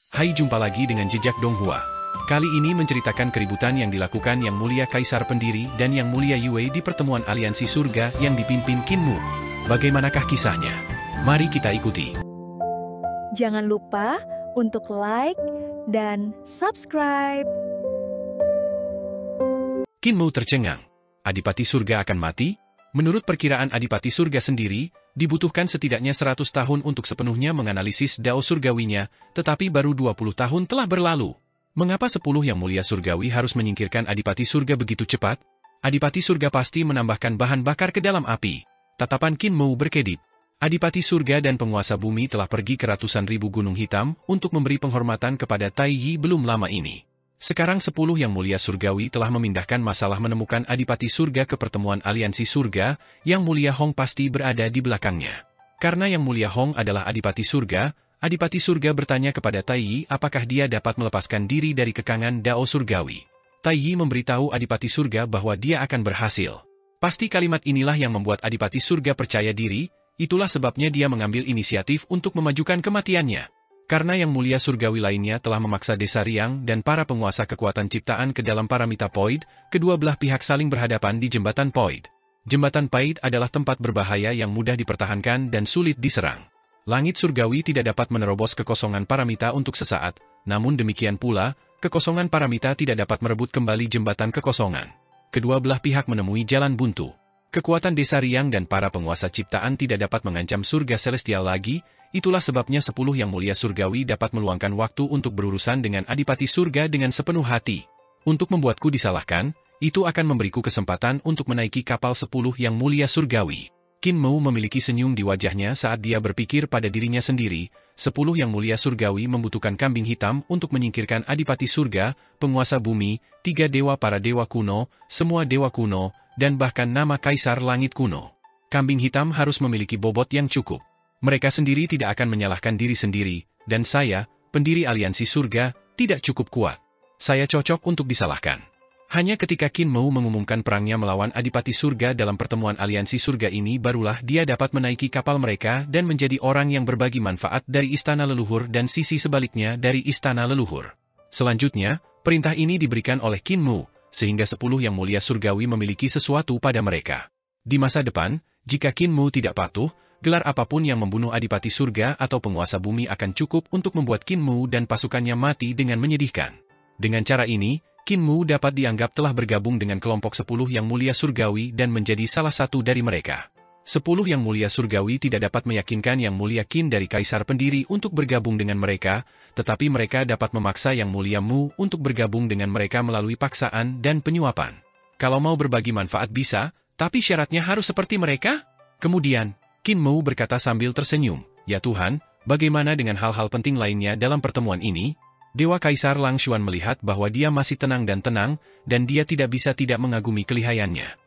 Hai, jumpa lagi dengan Jejak Donghua. Kali ini menceritakan keributan yang dilakukan Yang Mulia Kaisar Pendiri dan Yang Mulia Yue di pertemuan Aliansi Surga yang dipimpin Qin Mu. Bagaimanakah kisahnya? Mari kita ikuti. Jangan lupa untuk like dan subscribe. Qin Mu tercengang. Adipati Surga akan mati? Menurut perkiraan Adipati Surga sendiri, dibutuhkan setidaknya 100 tahun untuk sepenuhnya menganalisis Dao Surgawinya, tetapi baru 20 tahun telah berlalu. Mengapa 10 Yang Mulia Surgawi harus menyingkirkan Adipati Surga begitu cepat? Adipati Surga pasti menambahkan bahan bakar ke dalam api. Tatapan Qin Mu berkedip. Adipati Surga dan penguasa bumi telah pergi ke ratusan ribu gunung hitam untuk memberi penghormatan kepada Tai Yi belum lama ini. Sekarang 10 Yang Mulia Surgawi telah memindahkan masalah menemukan Adipati Surga ke pertemuan Aliansi Surga, Yang Mulia Hong pasti berada di belakangnya. Karena Yang Mulia Hong adalah Adipati Surga, Adipati Surga bertanya kepada Tai Yi apakah dia dapat melepaskan diri dari kekangan Dao Surgawi. Tai Yi memberitahu Adipati Surga bahwa dia akan berhasil. Pasti kalimat inilah yang membuat Adipati Surga percaya diri, itulah sebabnya dia mengambil inisiatif untuk memajukan kematiannya. Karena Yang Mulia Surgawi lainnya telah memaksa Desa Riang dan para penguasa kekuatan ciptaan ke dalam Paramita Void, kedua belah pihak saling berhadapan di Jembatan Void. Jembatan Void adalah tempat berbahaya yang mudah dipertahankan dan sulit diserang. Langit surgawi tidak dapat menerobos kekosongan Paramita untuk sesaat, namun demikian pula, kekosongan Paramita tidak dapat merebut kembali jembatan kekosongan. Kedua belah pihak menemui jalan buntu. Kekuatan Desa Riang dan para penguasa ciptaan tidak dapat mengancam surga celestial lagi, itulah sebabnya 10 Yang Mulia Surgawi dapat meluangkan waktu untuk berurusan dengan Adipati Surga dengan sepenuh hati. Untuk membuatku disalahkan, itu akan memberiku kesempatan untuk menaiki kapal 10 Yang Mulia Surgawi. Qin Mu memiliki senyum di wajahnya saat dia berpikir pada dirinya sendiri, 10 Yang Mulia Surgawi membutuhkan kambing hitam untuk menyingkirkan Adipati Surga, penguasa bumi, 3 dewa para dewa kuno, semua dewa kuno, dan bahkan nama Kaisar Langit kuno. Kambing hitam harus memiliki bobot yang cukup. Mereka sendiri tidak akan menyalahkan diri sendiri, dan saya, pendiri Aliansi Surga, tidak cukup kuat. Saya cocok untuk disalahkan. Hanya ketika Qin Mu mengumumkan perangnya melawan Adipati Surga dalam pertemuan Aliansi Surga ini barulah dia dapat menaiki kapal mereka dan menjadi orang yang berbagi manfaat dari Istana Leluhur dan sisi sebaliknya dari Istana Leluhur. Selanjutnya, perintah ini diberikan oleh Qin Mu, sehingga 10 Yang Mulia Surgawi memiliki sesuatu pada mereka. Di masa depan, jika Qin Mu tidak patuh, gelar apapun yang membunuh Adipati Surga atau penguasa bumi akan cukup untuk membuat Qin Mu dan pasukannya mati dengan menyedihkan. Dengan cara ini, Qin Mu dapat dianggap telah bergabung dengan kelompok 10 Yang Mulia Surgawi dan menjadi salah satu dari mereka. 10 Yang Mulia Surgawi tidak dapat meyakinkan Yang Mulia Qin dari Kaisar Pendiri untuk bergabung dengan mereka, tetapi mereka dapat memaksa Yang Mulia Mu untuk bergabung dengan mereka melalui paksaan dan penyuapan. Kalau mau berbagi manfaat bisa, tapi syaratnya harus seperti mereka? Kemudian, Qin Mu berkata sambil tersenyum, "Ya Tuhan, bagaimana dengan hal-hal penting lainnya dalam pertemuan ini?" Dewa Kaisar Lang Xuan melihat bahwa dia masih tenang, dan dia tidak bisa tidak mengagumi kelihayannya.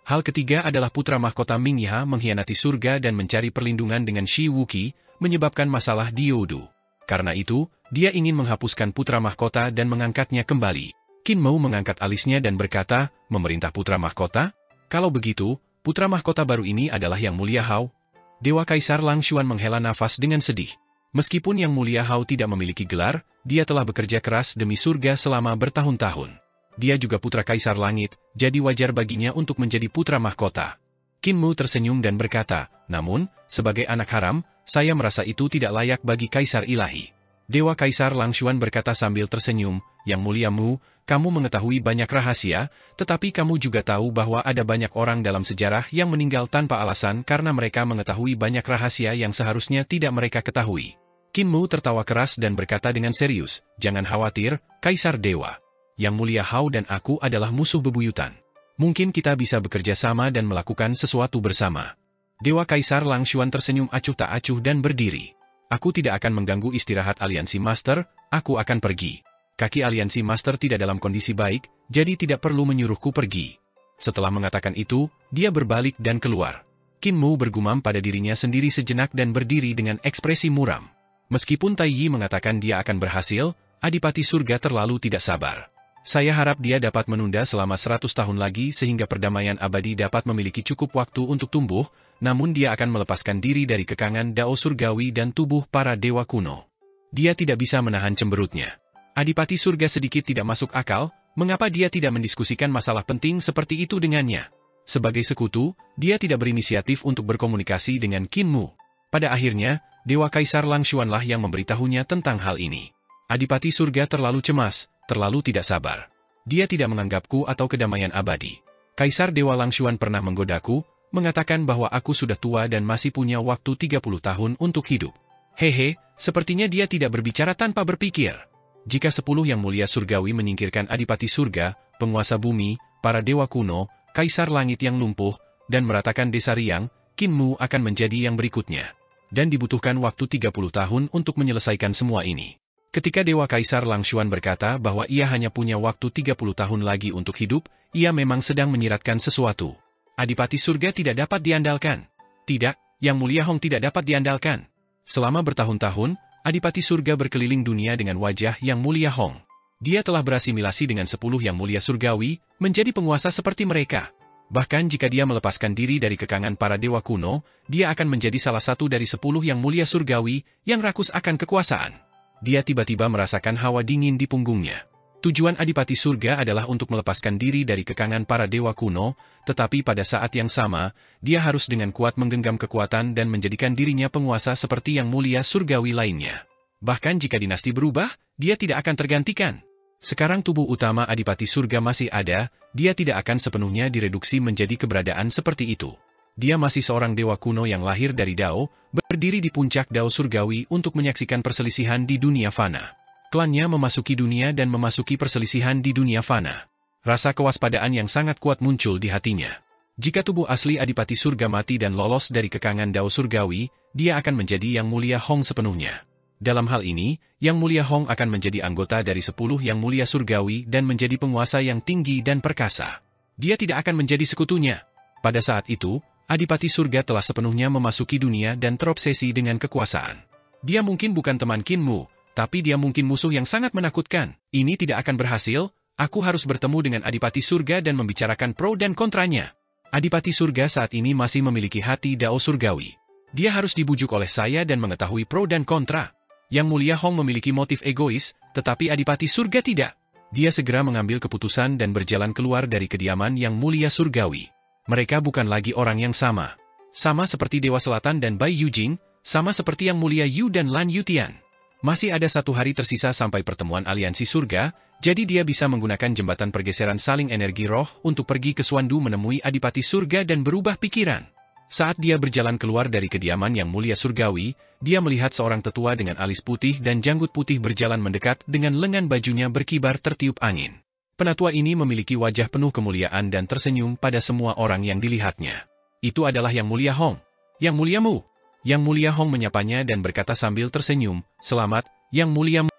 Hal ketiga adalah putra mahkota Ming Yiha mengkhianati surga dan mencari perlindungan dengan Shi Wuqi, menyebabkan masalah di Youdu. Karena itu, dia ingin menghapuskan putra mahkota dan mengangkatnya kembali. Qin Mu mengangkat alisnya dan berkata, "Memerintah putra mahkota? Kalau begitu, putra mahkota baru ini adalah Yang Mulia Hao." Dewa Kaisar Lang Xuan menghela nafas dengan sedih. Meskipun Yang Mulia Hao tidak memiliki gelar, dia telah bekerja keras demi surga selama bertahun-tahun. Dia juga putra Kaisar Langit, jadi wajar baginya untuk menjadi putra mahkota. Qin Mu tersenyum dan berkata, "Namun, sebagai anak haram, saya merasa itu tidak layak bagi Kaisar Ilahi." Dewa Kaisar Lang Xuan berkata sambil tersenyum, "Yang Mulia Mu, kamu mengetahui banyak rahasia, tetapi kamu juga tahu bahwa ada banyak orang dalam sejarah yang meninggal tanpa alasan karena mereka mengetahui banyak rahasia yang seharusnya tidak mereka ketahui." Qin Mu tertawa keras dan berkata dengan serius, "Jangan khawatir, Kaisar Dewa. Yang Mulia Hao dan aku adalah musuh bebuyutan. Mungkin kita bisa bekerja sama dan melakukan sesuatu bersama." Dewa Kaisar Lang Xuan tersenyum acuh tak acuh dan berdiri. "Aku tidak akan mengganggu istirahat Aliansi Master, aku akan pergi. Kaki Aliansi Master tidak dalam kondisi baik, jadi tidak perlu menyuruhku pergi." Setelah mengatakan itu, dia berbalik dan keluar. Qin Mu bergumam pada dirinya sendiri sejenak dan berdiri dengan ekspresi muram. Meskipun Tai Yi mengatakan dia akan berhasil, Adipati Surga terlalu tidak sabar. Saya harap dia dapat menunda selama 100 tahun lagi sehingga perdamaian abadi dapat memiliki cukup waktu untuk tumbuh, namun dia akan melepaskan diri dari kekangan Dao Surgawi dan tubuh para dewa kuno. Dia tidak bisa menahan cemberutnya. Adipati Surga sedikit tidak masuk akal, mengapa dia tidak mendiskusikan masalah penting seperti itu dengannya. Sebagai sekutu, dia tidak berinisiatif untuk berkomunikasi dengan Qin Mu. Pada akhirnya, Dewa Kaisar Lang Xuanlah yang memberitahunya tentang hal ini. Adipati Surga terlalu cemas, terlalu tidak sabar. Dia tidak menganggapku atau kedamaian abadi. Kaisar Dewa Lang Xuan pernah menggodaku, mengatakan bahwa aku sudah tua dan masih punya waktu 30 tahun untuk hidup. Hehe, sepertinya dia tidak berbicara tanpa berpikir. Jika 10 yang mulia surgawi menyingkirkan Adipati Surga, penguasa bumi, para dewa kuno, Kaisar Langit yang lumpuh, dan meratakan desa Riang, Qin Mu akan menjadi yang berikutnya. Dan dibutuhkan waktu 30 tahun untuk menyelesaikan semua ini. Ketika Dewa Kaisar Lang Xuan berkata bahwa ia hanya punya waktu 30 tahun lagi untuk hidup, ia memang sedang menyiratkan sesuatu. Adipati Surga tidak dapat diandalkan. Tidak, Yang Mulia Hong tidak dapat diandalkan. Selama bertahun-tahun, Adipati Surga berkeliling dunia dengan wajah Yang Mulia Hong. Dia telah berasimilasi dengan 10 Yang Mulia Surgawi, menjadi penguasa seperti mereka. Bahkan jika dia melepaskan diri dari kekangan para dewa kuno, dia akan menjadi salah satu dari 10 Yang Mulia Surgawi, yang rakus akan kekuasaan. Dia tiba-tiba merasakan hawa dingin di punggungnya. Tujuan Adipati Surga adalah untuk melepaskan diri dari kekangan para dewa kuno, tetapi pada saat yang sama, dia harus dengan kuat menggenggam kekuatan dan menjadikan dirinya penguasa seperti Yang Mulia Surgawi lainnya. Bahkan jika dinasti berubah, dia tidak akan tergantikan. Sekarang tubuh utama Adipati Surga masih ada, dia tidak akan sepenuhnya direduksi menjadi keberadaan seperti itu. Dia masih seorang dewa kuno yang lahir dari Dao, berdiri di puncak Dao Surgawi untuk menyaksikan perselisihan di dunia fana. Klannya memasuki dunia dan memasuki perselisihan di dunia fana. Rasa kewaspadaan yang sangat kuat muncul di hatinya. Jika tubuh asli Adipati Surga mati dan lolos dari kekangan Dao Surgawi, dia akan menjadi Yang Mulia Hong sepenuhnya. Dalam hal ini, Yang Mulia Hong akan menjadi anggota dari 10 Yang Mulia Surgawi dan menjadi penguasa yang tinggi dan perkasa. Dia tidak akan menjadi sekutunya. Pada saat itu, Adipati Surga telah sepenuhnya memasuki dunia dan terobsesi dengan kekuasaan. Dia mungkin bukan teman Qin Mu, tapi dia mungkin musuh yang sangat menakutkan. Ini tidak akan berhasil, aku harus bertemu dengan Adipati Surga dan membicarakan pro dan kontranya. Adipati Surga saat ini masih memiliki hati Dao Surgawi. Dia harus dibujuk oleh saya dan mengetahui pro dan kontra. Yang Mulia Hong memiliki motif egois, tetapi Adipati Surga tidak. Dia segera mengambil keputusan dan berjalan keluar dari kediaman Yang Mulia Surgawi. Mereka bukan lagi orang yang sama. Sama seperti Dewa Selatan dan Bai Yujing, sama seperti Yang Mulia Yu dan Lan Yutian. Masih ada 1 hari tersisa sampai pertemuan aliansi surga, jadi dia bisa menggunakan jembatan pergeseran saling energi roh untuk pergi ke Suandu menemui Adipati Surga dan berubah pikiran. Saat dia berjalan keluar dari kediaman Yang Mulia Surgawi, dia melihat seorang tetua dengan alis putih dan janggut putih berjalan mendekat dengan lengan bajunya berkibar tertiup angin. Penatua ini memiliki wajah penuh kemuliaan dan tersenyum pada semua orang yang dilihatnya. Itu adalah Yang Mulia Hong. Yang Mulia Mu. Yang Mulia Hong menyapanya dan berkata sambil tersenyum, "Selamat, Yang Mulia Mu."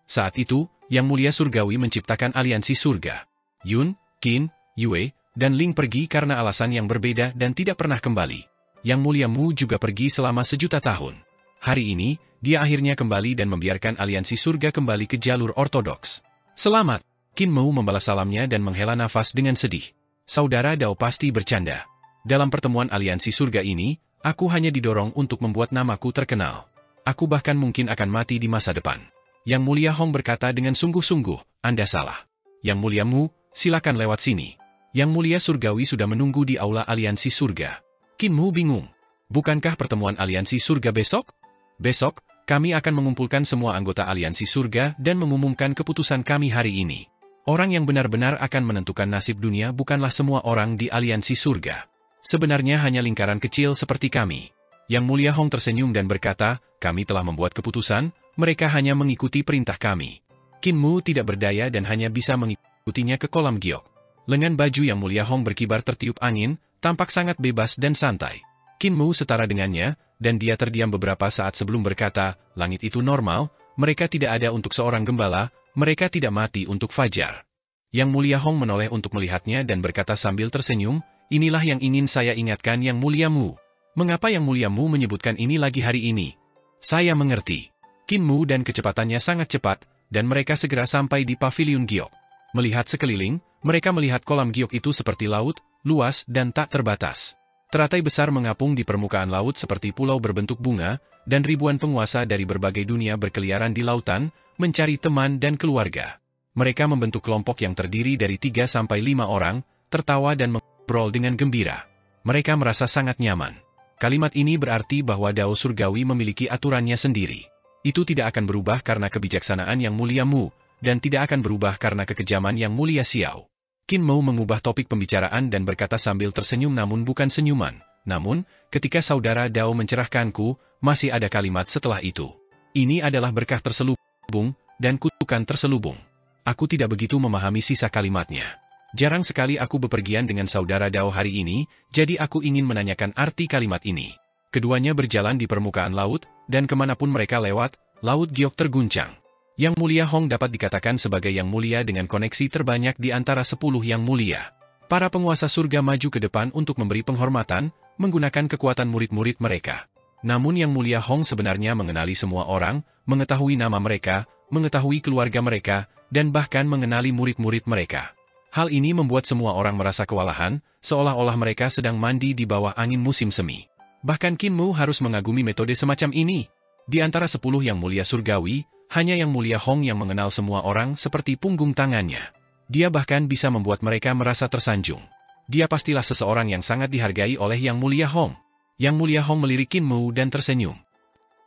Saat itu, Yang Mulia Surgawi menciptakan aliansi surga. Yun, Qin, Yue, dan Ling pergi karena alasan yang berbeda dan tidak pernah kembali. Yang Mulia Mu juga pergi selama 1.000.000 tahun. Hari ini, dia akhirnya kembali dan membiarkan aliansi surga kembali ke jalur ortodoks. "Selamat." Qin Mu membalas salamnya dan menghela nafas dengan sedih. "Saudara Dao pasti bercanda. Dalam pertemuan aliansi surga ini, aku hanya didorong untuk membuat namaku terkenal. Aku bahkan mungkin akan mati di masa depan." Yang Mulia Hong berkata dengan sungguh-sungguh, "Anda salah. Yang Mulia Mu, silakan lewat sini." Yang Mulia Surgawi sudah menunggu di aula aliansi surga. Qin Mu bingung. Bukankah pertemuan aliansi surga besok? Besok, kami akan mengumpulkan semua anggota aliansi surga dan mengumumkan keputusan kami hari ini. Orang yang benar-benar akan menentukan nasib dunia bukanlah semua orang di aliansi surga. Sebenarnya hanya lingkaran kecil seperti kami. Yang Mulia Hong tersenyum dan berkata, "Kami telah membuat keputusan, mereka hanya mengikuti perintah kami." Qin Mu tidak berdaya dan hanya bisa mengikutinya ke kolam giok. Lengan baju Yang Mulia Hong berkibar tertiup angin, tampak sangat bebas dan santai. Qin Mu setara dengannya, dan dia terdiam beberapa saat sebelum berkata, "Langit itu normal, mereka tidak ada untuk seorang gembala, mereka tidak mati untuk fajar." Yang Mulia Hong menoleh untuk melihatnya dan berkata sambil tersenyum, "Inilah yang ingin saya ingatkan Yang Mulia Mu." "Mengapa Yang Mulia Mu menyebutkan ini lagi hari ini?" "Saya mengerti." Qin Mu dan kecepatannya sangat cepat, dan mereka segera sampai di paviliun giok. Melihat sekeliling, mereka melihat kolam giok itu seperti laut, luas dan tak terbatas. Teratai besar mengapung di permukaan laut seperti pulau berbentuk bunga, dan ribuan penguasa dari berbagai dunia berkeliaran di lautan, mencari teman dan keluarga. Mereka membentuk kelompok yang terdiri dari 3-5 orang, tertawa dan ngobrol dengan gembira. Mereka merasa sangat nyaman. Kalimat ini berarti bahwa Dao Surgawi memiliki aturannya sendiri. Itu tidak akan berubah karena kebijaksanaan yang mulia Mu, dan tidak akan berubah karena kekejaman yang mulia Xiao. Qin Mo mengubah topik pembicaraan dan berkata sambil tersenyum namun bukan senyuman. Namun, ketika saudara Dao mencerahkanku, masih ada kalimat setelah itu. Ini adalah berkah terselubung, dan kutukan terselubung. Aku tidak begitu memahami sisa kalimatnya. Jarang sekali aku bepergian dengan saudara Dao hari ini, jadi aku ingin menanyakan arti kalimat ini. Keduanya berjalan di permukaan laut, dan kemanapun mereka lewat, laut giok terguncang. Yang Mulia Hong dapat dikatakan sebagai yang mulia dengan koneksi terbanyak di antara 10 yang mulia. Para penguasa surga maju ke depan untuk memberi penghormatan, menggunakan kekuatan murid-murid mereka. Namun Yang Mulia Hong sebenarnya mengenali semua orang, mengetahui nama mereka, mengetahui keluarga mereka, dan bahkan mengenali murid-murid mereka. Hal ini membuat semua orang merasa kewalahan, seolah-olah mereka sedang mandi di bawah angin musim semi. Bahkan Qin Mu harus mengagumi metode semacam ini. Di antara 10 yang mulia surgawi, hanya Yang Mulia Hong yang mengenal semua orang seperti punggung tangannya. Dia bahkan bisa membuat mereka merasa tersanjung. Dia pastilah seseorang yang sangat dihargai oleh Yang Mulia Hong. Yang Mulia Hong melirik Qin Mu dan tersenyum.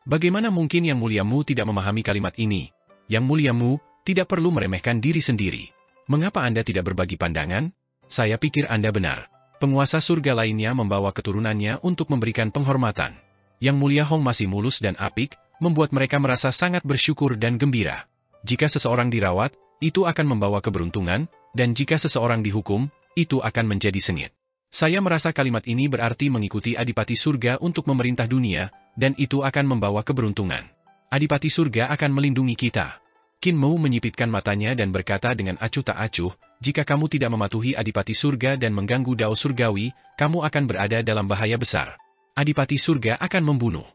Bagaimana mungkin Yang Mulia Mu tidak memahami kalimat ini? Yang Mulia Mu tidak perlu meremehkan diri sendiri. Mengapa Anda tidak berbagi pandangan? Saya pikir Anda benar. Penguasa surga lainnya membawa keturunannya untuk memberikan penghormatan. Yang Mulia Hong masih mulus dan apik, membuat mereka merasa sangat bersyukur dan gembira. Jika seseorang dirawat, itu akan membawa keberuntungan, dan jika seseorang dihukum, itu akan menjadi sengit. Saya merasa kalimat ini berarti mengikuti Adipati Surga untuk memerintah dunia, dan itu akan membawa keberuntungan. Adipati Surga akan melindungi kita. Qin Mo menyipitkan matanya dan berkata dengan acuh tak acuh, jika kamu tidak mematuhi Adipati Surga dan mengganggu Dao Surgawi, kamu akan berada dalam bahaya besar. Adipati Surga akan membunuh.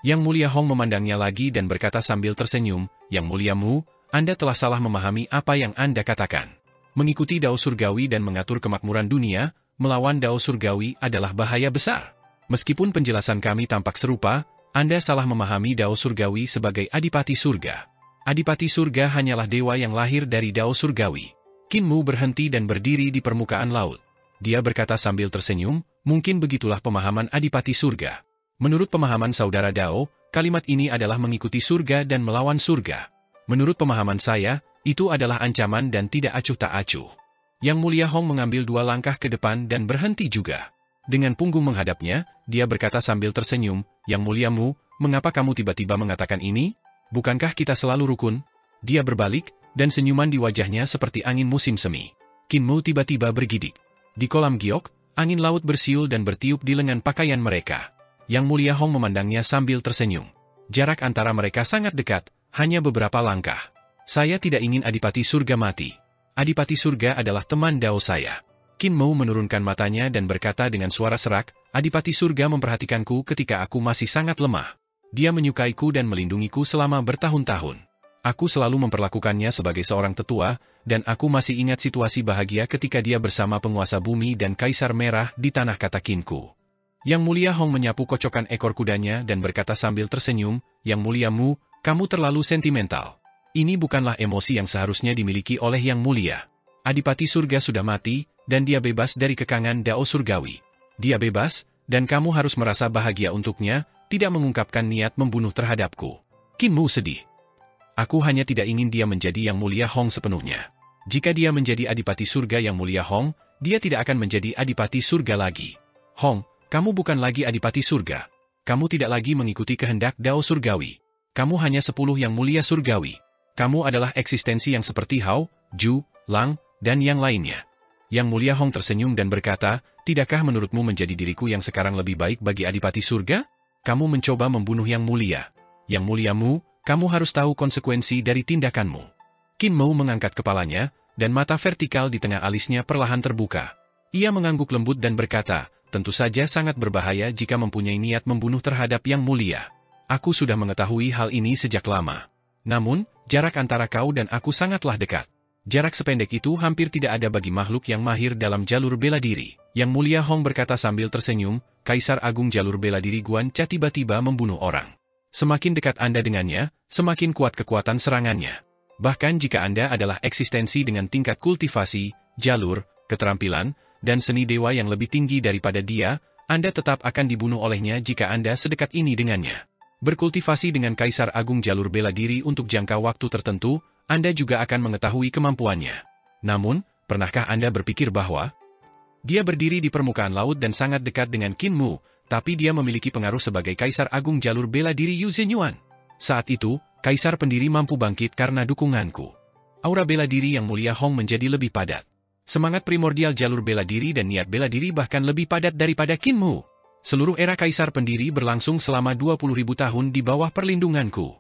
Yang Mulia Hong memandangnya lagi dan berkata sambil tersenyum, Yang Mulia Mu, Anda telah salah memahami apa yang Anda katakan. Mengikuti Dao Surgawi dan mengatur kemakmuran dunia, melawan Dao Surgawi adalah bahaya besar. Meskipun penjelasan kami tampak serupa, Anda salah memahami Dao Surgawi sebagai Adipati Surga. Adipati Surga hanyalah dewa yang lahir dari Dao Surgawi. Qin Mu berhenti dan berdiri di permukaan laut. Dia berkata sambil tersenyum, mungkin begitulah pemahaman Adipati Surga. Menurut pemahaman saudara Dao, kalimat ini adalah mengikuti surga dan melawan surga. Menurut pemahaman saya, itu adalah ancaman dan tidak acuh tak acuh. Yang Mulia Hong mengambil 2 langkah ke depan dan berhenti juga. Dengan punggung menghadapnya, dia berkata sambil tersenyum, Yang Mulia Mu, mengapa kamu tiba-tiba mengatakan ini? Bukankah kita selalu rukun? Dia berbalik, dan senyuman di wajahnya seperti angin musim semi. Qin Mu tiba-tiba bergidik. Di kolam giok, angin laut bersiul dan bertiup di lengan pakaian mereka. Yang Mulia Hong memandangnya sambil tersenyum. Jarak antara mereka sangat dekat, hanya beberapa langkah. Saya tidak ingin Adipati Surga mati. Adipati Surga adalah teman Dao saya. Qin Mo menurunkan matanya dan berkata dengan suara serak, Adipati Surga memperhatikanku ketika aku masih sangat lemah. Dia menyukaiku dan melindungiku selama bertahun-tahun. Aku selalu memperlakukannya sebagai seorang tetua, dan aku masih ingat situasi bahagia ketika dia bersama penguasa bumi dan Kaisar Merah di tanah Katakinku. Yang Mulia Hong menyapu kocokan ekor kudanya dan berkata sambil tersenyum, Yang Mulia Mu, kamu terlalu sentimental. Ini bukanlah emosi yang seharusnya dimiliki oleh Yang Mulia. Adipati Surga sudah mati, dan dia bebas dari kekangan Dao Surgawi. Dia bebas, dan kamu harus merasa bahagia untuknya, tidak mengungkapkan niat membunuh terhadapku. Qin Mu sedih. Aku hanya tidak ingin dia menjadi Yang Mulia Hong sepenuhnya. Jika dia menjadi Adipati Surga Yang Mulia Hong, dia tidak akan menjadi Adipati Surga lagi. Hong, kamu bukan lagi Adipati Surga. Kamu tidak lagi mengikuti kehendak Dao Surgawi. Kamu hanya 10 yang mulia surgawi. Kamu adalah eksistensi yang seperti Hao, Ju, Lang, dan yang lainnya. Yang Mulia Hong tersenyum dan berkata, tidakkah menurutmu menjadi diriku yang sekarang lebih baik bagi Adipati Surga? Kamu mencoba membunuh Yang Mulia. Yang Mulia Mu, kamu harus tahu konsekuensi dari tindakanmu. Qin Mo mengangkat kepalanya, dan mata vertikal di tengah alisnya perlahan terbuka. Ia mengangguk lembut dan berkata, tentu saja sangat berbahaya jika mempunyai niat membunuh terhadap Yang Mulia. Aku sudah mengetahui hal ini sejak lama. Namun, jarak antara kau dan aku sangatlah dekat. Jarak sependek itu hampir tidak ada bagi makhluk yang mahir dalam jalur bela diri. Yang Mulia Hong berkata sambil tersenyum, Kaisar Agung Jalur Bela Diri Guan Cha tiba-tiba membunuh orang. Semakin dekat Anda dengannya, semakin kuat kekuatan serangannya. Bahkan jika Anda adalah eksistensi dengan tingkat kultivasi, jalur, keterampilan, dan seni dewa yang lebih tinggi daripada dia, Anda tetap akan dibunuh olehnya jika Anda sedekat ini dengannya. Berkultivasi dengan Kaisar Agung Jalur Bela Diri untuk jangka waktu tertentu, Anda juga akan mengetahui kemampuannya. Namun, pernahkah Anda berpikir bahwa dia berdiri di permukaan laut dan sangat dekat dengan Qin Mu, tapi dia memiliki pengaruh sebagai Kaisar Agung Jalur Bela Diri Yu Zhenyuan? Saat itu, Kaisar Pendiri mampu bangkit karena dukunganku. Aura bela diri yang mulia Hong menjadi lebih padat. Semangat primordial jalur bela diri dan niat bela diri bahkan lebih padat daripada Qin Mu. Seluruh era Kaisar Pendiri berlangsung selama 20.000 tahun di bawah perlindunganku.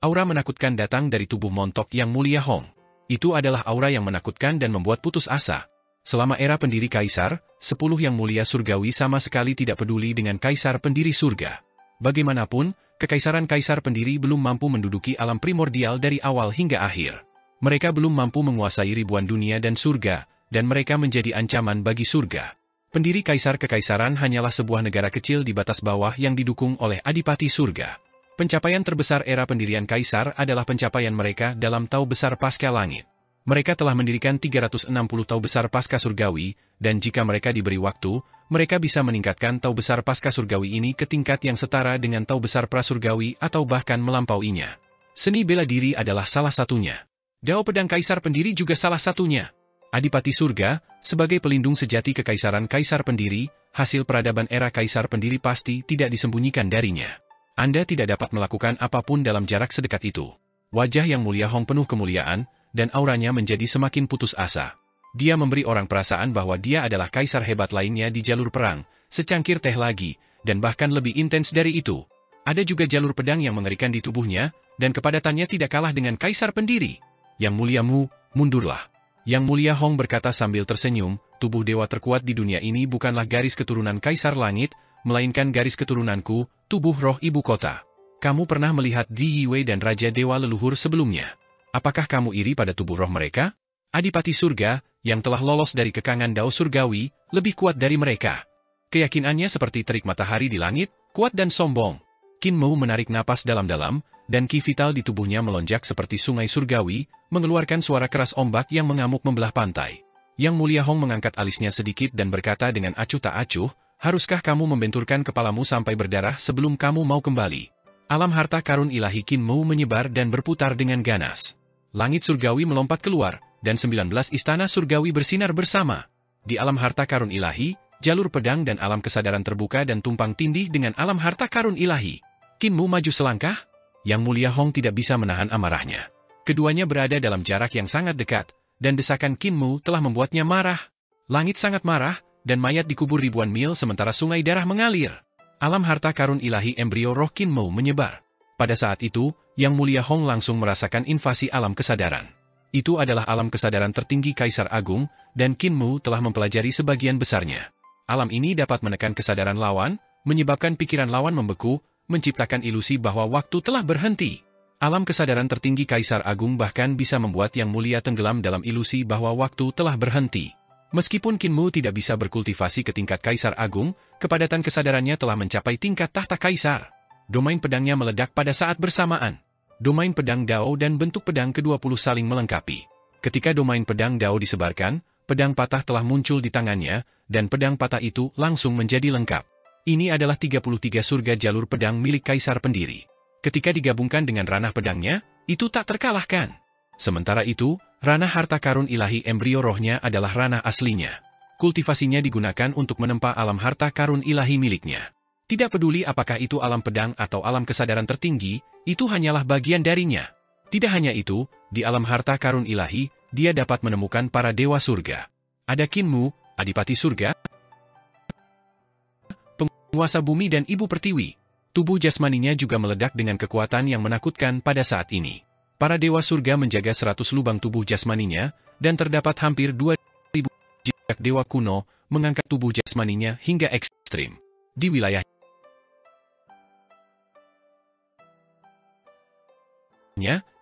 Aura menakutkan datang dari tubuh montok yang mulia Hong. Itu adalah aura yang menakutkan dan membuat putus asa. Selama era pendiri Kaisar, 10 yang mulia surgawi sama sekali tidak peduli dengan Kaisar Pendiri surga. Bagaimanapun, kekaisaran Kaisar Pendiri belum mampu menduduki alam primordial dari awal hingga akhir. Mereka belum mampu menguasai ribuan dunia dan surga, dan mereka menjadi ancaman bagi surga. Pendiri Kaisar Kekaisaran hanyalah sebuah negara kecil di batas bawah yang didukung oleh Adipati Surga. Pencapaian terbesar era pendirian Kaisar adalah pencapaian mereka dalam Tau Besar Pasca Langit. Mereka telah mendirikan 360 Tau Besar Pasca Surgawi, dan jika mereka diberi waktu, mereka bisa meningkatkan Tau Besar Pasca Surgawi ini ke tingkat yang setara dengan Tau Besar Prasurgawi atau bahkan melampauinya. Seni bela diri adalah salah satunya. Dao Pedang Kaisar Pendiri juga salah satunya. Adipati Surga, sebagai pelindung sejati kekaisaran Kaisar Pendiri, hasil peradaban era Kaisar Pendiri pasti tidak disembunyikan darinya. Anda tidak dapat melakukan apapun dalam jarak sedekat itu. Wajah yang mulia Hong penuh kemuliaan, dan auranya menjadi semakin putus asa. Dia memberi orang perasaan bahwa dia adalah kaisar hebat lainnya di jalur perang, secangkir teh lagi, dan bahkan lebih intens dari itu. Ada juga jalur pedang yang mengerikan di tubuhnya, dan kepadatannya tidak kalah dengan Kaisar Pendiri. Yang mulia Mu, mundurlah. Yang mulia Hong berkata sambil tersenyum, tubuh dewa terkuat di dunia ini bukanlah garis keturunan Kaisar Langit, melainkan garis keturunanku, tubuh roh ibu kota. Kamu pernah melihat Di Yiwei dan Raja Dewa leluhur sebelumnya. Apakah kamu iri pada tubuh roh mereka? Adipati Surga, yang telah lolos dari kekangan Dao Surgawi, lebih kuat dari mereka. Keyakinannya seperti terik matahari di langit, kuat dan sombong. Qin Mu menarik napas dalam-dalam, dan ki vital di tubuhnya melonjak seperti sungai surgawi, mengeluarkan suara keras ombak yang mengamuk membelah pantai. Yang mulia Hong mengangkat alisnya sedikit dan berkata dengan acuh tak acuh, haruskah kamu membenturkan kepalamu sampai berdarah sebelum kamu mau kembali? Alam harta karun ilahi Qin Mu menyebar dan berputar dengan ganas. Langit surgawi melompat keluar, dan 19 istana surgawi bersinar bersama. Di alam harta karun ilahi, jalur pedang dan alam kesadaran terbuka dan tumpang tindih dengan alam harta karun ilahi. Qin Mu maju selangkah. Yang mulia Hong tidak bisa menahan amarahnya. Keduanya berada dalam jarak yang sangat dekat, dan desakan Qin Mu telah membuatnya marah. Langit sangat marah, dan mayat dikubur ribuan mil sementara sungai darah mengalir. Alam harta karun ilahi embrio roh Qin Mu menyebar. Pada saat itu, Yang mulia Hong langsung merasakan invasi alam kesadaran. Itu adalah alam kesadaran tertinggi Kaisar Agung, dan Qin Mu telah mempelajari sebagian besarnya. Alam ini dapat menekan kesadaran lawan, menyebabkan pikiran lawan membeku, menciptakan ilusi bahwa waktu telah berhenti. Alam kesadaran tertinggi Kaisar Agung bahkan bisa membuat Yang mulia tenggelam dalam ilusi bahwa waktu telah berhenti. Meskipun Qin Mu tidak bisa berkultivasi ke tingkat Kaisar Agung, kepadatan kesadarannya telah mencapai tingkat tahta Kaisar. Domain pedangnya meledak pada saat bersamaan. Domain pedang Dao dan bentuk pedang ke-20 saling melengkapi. Ketika domain pedang Dao disebarkan, pedang patah telah muncul di tangannya, dan pedang patah itu langsung menjadi lengkap. Ini adalah 33 surga jalur pedang milik Kaisar Pendiri. Ketika digabungkan dengan ranah pedangnya, itu tak terkalahkan. Sementara itu, ranah harta karun ilahi embrio rohnya adalah ranah aslinya. Kultivasinya digunakan untuk menempa alam harta karun ilahi miliknya. Tidak peduli apakah itu alam pedang atau alam kesadaran tertinggi, itu hanyalah bagian darinya. Tidak hanya itu, di alam harta karun ilahi, dia dapat menemukan para dewa surga. Ada Qin Mu, Adipati Surga, penguasa bumi dan ibu pertiwi. Tubuh jasmaninya juga meledak dengan kekuatan yang menakutkan pada saat ini. Para dewa surga menjaga 100 lubang tubuh jasmaninya, dan terdapat hampir 2000 jejak dewa kuno mengangkat tubuh jasmaninya hingga ekstrim. Di wilayahnya,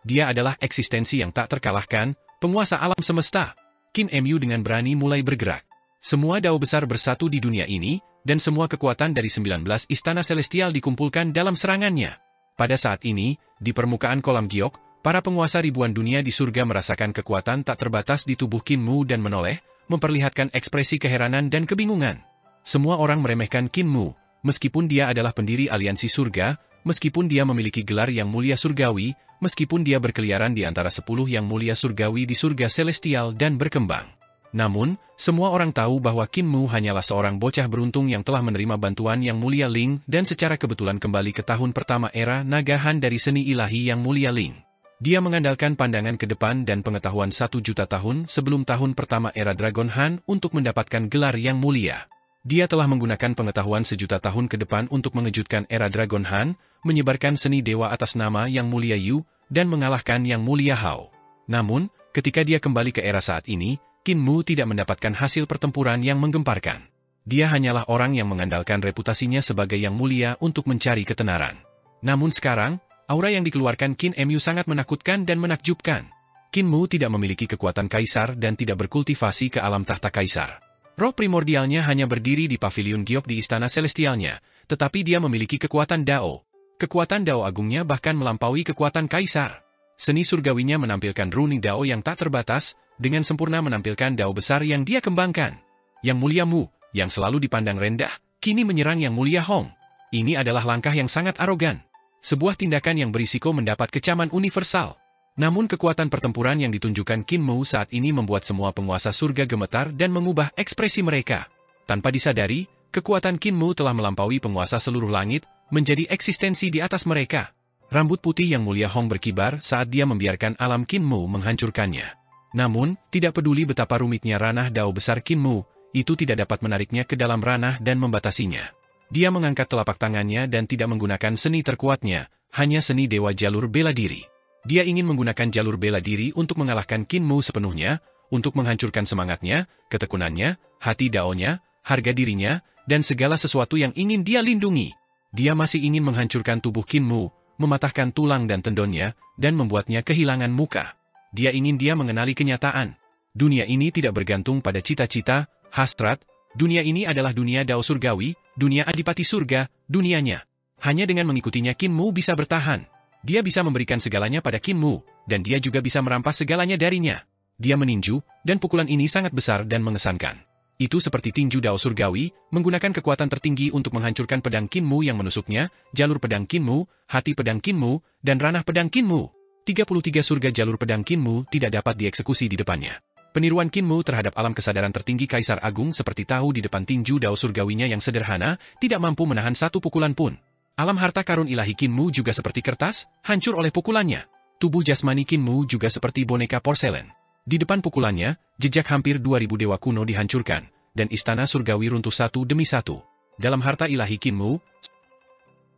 dia adalah eksistensi yang tak terkalahkan, penguasa alam semesta. Qin Mu dengan berani mulai bergerak. Semua dao besar bersatu di dunia ini, dan semua kekuatan dari 19 istana celestial dikumpulkan dalam serangannya. Pada saat ini, di permukaan kolam giok, para penguasa ribuan dunia di surga merasakan kekuatan tak terbatas di tubuh Qin Mu dan menoleh, memperlihatkan ekspresi keheranan dan kebingungan. Semua orang meremehkan Qin Mu, meskipun dia adalah pendiri aliansi surga, meskipun dia memiliki gelar yang mulia surgawi, meskipun dia berkeliaran di antara 10 yang mulia surgawi di surga celestial dan berkembang. Namun, semua orang tahu bahwa Qin Mu hanyalah seorang bocah beruntung yang telah menerima bantuan yang mulia Ling dan secara kebetulan kembali ke tahun pertama era Naga Han dari seni ilahi yang mulia Ling. Dia mengandalkan pandangan ke depan dan pengetahuan 1 juta tahun sebelum tahun pertama era Dragon Han untuk mendapatkan gelar yang mulia. Dia telah menggunakan pengetahuan 1 juta tahun ke depan untuk mengejutkan era Dragon Han, menyebarkan seni dewa atas nama yang mulia Yu, dan mengalahkan yang mulia Hao. Namun, ketika dia kembali ke era saat ini, Qin Mu tidak mendapatkan hasil pertempuran yang menggemparkan. Dia hanyalah orang yang mengandalkan reputasinya sebagai yang mulia untuk mencari ketenaran. Namun sekarang, aura yang dikeluarkan Qin Mu sangat menakutkan dan menakjubkan. Qin Mu tidak memiliki kekuatan kaisar dan tidak berkultivasi ke alam tahta kaisar. Roh primordialnya hanya berdiri di pavilion giok di istana celestialnya, tetapi dia memiliki kekuatan Dao. Kekuatan Dao agungnya bahkan melampaui kekuatan kaisar. Seni surgawinya menampilkan runi Dao yang tak terbatas, dengan sempurna menampilkan Dao besar yang dia kembangkan. Yang mulia Mu, yang selalu dipandang rendah, kini menyerang yang mulia Hong. Ini adalah langkah yang sangat arogan. Sebuah tindakan yang berisiko mendapat kecaman universal. Namun kekuatan pertempuran yang ditunjukkan Qin Mu saat ini membuat semua penguasa surga gemetar dan mengubah ekspresi mereka. Tanpa disadari, kekuatan Qin Mu telah melampaui penguasa seluruh langit, menjadi eksistensi di atas mereka. Rambut putih yang mulia Hong berkibar saat dia membiarkan alam Qin Mu menghancurkannya. Namun, tidak peduli betapa rumitnya ranah Dao besar Qin Mu, itu tidak dapat menariknya ke dalam ranah dan membatasinya. Dia mengangkat telapak tangannya dan tidak menggunakan seni terkuatnya, hanya seni dewa jalur bela diri. Dia ingin menggunakan jalur bela diri untuk mengalahkan Qin Mu sepenuhnya, untuk menghancurkan semangatnya, ketekunannya, hati Dao-nya, harga dirinya, dan segala sesuatu yang ingin dia lindungi. Dia masih ingin menghancurkan tubuh Qin Mu, mematahkan tulang dan tendonnya, dan membuatnya kehilangan muka. Dia ingin dia mengenali kenyataan. Dunia ini tidak bergantung pada cita-cita, hasrat. Dunia ini adalah dunia Dao surgawi, dunia adipati surga, dunianya. Hanya dengan mengikutinya Qin Mu bisa bertahan. Dia bisa memberikan segalanya pada Qin Mu, dan dia juga bisa merampas segalanya darinya. Dia meninju, dan pukulan ini sangat besar dan mengesankan. Itu seperti tinju Dao surgawi, menggunakan kekuatan tertinggi untuk menghancurkan pedang Qin Mu yang menusuknya, jalur pedang Qin Mu, hati pedang Qin Mu, dan ranah pedang Qin Mu. 33 surga jalur pedang Qin Mu tidak dapat dieksekusi di depannya. Peniruan Qin Mu terhadap alam kesadaran tertinggi Kaisar Agung seperti tahu di depan tinju Dao surgawinya yang sederhana, tidak mampu menahan satu pukulan pun. Alam harta karun ilahi Qin Mu juga seperti kertas, hancur oleh pukulannya. Tubuh jasmani Qin Mu juga seperti boneka porselen. Di depan pukulannya, jejak hampir 2000 dewa kuno dihancurkan, dan istana surgawi runtuh satu demi satu. Dalam harta ilahi Qin Mu,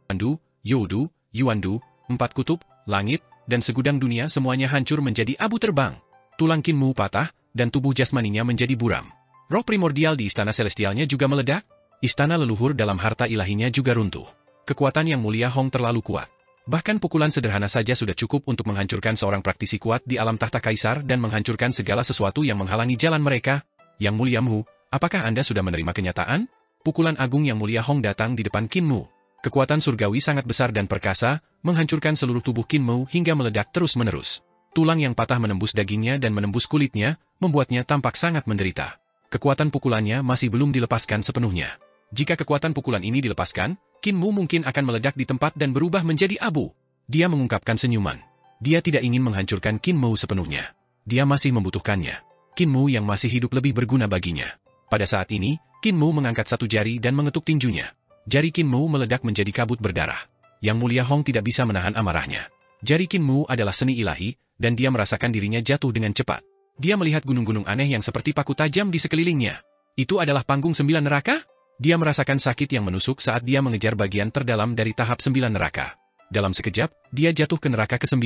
Yuandu, Youdu, Yuandu, 4 kutub, langit, dan segudang dunia semuanya hancur menjadi abu terbang. Tulang Qin Mu patah, dan tubuh jasmaninya menjadi buram. Roh primordial di istana celestialnya juga meledak. Istana leluhur dalam harta ilahinya juga runtuh. Kekuatan yang mulia Hong terlalu kuat. Bahkan pukulan sederhana saja sudah cukup untuk menghancurkan seorang praktisi kuat di alam tahta kaisar dan menghancurkan segala sesuatu yang menghalangi jalan mereka. Yang mulia Mu, apakah Anda sudah menerima kenyataan? Pukulan agung yang mulia Hong datang di depan Qin Mu. Kekuatan surgawi sangat besar dan perkasa, menghancurkan seluruh tubuh Qin Mu hingga meledak terus-menerus. Tulang yang patah menembus dagingnya dan menembus kulitnya, membuatnya tampak sangat menderita. Kekuatan pukulannya masih belum dilepaskan sepenuhnya. Jika kekuatan pukulan ini dilepaskan, Qin Mu mungkin akan meledak di tempat dan berubah menjadi abu. Dia mengungkapkan senyuman. Dia tidak ingin menghancurkan Qin Mu sepenuhnya. Dia masih membutuhkannya. Qin Mu yang masih hidup lebih berguna baginya. Pada saat ini, Qin Mu mengangkat satu jari dan mengetuk tinjunya. Jari Qin Mu meledak menjadi kabut berdarah. Yang mulia Hong tidak bisa menahan amarahnya. Jari Qin Mu adalah seni ilahi, dan dia merasakan dirinya jatuh dengan cepat. Dia melihat gunung-gunung aneh yang seperti paku tajam di sekelilingnya. Itu adalah panggung 9 neraka? Dia merasakan sakit yang menusuk saat dia mengejar bagian terdalam dari tahap 9 neraka. Dalam sekejap, dia jatuh ke neraka ke-9.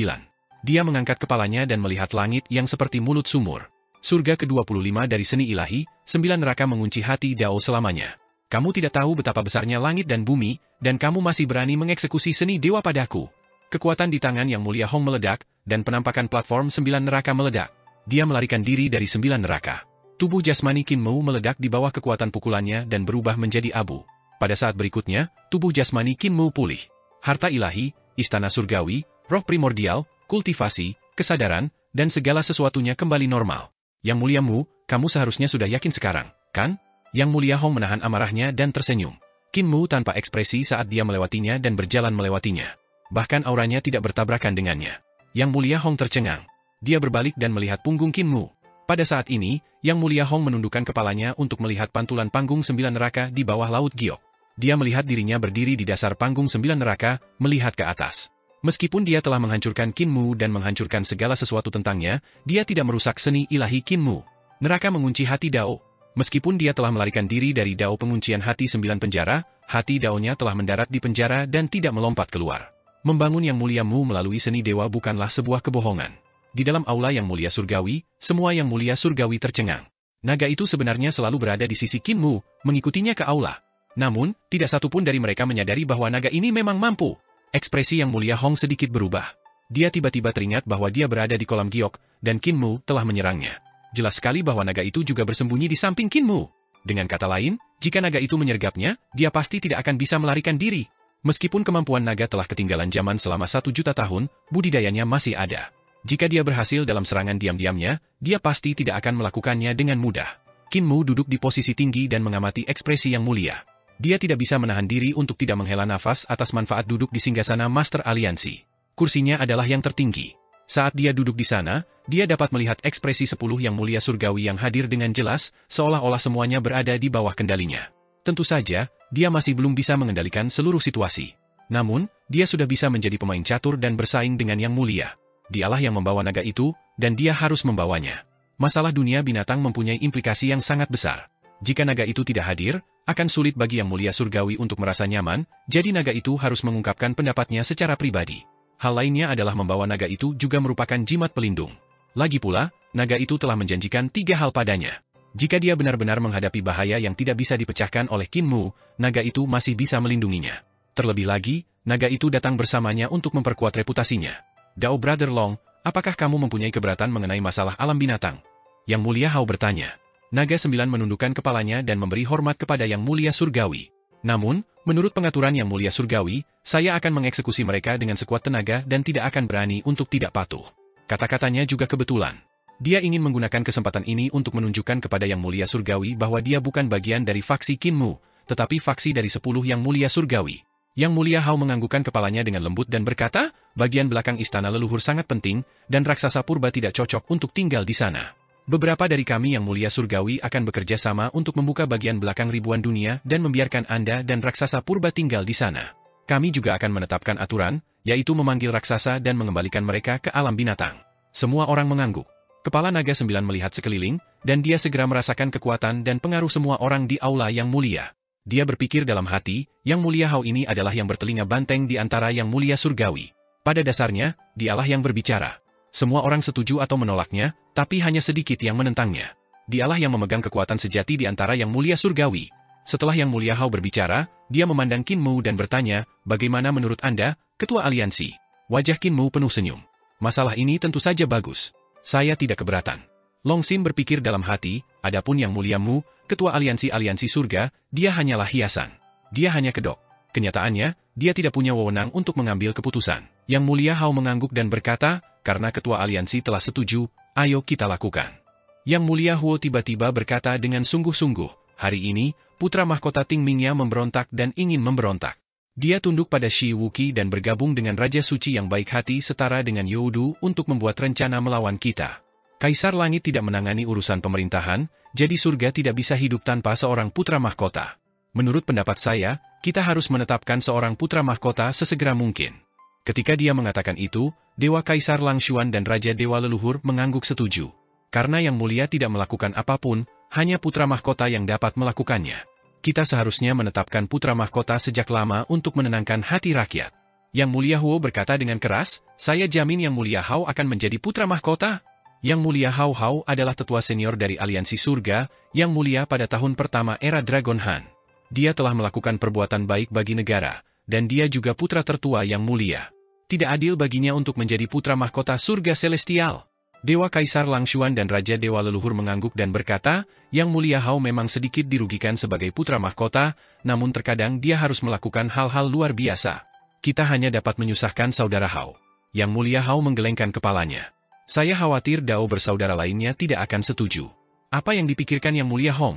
Dia mengangkat kepalanya dan melihat langit yang seperti mulut sumur. Surga ke-25 dari seni ilahi, 9 neraka mengunci hati Dao selamanya. Kamu tidak tahu betapa besarnya langit dan bumi, dan kamu masih berani mengeksekusi seni dewa padaku. Kekuatan di tangan yang mulia Hong meledak, dan penampakan platform 9 neraka meledak. Dia melarikan diri dari 9 neraka. Tubuh jasmani Qin Mu meledak di bawah kekuatan pukulannya dan berubah menjadi abu. Pada saat berikutnya, tubuh jasmani Qin Mu pulih. Harta ilahi, istana surgawi, roh primordial, kultivasi, kesadaran, dan segala sesuatunya kembali normal. Yang Mulia Mu, kamu seharusnya sudah yakin sekarang, kan? Yang Mulia Hong menahan amarahnya dan tersenyum. Qin Mu tanpa ekspresi saat dia melewatinya dan berjalan melewatinya. Bahkan auranya tidak bertabrakan dengannya. Yang Mulia Hong tercengang. Dia berbalik dan melihat punggung Qin Mu. Pada saat ini, Yang Mulia Hong menundukkan kepalanya untuk melihat pantulan panggung 9 neraka di bawah Laut Giok. Dia melihat dirinya berdiri di dasar panggung 9 neraka, melihat ke atas. Meskipun dia telah menghancurkan Qin Mu dan menghancurkan segala sesuatu tentangnya, dia tidak merusak seni ilahi Qin Mu. Neraka mengunci hati Dao. Meskipun dia telah melarikan diri dari Dao penguncian hati 9 penjara, hati Dao-nya telah mendarat di penjara dan tidak melompat keluar. Membangun Yang Mulia Mu melalui seni dewa bukanlah sebuah kebohongan. Di dalam aula Yang Mulia Surgawi, semua Yang Mulia Surgawi tercengang. Naga itu sebenarnya selalu berada di sisi Qin Mu, mengikutinya ke aula. Namun, tidak satu pun dari mereka menyadari bahwa naga ini memang mampu. Ekspresi Yang Mulia Hong sedikit berubah. Dia tiba-tiba teringat bahwa dia berada di kolam giok, dan Qin Mu telah menyerangnya. Jelas sekali bahwa naga itu juga bersembunyi di samping Qin Mu. Dengan kata lain, jika naga itu menyergapnya, dia pasti tidak akan bisa melarikan diri. Meskipun kemampuan naga telah ketinggalan zaman selama 1 juta tahun, budidayanya masih ada. Jika dia berhasil dalam serangan diam-diamnya, dia pasti tidak akan melakukannya dengan mudah. Qin Mu duduk di posisi tinggi dan mengamati ekspresi Yang Mulia. Dia tidak bisa menahan diri untuk tidak menghela nafas atas manfaat duduk di singgasana Master Aliansi. Kursinya adalah yang tertinggi. Saat dia duduk di sana, dia dapat melihat ekspresi 10 Yang Mulia Surgawi yang hadir dengan jelas, seolah-olah semuanya berada di bawah kendalinya. Tentu saja, dia masih belum bisa mengendalikan seluruh situasi. Namun, dia sudah bisa menjadi pemain catur dan bersaing dengan Yang Mulia. Dialah yang membawa naga itu, dan dia harus membawanya. Masalah dunia binatang mempunyai implikasi yang sangat besar. Jika naga itu tidak hadir, akan sulit bagi Yang Mulia Surgawi untuk merasa nyaman, jadi naga itu harus mengungkapkan pendapatnya secara pribadi. Hal lainnya adalah membawa naga itu juga merupakan jimat pelindung. Lagi pula, naga itu telah menjanjikan 3 hal padanya. Jika dia benar-benar menghadapi bahaya yang tidak bisa dipecahkan oleh Qin Mu, naga itu masih bisa melindunginya. Terlebih lagi, naga itu datang bersamanya untuk memperkuat reputasinya. Dao Brother Long, apakah kamu mempunyai keberatan mengenai masalah alam binatang? Yang Mulia Hao bertanya. Naga 9 menundukkan kepalanya dan memberi hormat kepada Yang Mulia Surgawi. Namun, menurut pengaturan Yang Mulia Surgawi, saya akan mengeksekusi mereka dengan sekuat tenaga dan tidak akan berani untuk tidak patuh. Kata-katanya juga kebetulan. Dia ingin menggunakan kesempatan ini untuk menunjukkan kepada Yang Mulia Surgawi bahwa dia bukan bagian dari faksi Qin Mu, tetapi faksi dari 10 Yang Mulia Surgawi. Yang Mulia Hao menganggukkan kepalanya dengan lembut dan berkata, bagian belakang istana leluhur sangat penting, dan raksasa purba tidak cocok untuk tinggal di sana. Beberapa dari kami Yang Mulia Surgawi akan bekerja sama untuk membuka bagian belakang ribuan dunia dan membiarkan Anda dan raksasa purba tinggal di sana. Kami juga akan menetapkan aturan, yaitu memanggil raksasa dan mengembalikan mereka ke alam binatang. Semua orang mengangguk. Kepala Naga 9 melihat sekeliling, dan dia segera merasakan kekuatan dan pengaruh semua orang di aula Yang Mulia. Dia berpikir dalam hati, Yang Mulia Hao ini adalah yang bertelinga banteng di antara Yang Mulia Surgawi. Pada dasarnya, dialah yang berbicara. Semua orang setuju atau menolaknya, tapi hanya sedikit yang menentangnya. Dialah yang memegang kekuatan sejati di antara Yang Mulia Surgawi. Setelah Yang Mulia Hao berbicara, dia memandang Qin Mu dan bertanya, bagaimana menurut Anda, Ketua Aliansi? Wajah Qin Mu penuh senyum. Masalah ini tentu saja bagus. Saya tidak keberatan. Long Sim berpikir dalam hati, adapun Yang Mulia Mu, Ketua Aliansi Surga, dia hanyalah hiasan. Dia hanya kedok. Kenyataannya, dia tidak punya wewenang untuk mengambil keputusan. Yang Mulia Hao mengangguk dan berkata, karena Ketua Aliansi telah setuju, ayo kita lakukan. Yang Mulia Huo tiba-tiba berkata dengan sungguh-sungguh, hari ini, putra mahkota Ting Mingya memberontak dan ingin memberontak. Dia tunduk pada Shi Wuqi dan bergabung dengan Raja Suci yang baik hati setara dengan Youdu untuk membuat rencana melawan kita. Kaisar Langit tidak menangani urusan pemerintahan, jadi surga tidak bisa hidup tanpa seorang putra mahkota. Menurut pendapat saya, kita harus menetapkan seorang putra mahkota sesegera mungkin. Ketika dia mengatakan itu, Dewa Kaisar Lang Xuan dan Raja Dewa Leluhur mengangguk setuju. Karena Yang Mulia tidak melakukan apapun, hanya putra mahkota yang dapat melakukannya. Kita seharusnya menetapkan putra mahkota sejak lama untuk menenangkan hati rakyat. Yang Mulia Huo berkata dengan keras, saya jamin Yang Mulia Hao akan menjadi putra mahkota. Yang Mulia Hao Hao adalah tetua senior dari Aliansi Surga, yang mulia pada tahun pertama era Dragon Han. Dia telah melakukan perbuatan baik bagi negara, dan dia juga putra tertua yang mulia. Tidak adil baginya untuk menjadi putra mahkota surga celestial. Dewa Kaisar Lang Xuan dan Raja Dewa Leluhur mengangguk dan berkata, Yang Mulia Hao memang sedikit dirugikan sebagai putra mahkota, namun terkadang dia harus melakukan hal-hal luar biasa. Kita hanya dapat menyusahkan saudara Hao. Yang Mulia Hao menggelengkan kepalanya. Saya khawatir Dao bersaudara lainnya tidak akan setuju. Apa yang dipikirkan Yang Mulia Hong?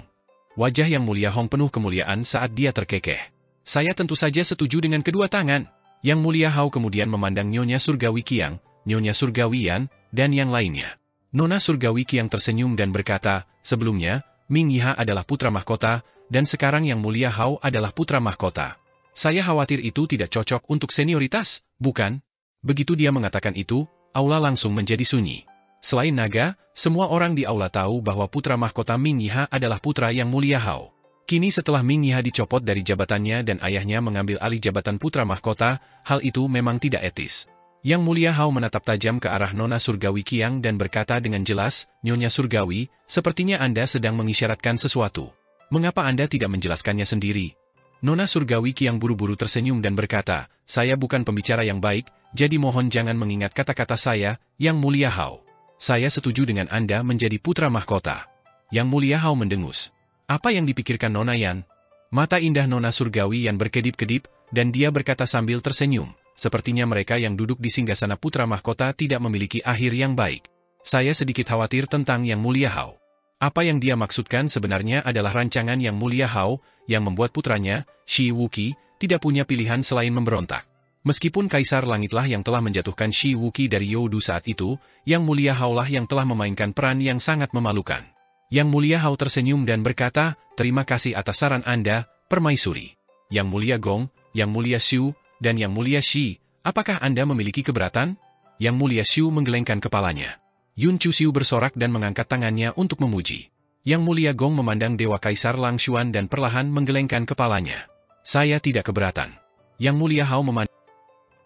Wajah Yang Mulia Hong penuh kemuliaan saat dia terkekeh. Saya tentu saja setuju dengan kedua tangan. Yang Mulia Hao kemudian memandang Nyonya Surgawi Qiang, Nyonya Surgawi Yan, dan yang lainnya. Nona Surgawi Qiang tersenyum dan berkata, sebelumnya, Ming Yiha adalah putra mahkota, dan sekarang Yang Mulia Hao adalah putra mahkota. Saya khawatir itu tidak cocok untuk senioritas, bukan? Begitu dia mengatakan itu, aula langsung menjadi sunyi. Selain naga, semua orang di aula tahu bahwa putra mahkota Ming Yiha adalah putra Yang Mulia Hao. Kini setelah Ming Yiha dicopot dari jabatannya dan ayahnya mengambil alih jabatan putra mahkota, hal itu memang tidak etis. Yang Mulia Hao menatap tajam ke arah Nona Surgawi Qiang dan berkata dengan jelas, Nyonya Surgawi, sepertinya Anda sedang mengisyaratkan sesuatu. Mengapa Anda tidak menjelaskannya sendiri? Nona Surgawi Qiang buru-buru tersenyum dan berkata, saya bukan pembicara yang baik, jadi mohon jangan mengingat kata-kata saya, Yang Mulia Hao. Saya setuju dengan Anda menjadi putra mahkota. Yang Mulia Hao mendengus. Apa yang dipikirkan Nona Yan? Mata indah Nona Surgawi Yan berkedip-kedip, dan dia berkata sambil tersenyum. Sepertinya mereka yang duduk di singgasana putra mahkota tidak memiliki akhir yang baik. Saya sedikit khawatir tentang Yang Mulia Hao. Apa yang dia maksudkan sebenarnya adalah rancangan Yang Mulia Hao, yang membuat putranya, Shi Wuqi, tidak punya pilihan selain memberontak. Meskipun Kaisar Langitlah yang telah menjatuhkan Shi Wuqi dari Youdu saat itu, Yang Mulia Hao lah yang telah memainkan peran yang sangat memalukan. Yang Mulia Hao tersenyum dan berkata, terima kasih atas saran Anda, Permaisuri. Yang Mulia Gong, Yang Mulia Xu, dan Yang Mulia Shi, apakah Anda memiliki keberatan? Yang Mulia Xu menggelengkan kepalanya. Yun Chu Xiu bersorak dan mengangkat tangannya untuk memuji. Yang Mulia Gong memandang Dewa Kaisar Lang Xuan dan perlahan menggelengkan kepalanya. Saya tidak keberatan. Yang Mulia Hao memandang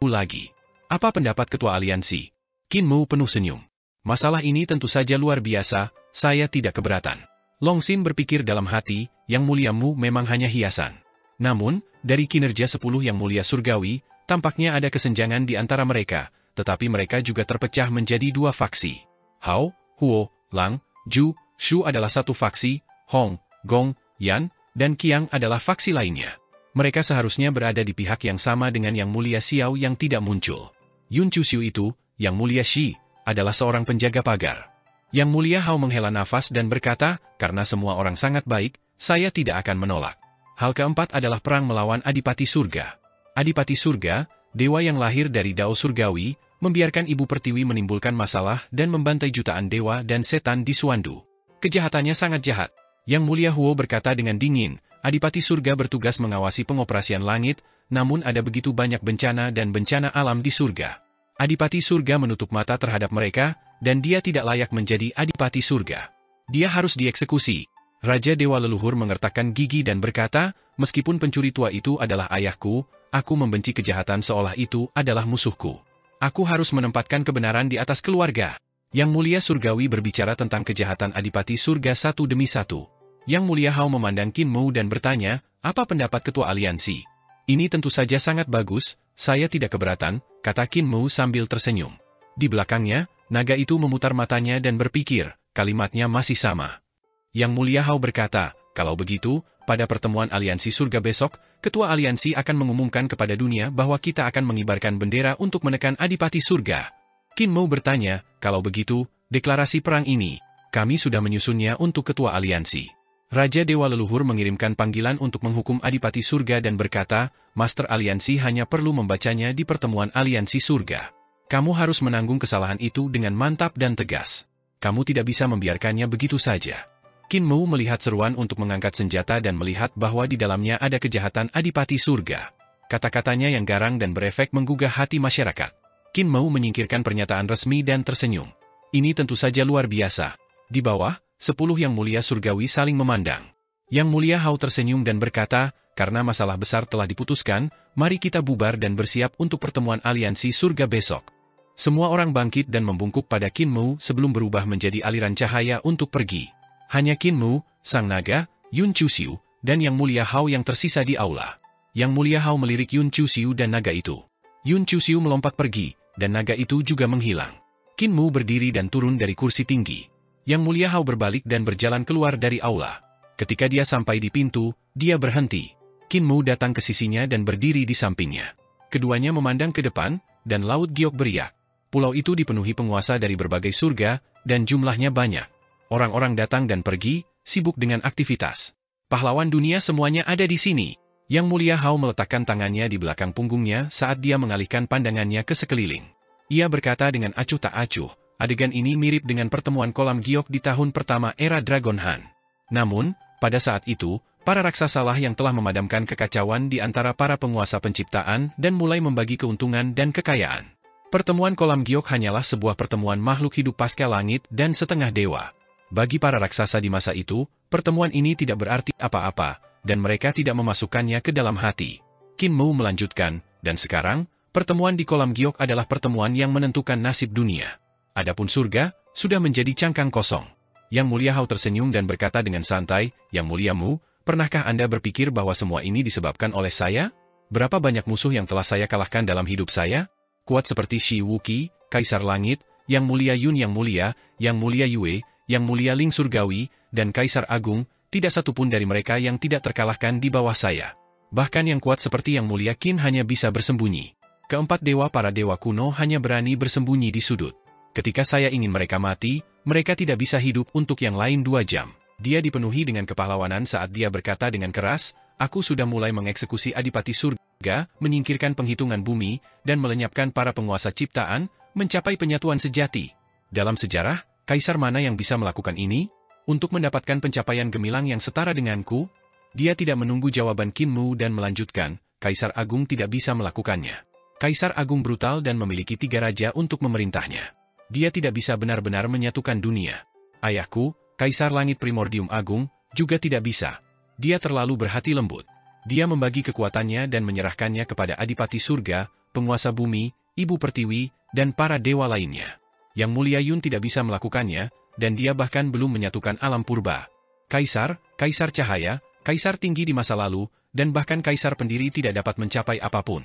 lagi. Apa pendapat Ketua Aliansi? Qin Mu penuh senyum. Masalah ini tentu saja luar biasa, saya tidak keberatan. Long Xin berpikir dalam hati, Yang Mulia Mu memang hanya hiasan. Namun, dari kinerja 10 Yang Mulia Surgawi, tampaknya ada kesenjangan di antara mereka, tetapi mereka juga terpecah menjadi 2 faksi. Hao, Huo, Lang, Ju, Shu adalah satu faksi, Hong, Gong, Yan, dan Qiang adalah faksi lainnya. Mereka seharusnya berada di pihak yang sama dengan Yang Mulia Xiao yang tidak muncul. Yun Chu Xiu itu, Yang Mulia Shi, adalah seorang penjaga pagar. Yang Mulia Hao menghela nafas dan berkata, karena semua orang sangat baik, saya tidak akan menolak. Hal keempat adalah perang melawan Adipati Surga. Adipati Surga, dewa yang lahir dari Dao Surgawi, membiarkan Ibu Pertiwi menimbulkan masalah dan membantai jutaan dewa dan setan di Suandu. Kejahatannya sangat jahat. Yang Mulia Huo berkata dengan dingin, Adipati Surga bertugas mengawasi pengoperasian langit, namun ada begitu banyak bencana dan bencana alam di surga. Adipati Surga menutup mata terhadap mereka, dan dia tidak layak menjadi Adipati Surga. Dia harus dieksekusi. Raja Dewa Leluhur mengertakkan gigi dan berkata, meskipun pencuri tua itu adalah ayahku, aku membenci kejahatan seolah itu adalah musuhku. Aku harus menempatkan kebenaran di atas keluarga. Yang Mulia Surgawi berbicara tentang kejahatan Adipati Surga satu demi satu. Yang Mulia Hao memandang Qin Mu dan bertanya, apa pendapat Ketua Aliansi? Ini tentu saja sangat bagus, saya tidak keberatan, kata Qin Mu sambil tersenyum. Di belakangnya, naga itu memutar matanya dan berpikir, kalimatnya masih sama. Yang Mulia Hao berkata, kalau begitu, pada pertemuan Aliansi Surga besok, Ketua Aliansi akan mengumumkan kepada dunia bahwa kita akan mengibarkan bendera untuk menekan Adipati Surga. Qin Mu bertanya, kalau begitu, deklarasi perang ini, kami sudah menyusunnya untuk Ketua Aliansi. Raja Dewa Leluhur mengirimkan panggilan untuk menghukum Adipati Surga dan berkata, Master Aliansi hanya perlu membacanya di pertemuan Aliansi Surga. Kamu harus menanggung kesalahan itu dengan mantap dan tegas. Kamu tidak bisa membiarkannya begitu saja. Qin Mu melihat seruan untuk mengangkat senjata dan melihat bahwa di dalamnya ada kejahatan Adipati Surga. Kata-katanya yang garang dan berefek menggugah hati masyarakat. Qin Mu menyingkirkan pernyataan resmi dan tersenyum. Ini tentu saja luar biasa. Di bawah, 10 Yang Mulia Surgawi saling memandang. Yang Mulia Hao tersenyum dan berkata, karena masalah besar telah diputuskan, mari kita bubar dan bersiap untuk pertemuan Aliansi Surga besok. Semua orang bangkit dan membungkuk pada Qin Mu sebelum berubah menjadi aliran cahaya untuk pergi. Hanya Qin Mu, Sang Naga, Yun Chu Xiu, dan Yang Mulia Hao yang tersisa di aula. Yang Mulia Hao melirik Yun Chu Xiu dan naga itu. Yun Chu Xiu melompat pergi, dan naga itu juga menghilang. Qin Mu berdiri dan turun dari kursi tinggi. Yang Mulia Hao berbalik dan berjalan keluar dari aula. Ketika dia sampai di pintu, dia berhenti. Qin Mu datang ke sisinya dan berdiri di sampingnya. Keduanya memandang ke depan, dan Laut Giok beriak. Pulau itu dipenuhi penguasa dari berbagai surga, dan jumlahnya banyak. Orang-orang datang dan pergi, sibuk dengan aktivitas. Pahlawan dunia semuanya ada di sini. Yang Mulia Hao meletakkan tangannya di belakang punggungnya saat dia mengalihkan pandangannya ke sekeliling. Ia berkata dengan acuh tak acuh, adegan ini mirip dengan pertemuan kolam giok di tahun pertama era Dragon Han. Namun, pada saat itu, para raksasalah yang telah memadamkan kekacauan di antara para penguasa penciptaan dan mulai membagi keuntungan dan kekayaan. Pertemuan kolam giok hanyalah sebuah pertemuan makhluk hidup pasca langit dan setengah dewa. Bagi para raksasa di masa itu, pertemuan ini tidak berarti apa-apa, dan mereka tidak memasukkannya ke dalam hati. Qin Mu melanjutkan, dan sekarang, pertemuan di kolam giok adalah pertemuan yang menentukan nasib dunia. Adapun surga, sudah menjadi cangkang kosong. Yang Mulia Hao tersenyum dan berkata dengan santai, Yang Mulia Mu, pernahkah Anda berpikir bahwa semua ini disebabkan oleh saya? Berapa banyak musuh yang telah saya kalahkan dalam hidup saya? Kuat seperti Shi Wuqi, Kaisar Langit, Yang Mulia Yun Yang Mulia Yue, Yang Mulia Ling Surgawi, dan Kaisar Agung, tidak satupun dari mereka yang tidak terkalahkan di bawah saya. Bahkan yang kuat seperti Yang Mulia Qin hanya bisa bersembunyi. Keempat dewa para dewa kuno hanya berani bersembunyi di sudut. Ketika saya ingin mereka mati, mereka tidak bisa hidup untuk yang lain 2 jam. Dia dipenuhi dengan kepahlawanan saat dia berkata dengan keras, aku sudah mulai mengeksekusi Adipati Surga, menyingkirkan penghitungan bumi, dan melenyapkan para penguasa ciptaan, mencapai penyatuan sejati. Dalam sejarah, kaisar mana yang bisa melakukan ini? Untuk mendapatkan pencapaian gemilang yang setara denganku? Dia tidak menunggu jawaban Qin Mu dan melanjutkan, Kaisar Agung tidak bisa melakukannya. Kaisar Agung brutal dan memiliki 3 raja untuk memerintahnya. Dia tidak bisa benar-benar menyatukan dunia. Ayahku, Kaisar Langit Primordium Agung, juga tidak bisa. Dia terlalu berhati lembut. Dia membagi kekuatannya dan menyerahkannya kepada Adipati Surga, penguasa bumi, Ibu Pertiwi, dan para dewa lainnya. Yang Mulia Yun tidak bisa melakukannya, dan dia bahkan belum menyatukan alam purba. Kaisar, Kaisar Cahaya, Kaisar Tinggi di masa lalu, dan bahkan Kaisar Pendiri tidak dapat mencapai apapun.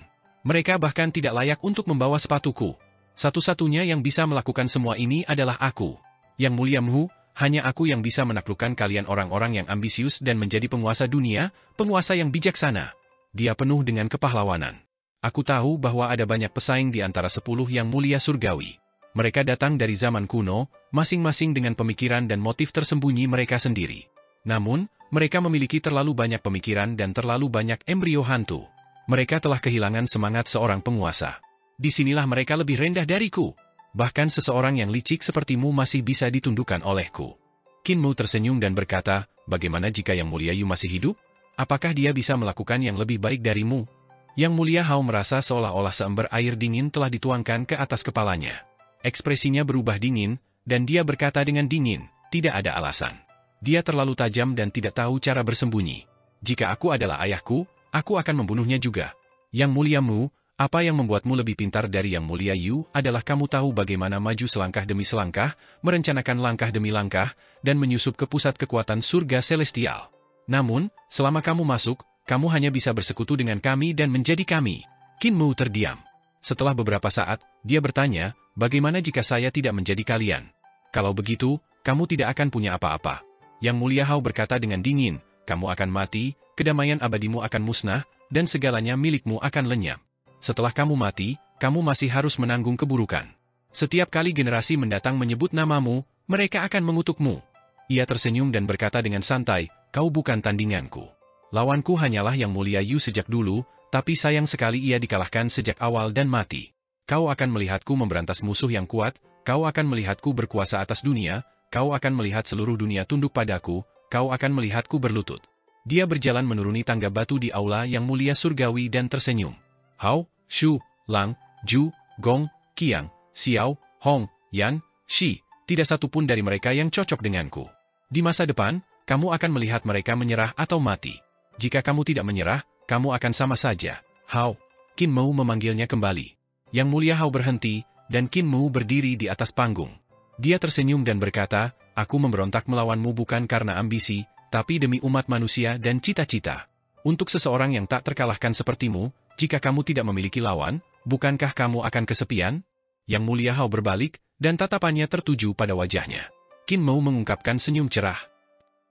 Mereka bahkan tidak layak untuk membawa sepatuku. Satu-satunya yang bisa melakukan semua ini adalah aku. Yang Mulia Mu, hanya aku yang bisa menaklukkan kalian orang-orang yang ambisius dan menjadi penguasa dunia, penguasa yang bijaksana. Dia penuh dengan kepahlawanan. Aku tahu bahwa ada banyak pesaing di antara 10 yang mulia surgawi. Mereka datang dari zaman kuno, masing-masing dengan pemikiran dan motif tersembunyi mereka sendiri. Namun, mereka memiliki terlalu banyak pemikiran dan terlalu banyak embrio hantu. Mereka telah kehilangan semangat seorang penguasa. Disinilah mereka lebih rendah dariku. Bahkan seseorang yang licik sepertimu masih bisa ditundukkan olehku. Qin Mu tersenyum dan berkata, bagaimana jika Yang Mulia Yu masih hidup? Apakah dia bisa melakukan yang lebih baik darimu? Yang Mulia Hao merasa seolah-olah seember air dingin telah dituangkan ke atas kepalanya. Ekspresinya berubah dingin, dan dia berkata dengan dingin, tidak ada alasan. Dia terlalu tajam dan tidak tahu cara bersembunyi. Jika aku adalah ayahku, aku akan membunuhnya juga. Yang Mulia Mu, apa yang membuatmu lebih pintar dari Yang Mulia Yu adalah kamu tahu bagaimana maju selangkah demi selangkah, merencanakan langkah demi langkah, dan menyusup ke pusat kekuatan surga celestial. Namun, selama kamu masuk, kamu hanya bisa bersekutu dengan kami dan menjadi kami. Qin Mu terdiam. Setelah beberapa saat, dia bertanya, bagaimana jika saya tidak menjadi kalian? Kalau begitu, kamu tidak akan punya apa-apa. Yang Mulia Hao berkata dengan dingin, kamu akan mati, kedamaian abadimu akan musnah, dan segalanya milikmu akan lenyap. Setelah kamu mati, kamu masih harus menanggung keburukan. Setiap kali generasi mendatang menyebut namamu, mereka akan mengutukmu. Ia tersenyum dan berkata dengan santai, kau bukan tandinganku. Lawanku hanyalah Yang Mulia Yu sejak dulu, tapi sayang sekali ia dikalahkan sejak awal dan mati. Kau akan melihatku memberantas musuh yang kuat, kau akan melihatku berkuasa atas dunia, kau akan melihat seluruh dunia tunduk padaku, kau akan melihatku berlutut. Dia berjalan menuruni tangga batu di aula Yang Mulia Surgawi dan tersenyum. Hao, Shu, Lang, Ju, Gong, Qiang, Xiao, Hong, Yan, Shi, tidak satupun dari mereka yang cocok denganku. Di masa depan, kamu akan melihat mereka menyerah atau mati. Jika kamu tidak menyerah, kamu akan sama saja. Hao. Qin Mu memanggilnya kembali. Yang Mulia Hao berhenti, dan Qin Mu berdiri di atas panggung. Dia tersenyum dan berkata, aku memberontak melawanmu bukan karena ambisi, tapi demi umat manusia dan cita-cita. Untuk seseorang yang tak terkalahkan sepertimu, jika kamu tidak memiliki lawan, bukankah kamu akan kesepian? Yang Mulia Hao berbalik, dan tatapannya tertuju pada wajahnya. Qin Mo mengungkapkan senyum cerah.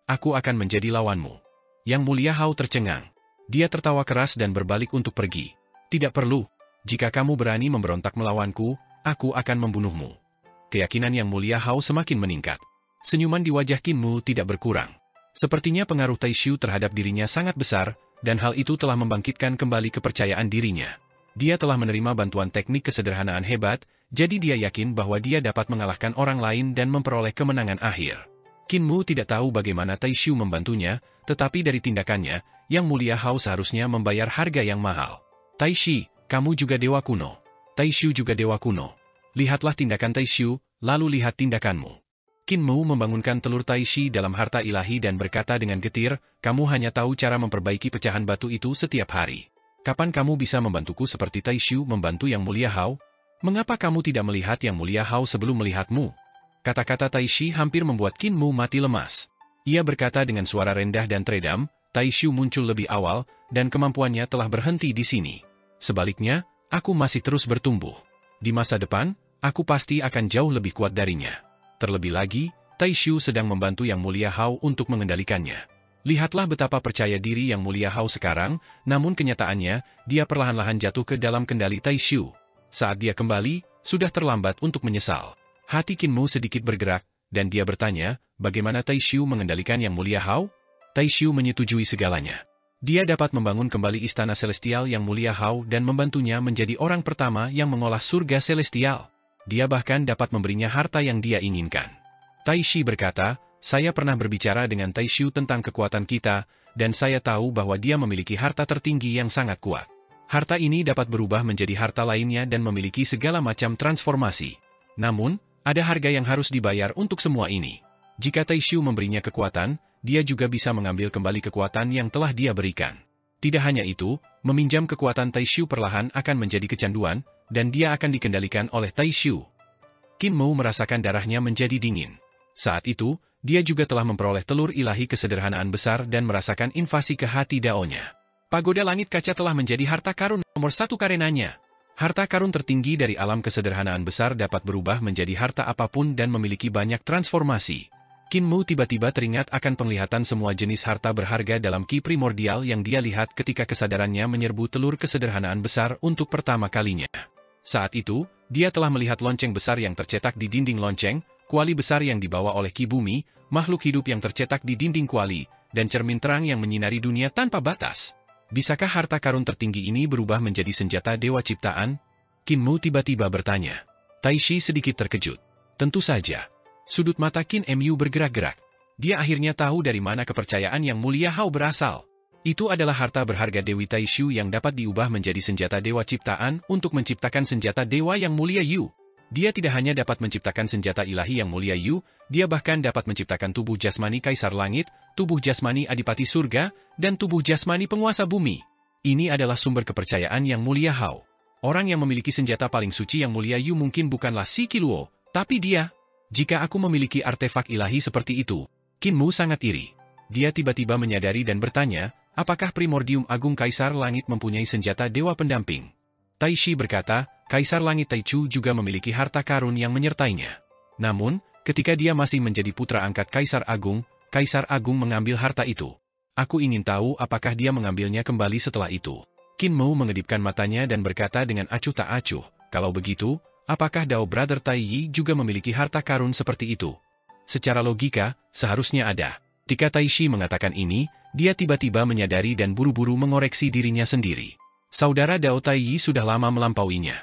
Aku akan menjadi lawanmu. Yang Mulia Hao tercengang. Dia tertawa keras dan berbalik untuk pergi. Tidak perlu. Jika kamu berani memberontak melawanku, aku akan membunuhmu. Keyakinan Yang Mulia Hao semakin meningkat. Senyuman di wajah Qin Mo tidak berkurang. Sepertinya pengaruh Taishu terhadap dirinya sangat besar, dan hal itu telah membangkitkan kembali kepercayaan dirinya. Dia telah menerima bantuan teknik kesederhanaan hebat, jadi dia yakin bahwa dia dapat mengalahkan orang lain dan memperoleh kemenangan akhir. Qin Mo tidak tahu bagaimana Taishu membantunya, tetapi dari tindakannya, Yang Mulia Hao seharusnya membayar harga yang mahal. Taishi, kamu juga dewa kuno. Taishu juga dewa kuno. Lihatlah tindakan Taishu, lalu lihat tindakanmu. Qin Mo membangunkan telur Taishi dalam harta ilahi dan berkata dengan getir, kamu hanya tahu cara memperbaiki pecahan batu itu setiap hari. Kapan kamu bisa membantuku seperti Taishu membantu Yang Mulia Hao? Mengapa kamu tidak melihat Yang Mulia Hao sebelum melihatmu? Kata-kata Taishi hampir membuat Qin Mo mati lemas. Ia berkata dengan suara rendah dan teredam, Taishu muncul lebih awal, dan kemampuannya telah berhenti di sini. Sebaliknya, aku masih terus bertumbuh. Di masa depan, aku pasti akan jauh lebih kuat darinya. Terlebih lagi, Taishu sedang membantu Yang Mulia Hao untuk mengendalikannya. Lihatlah betapa percaya diri Yang Mulia Hao sekarang, namun kenyataannya, dia perlahan-lahan jatuh ke dalam kendali Taishu. Saat dia kembali, sudah terlambat untuk menyesal. Hati Qin Mo sedikit bergerak, dan dia bertanya, bagaimana Taishu mengendalikan Yang Mulia Hao? Taishu menyetujui segalanya. Dia dapat membangun kembali istana celestial Yang Mulia Hao dan membantunya menjadi orang pertama yang mengolah surga celestial. Dia bahkan dapat memberinya harta yang dia inginkan. Taishi berkata, saya pernah berbicara dengan Taishu tentang kekuatan kita, dan saya tahu bahwa dia memiliki harta tertinggi yang sangat kuat. Harta ini dapat berubah menjadi harta lainnya dan memiliki segala macam transformasi. Namun, ada harga yang harus dibayar untuk semua ini. Jika Taishu memberinya kekuatan, dia juga bisa mengambil kembali kekuatan yang telah dia berikan. Tidak hanya itu, meminjam kekuatan Taishu perlahan akan menjadi kecanduan, dan dia akan dikendalikan oleh Taishu. Qin Mo merasakan darahnya menjadi dingin. Saat itu, dia juga telah memperoleh telur ilahi kesederhanaan besar dan merasakan invasi ke hati Dao-nya. Pagoda langit kaca telah menjadi harta karun nomor 1 karenanya. Harta karun tertinggi dari alam kesederhanaan besar dapat berubah menjadi harta apapun dan memiliki banyak transformasi. Qin Mo tiba-tiba teringat akan penglihatan semua jenis harta berharga dalam ki primordial yang dia lihat ketika kesadarannya menyerbu telur kesederhanaan besar untuk pertama kalinya. Saat itu, dia telah melihat lonceng besar yang tercetak di dinding lonceng, kuali besar yang dibawa oleh ki bumi, makhluk hidup yang tercetak di dinding kuali, dan cermin terang yang menyinari dunia tanpa batas. Bisakah harta karun tertinggi ini berubah menjadi senjata dewa ciptaan? Qin Mo tiba-tiba bertanya. Taishi sedikit terkejut. Tentu saja. Sudut mata Qin Mu bergerak-gerak. Dia akhirnya tahu dari mana kepercayaan Yang Mulia Hao berasal. Itu adalah harta berharga Dewi Taishu yang dapat diubah menjadi senjata dewa ciptaan untuk menciptakan senjata dewa Yang Mulia Yu. Dia tidak hanya dapat menciptakan senjata ilahi Yang Mulia Yu, dia bahkan dapat menciptakan tubuh jasmani Kaisar Langit, tubuh jasmani Adipati Surga, dan tubuh jasmani Penguasa Bumi. Ini adalah sumber kepercayaan Yang Mulia Hao. Orang yang memiliki senjata paling suci Yang Mulia Yu mungkin bukanlah Si Qiluo, tapi dia. Jika aku memiliki artefak ilahi seperti itu, Qin Mo sangat iri. Dia tiba-tiba menyadari dan bertanya, apakah Primordium Agung Kaisar Langit mempunyai senjata dewa pendamping? Taishi berkata, Kaisar Langit Taichu juga memiliki harta karun yang menyertainya. Namun, ketika dia masih menjadi putra angkat Kaisar Agung mengambil harta itu. Aku ingin tahu apakah dia mengambilnya kembali setelah itu. Qin Mo mengedipkan matanya dan berkata dengan acuh tak acuh, kalau begitu, apakah Dao Brother Tai Yi juga memiliki harta karun seperti itu? Secara logika, seharusnya ada. Ketika Taishi mengatakan ini, dia tiba-tiba menyadari dan buru-buru mengoreksi dirinya sendiri. Saudara Dao Tai Yi sudah lama melampauinya.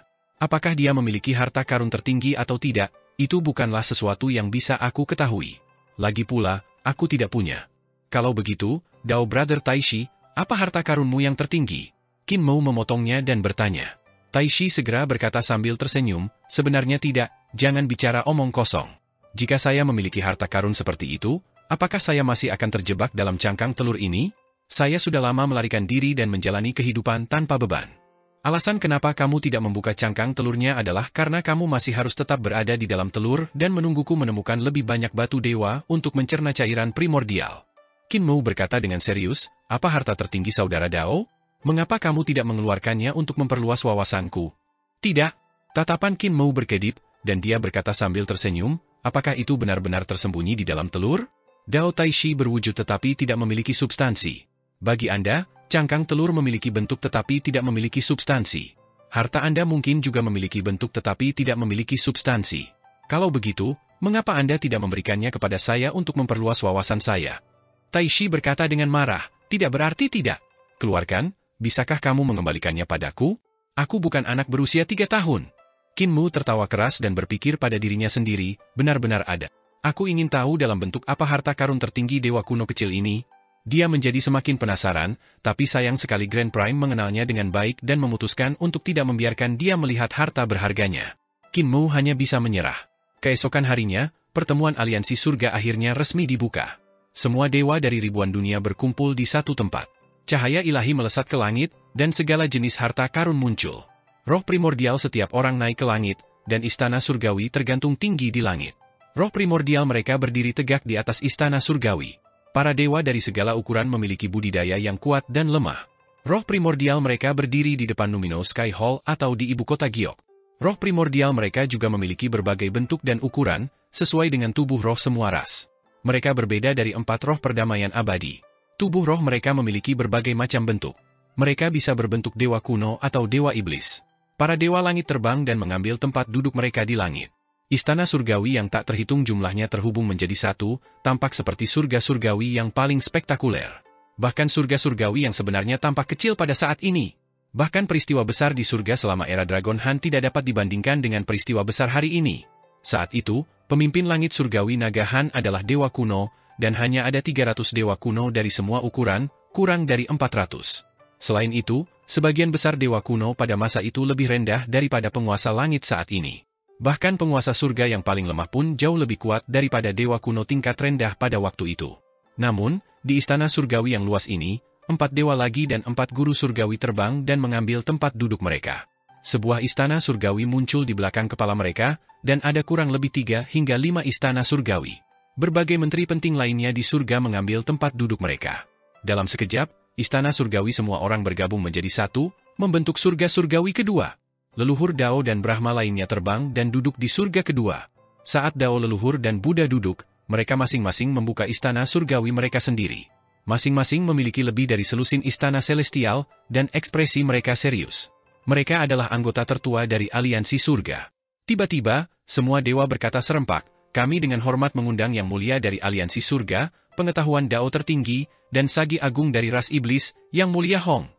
Apakah dia memiliki harta karun tertinggi atau tidak, itu bukanlah sesuatu yang bisa aku ketahui. Lagi pula, aku tidak punya. Kalau begitu, Dao Brother Taishi, apa harta karunmu yang tertinggi? Qin Mo memotongnya dan bertanya. Taishi segera berkata sambil tersenyum, sebenarnya tidak, jangan bicara omong kosong. Jika saya memiliki harta karun seperti itu, apakah saya masih akan terjebak dalam cangkang telur ini? Saya sudah lama melarikan diri dan menjalani kehidupan tanpa beban. Alasan kenapa kamu tidak membuka cangkang telurnya adalah karena kamu masih harus tetap berada di dalam telur dan menungguku menemukan lebih banyak batu dewa untuk mencerna cairan primordial. Qin Mo berkata dengan serius, apa harta tertinggi saudara Dao? Mengapa kamu tidak mengeluarkannya untuk memperluas wawasanku? Tidak. Tatapan Qin Mo berkedip, dan dia berkata sambil tersenyum, apakah itu benar-benar tersembunyi di dalam telur? Dao Taishi berwujud tetapi tidak memiliki substansi. Bagi Anda, cangkang telur memiliki bentuk tetapi tidak memiliki substansi. Harta Anda mungkin juga memiliki bentuk tetapi tidak memiliki substansi. Kalau begitu, mengapa Anda tidak memberikannya kepada saya untuk memperluas wawasan saya? Taishi berkata dengan marah, tidak berarti tidak. Keluarkan, bisakah kamu mengembalikannya padaku? Aku bukan anak berusia 3 tahun. Qin Mu tertawa keras dan berpikir pada dirinya sendiri, benar-benar ada. Aku ingin tahu dalam bentuk apa harta karun tertinggi dewa kuno kecil ini. Dia menjadi semakin penasaran, tapi sayang sekali Grand Prime mengenalnya dengan baik dan memutuskan untuk tidak membiarkan dia melihat harta berharganya. Qin Mu hanya bisa menyerah. Keesokan harinya, pertemuan aliansi surga akhirnya resmi dibuka. Semua dewa dari ribuan dunia berkumpul di satu tempat. Cahaya ilahi melesat ke langit, dan segala jenis harta karun muncul. Roh primordial setiap orang naik ke langit, dan istana surgawi tergantung tinggi di langit. Roh primordial mereka berdiri tegak di atas istana surgawi. Para dewa dari segala ukuran memiliki budidaya yang kuat dan lemah. Roh primordial mereka berdiri di depan Luminous Sky Hall atau di ibu kota Giok. Roh primordial mereka juga memiliki berbagai bentuk dan ukuran, sesuai dengan tubuh roh semua ras. Mereka berbeda dari 4 roh perdamaian abadi. Tubuh roh mereka memiliki berbagai macam bentuk. Mereka bisa berbentuk dewa kuno atau dewa iblis. Para dewa langit terbang dan mengambil tempat duduk mereka di langit. Istana surgawi yang tak terhitung jumlahnya terhubung menjadi satu, tampak seperti surga surgawi yang paling spektakuler. Bahkan surga surgawi yang sebenarnya tampak kecil pada saat ini. Bahkan peristiwa besar di surga selama era Dragon Han tidak dapat dibandingkan dengan peristiwa besar hari ini. Saat itu, pemimpin langit surgawi Naga Han adalah dewa kuno, dan hanya ada 300 dewa kuno dari semua ukuran, kurang dari 400. Selain itu, sebagian besar dewa kuno pada masa itu lebih rendah daripada penguasa langit saat ini. Bahkan penguasa surga yang paling lemah pun jauh lebih kuat daripada dewa kuno tingkat rendah pada waktu itu. Namun, di istana surgawi yang luas ini, 4 dewa lagi dan 4 guru surgawi terbang dan mengambil tempat duduk mereka. Sebuah istana surgawi muncul di belakang kepala mereka, dan ada kurang lebih 3 hingga 5 istana surgawi. Berbagai menteri penting lainnya di surga mengambil tempat duduk mereka. Dalam sekejap, istana surgawi semua orang bergabung menjadi satu, membentuk surga surgawi kedua. Leluhur Dao dan Brahma lainnya terbang dan duduk di surga kedua. Saat Dao leluhur dan Buddha duduk, mereka masing-masing membuka istana surgawi mereka sendiri. Masing-masing memiliki lebih dari selusin istana celestial, dan ekspresi mereka serius. Mereka adalah anggota tertua dari aliansi surga. Tiba-tiba, semua dewa berkata serempak, kami dengan hormat mengundang yang mulia dari aliansi surga, pengetahuan Dao tertinggi, dan sagi agung dari ras iblis, yang mulia Hong.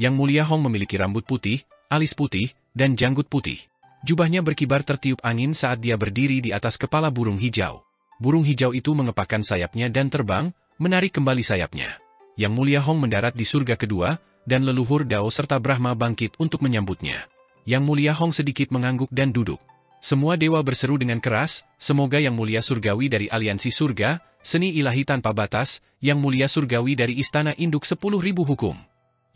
Yang mulia Hong memiliki rambut putih, alis putih, dan janggut putih. Jubahnya berkibar tertiup angin saat dia berdiri di atas kepala burung hijau. Burung hijau itu mengepakkan sayapnya dan terbang, menarik kembali sayapnya. Yang mulia Hong mendarat di surga kedua, dan leluhur Dao serta Brahma bangkit untuk menyambutnya. Yang mulia Hong sedikit mengangguk dan duduk. Semua dewa berseru dengan keras, semoga yang mulia surgawi dari aliansi surga, seni ilahi tanpa batas, yang mulia surgawi dari istana induk 10.000 hukum.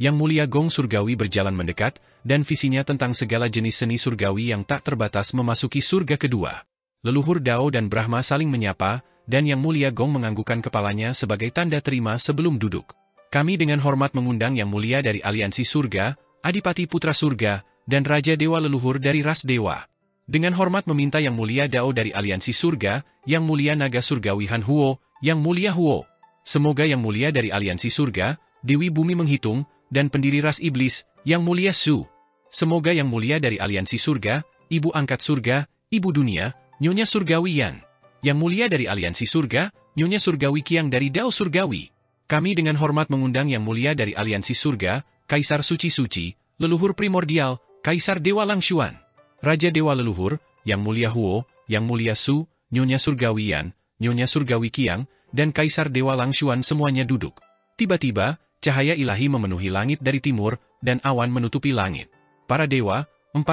Yang mulia Gong surgawi berjalan mendekat, dan visinya tentang segala jenis seni surgawi yang tak terbatas memasuki surga kedua. Leluhur Dao dan Brahma saling menyapa, dan yang mulia Gong menganggukkan kepalanya sebagai tanda terima sebelum duduk. Kami dengan hormat mengundang yang mulia dari aliansi surga, Adipati Putra Surga, dan Raja Dewa leluhur dari ras dewa. Dengan hormat meminta yang mulia Dao dari aliansi surga, yang mulia naga surgawi Han Huo, yang mulia Huo. Semoga yang mulia dari aliansi surga, Dewi Bumi menghitung, dan pendiri ras iblis, yang mulia Su. Semoga yang mulia dari aliansi surga, ibu angkat surga, ibu dunia, Nyonya Surgawi Yan. Yang mulia dari aliansi surga, Nyonya Surgawi Qiang dari Dao Surgawi. Kami dengan hormat mengundang yang mulia dari aliansi surga, Kaisar Suci-Suci, leluhur primordial, Kaisar Dewa Langshuan. Raja Dewa leluhur, yang mulia Huo, yang mulia Su, Nyonya Surgawi Yan, Nyonya Surgawi Qiang, dan Kaisar Dewa Langshuan semuanya duduk. Tiba-tiba, cahaya ilahi memenuhi langit dari timur, dan awan menutupi langit. Para dewa, 4